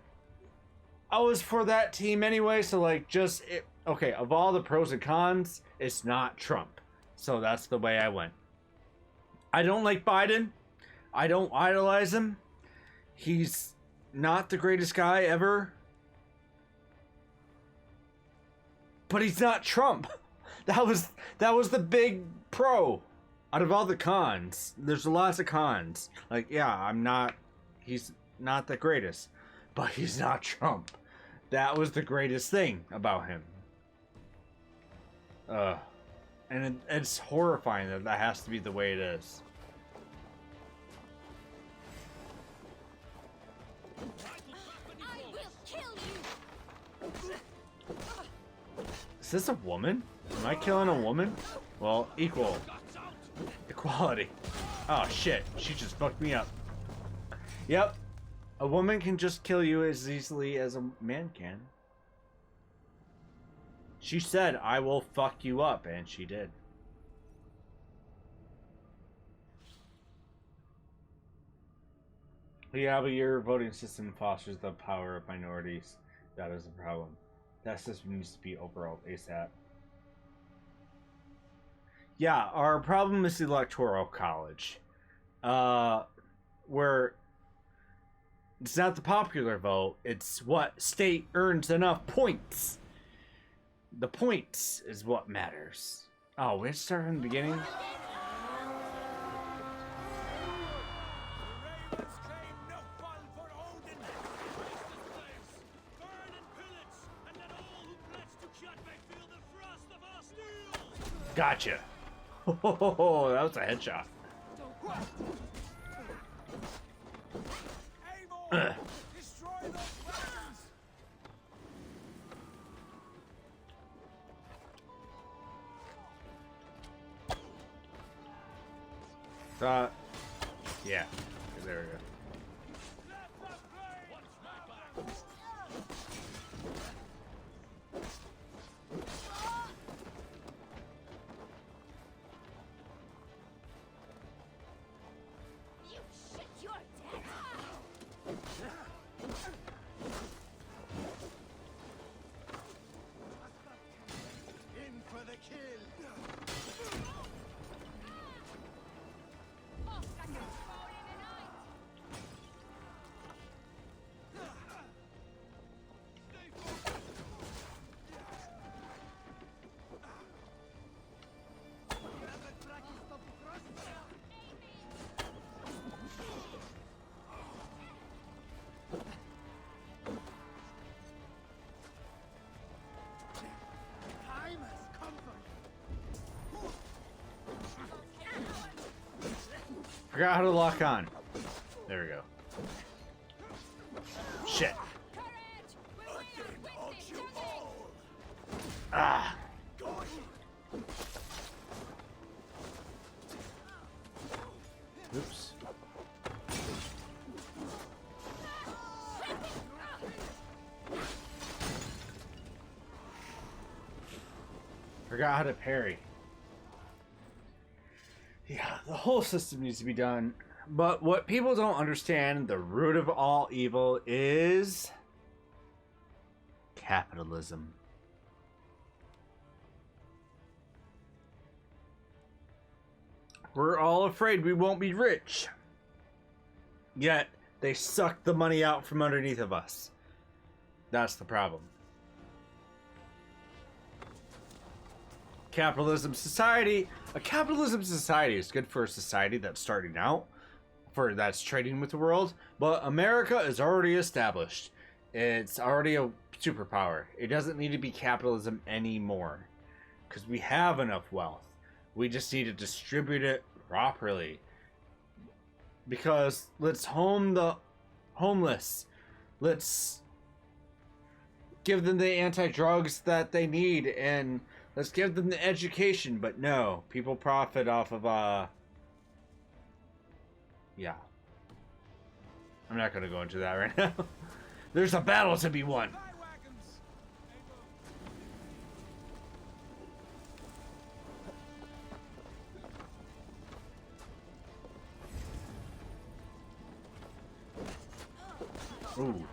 I was for that team anyway, so like okay, of all the pros and cons, it's not Trump. So that's the way I went. I don't like Biden. I don't idolize him. He's not the greatest guy ever. But he's not Trump. That was the big pro. Out of all the cons, there's lots of cons. Like, yeah, he's not the greatest, but he's not Trump. That was the greatest thing about him. And it's horrifying that has to be the way it is. I will kill you. Is this a woman? Am I killing a woman? Well, equality. Oh shit, she just fucked me up. Yep. A woman can just kill you as easily as a man can. She said, I will fuck you up, and she did. Yeah, but your voting system fosters the power of minorities. That is a problem. That system needs to be overhauled ASAP. Yeah, our problem is the Electoral College. Where it's not the popular vote, it's what state earns enough points. The points is what matters. Oh, we have to start from the beginning? Gotcha. Oh, that was a headshot. Yeah. There we go. Forgot how to lock on. There we go. Shit. Ah. Oops. Forgot how to parry. Yeah, the whole system needs to be done. But what people don't understand, the root of all evil is capitalism. We're all afraid we won't be rich. Yet, they suck the money out from underneath of us. That's the problem. Capitalism society. A capitalism society is good for a society that's starting out, that's trading with the world, but America is already established. It's already a superpower. It doesn't need to be capitalism anymore, because we have enough wealth. We just need to distribute it properly. Because let's home the homeless. Let's give them the anti-drugs that they need, and let's give them the education. But no, people profit off of yeah. I'm not gonna go into that right now. There's a battle to be won. Ooh.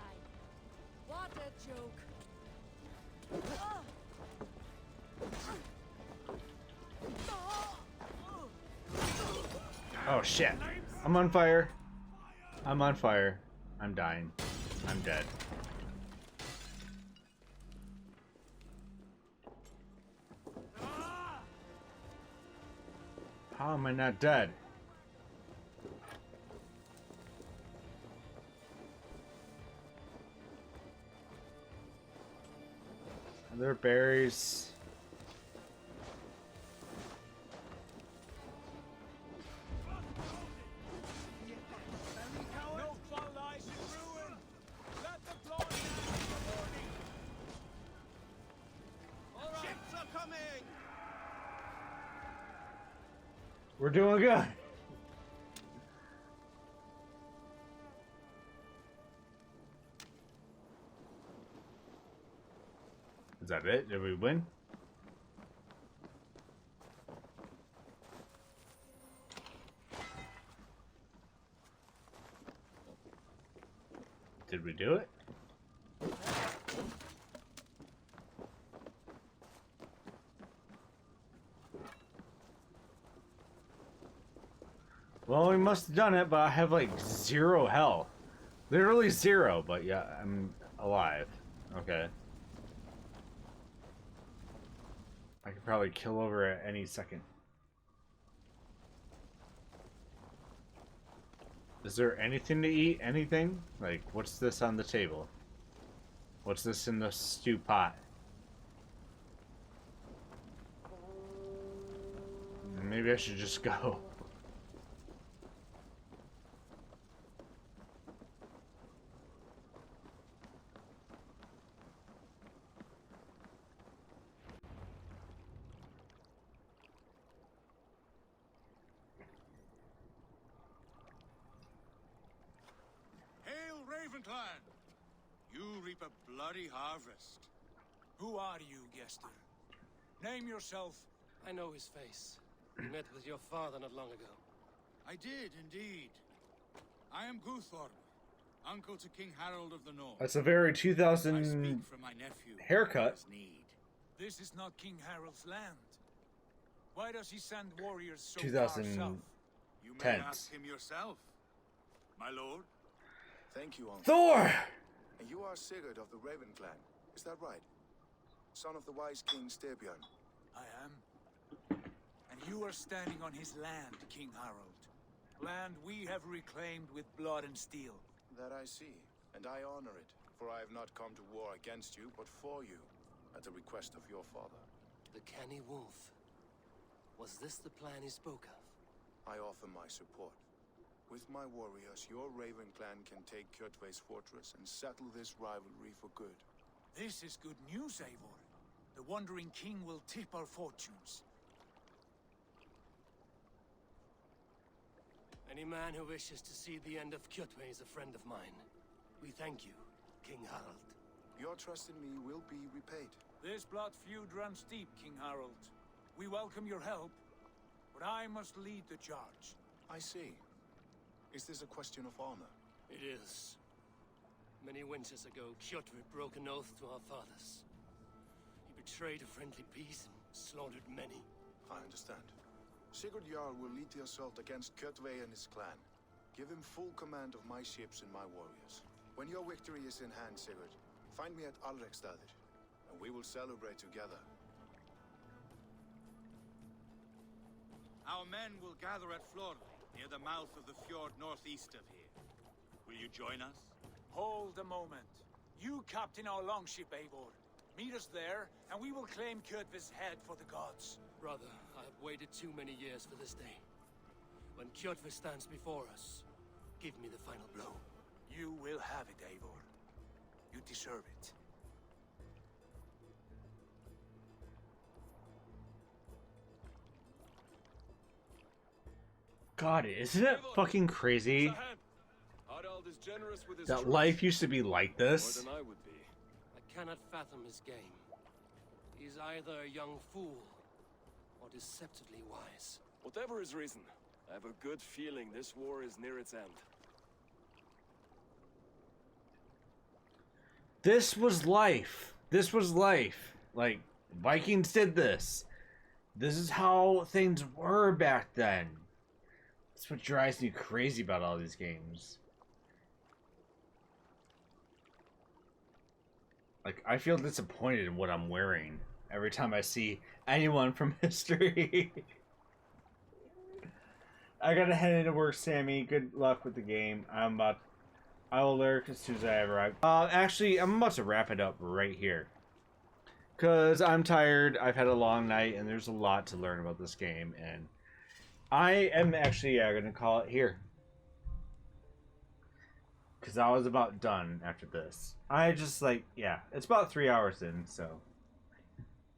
What a joke. Oh shit. I'm on fire. I'm on fire. I'm dying. I'm dead. How am I not dead? Are there berries? We're doing good. Is that it? Did we win? Did we do it? Well, we must have done it, but I have like 0 health. Literally 0, but yeah, I'm alive. Okay. I could probably kill over at any second. Is there anything to eat? Anything? Like, what's this on the table? What's this in the stew pot? Maybe I should just go. Clan, you reap a bloody harvest. Who are you, Gester? Name yourself. I know his face. He met with your father not long ago. I did, indeed. I am Guthorm, uncle to King Harold of the North. That's a very 2000 I speak for my nephew. haircut. This is not King Harold's land. Why does he send warriors so 2000 far south? You may ask him yourself, my lord. Thank you, Uncle. Thor! And you are Sigurd of the Raven clan, is that right? Son of the wise King Styrbjörn. I am. And you are standing on his land, King Harold. Land we have reclaimed with blood and steel. That I see, and I honor it, for I have not come to war against you, but for you, at the request of your father. The canny wolf. Was this the plan he spoke of? I offer my support. With my warriors, your Raven clan can take Kjotve's fortress and settle this rivalry for good. This is good news, Eivor. The Wandering King will tip our fortunes. Any man who wishes to see the end of Kjotve is a friend of mine. We thank you, King Harald. Your trust in me will be repaid. This blood feud runs deep, King Harald. We welcome your help, but I must lead the charge. I see. Is this a question of honor? It is. Many winters ago, Kjotve broke an oath to our fathers. He betrayed a friendly peace and slaughtered many. I understand. Sigurd Jarl will lead the assault against Kjotve and his clan. Give him full command of my ships and my warriors. When your victory is in hand, Sigurd, find me at Alrekstadir, and we will celebrate together. Our men will gather at Florli, near the mouth of the fjord northeast of here. Will you join us? Hold a moment. You captain our longship, Eivor. Meet us there, and we will claim Kjotve's head for the gods. Brother, I have waited too many years for this day. When Kjotve stands before us, give me the final blow. You will have it, Eivor. You deserve it. God, isn't it fucking crazy Harald is generous with his that troops, life used to be like this? more than I would be. I cannot fathom his game. He's either a young fool or deceptively wise. Whatever his reason, I have a good feeling this war is near its end. This was life. This was life. Like, Vikings did this. This is how things were back then. That's what drives me crazy about all these games. Like, I feel disappointed in what I'm wearing every time I see anyone from history. I gotta head into work, Sammy. Good luck with the game. I will lurk as soon as I arrive. Actually, I'm about to wrap it up right here. Because I'm tired, I've had a long night, and there's a lot to learn about this game, and I am actually going to call it here. Because I was about done after this. I just, like, yeah, it's about 3 hours in, so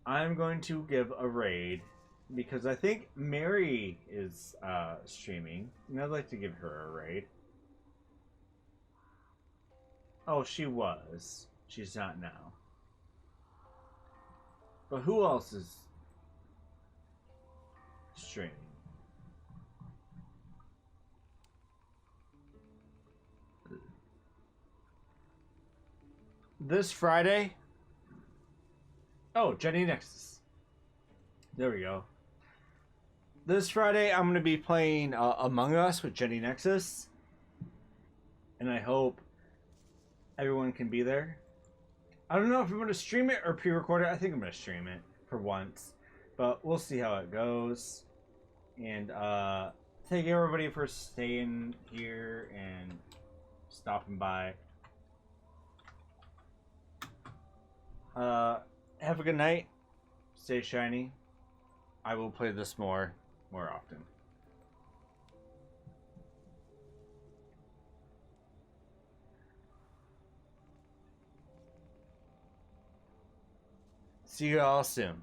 I'm going to give a raid, because I think Mary is streaming, and I'd like to give her a raid. Oh, she was. She's not now. But who else is streaming? This Friday? Oh, Jenny Nexus. There we go. This Friday, I'm going to be playing Among Us with Jenny Nexus. And I hope everyone can be there. I don't know if I'm going to stream it or pre-record it. I think I'm going to stream it for once. But we'll see how it goes. And thank everybody for staying here and stopping by. Have a good night. Stay shiny. I will play this more often. See you all soon.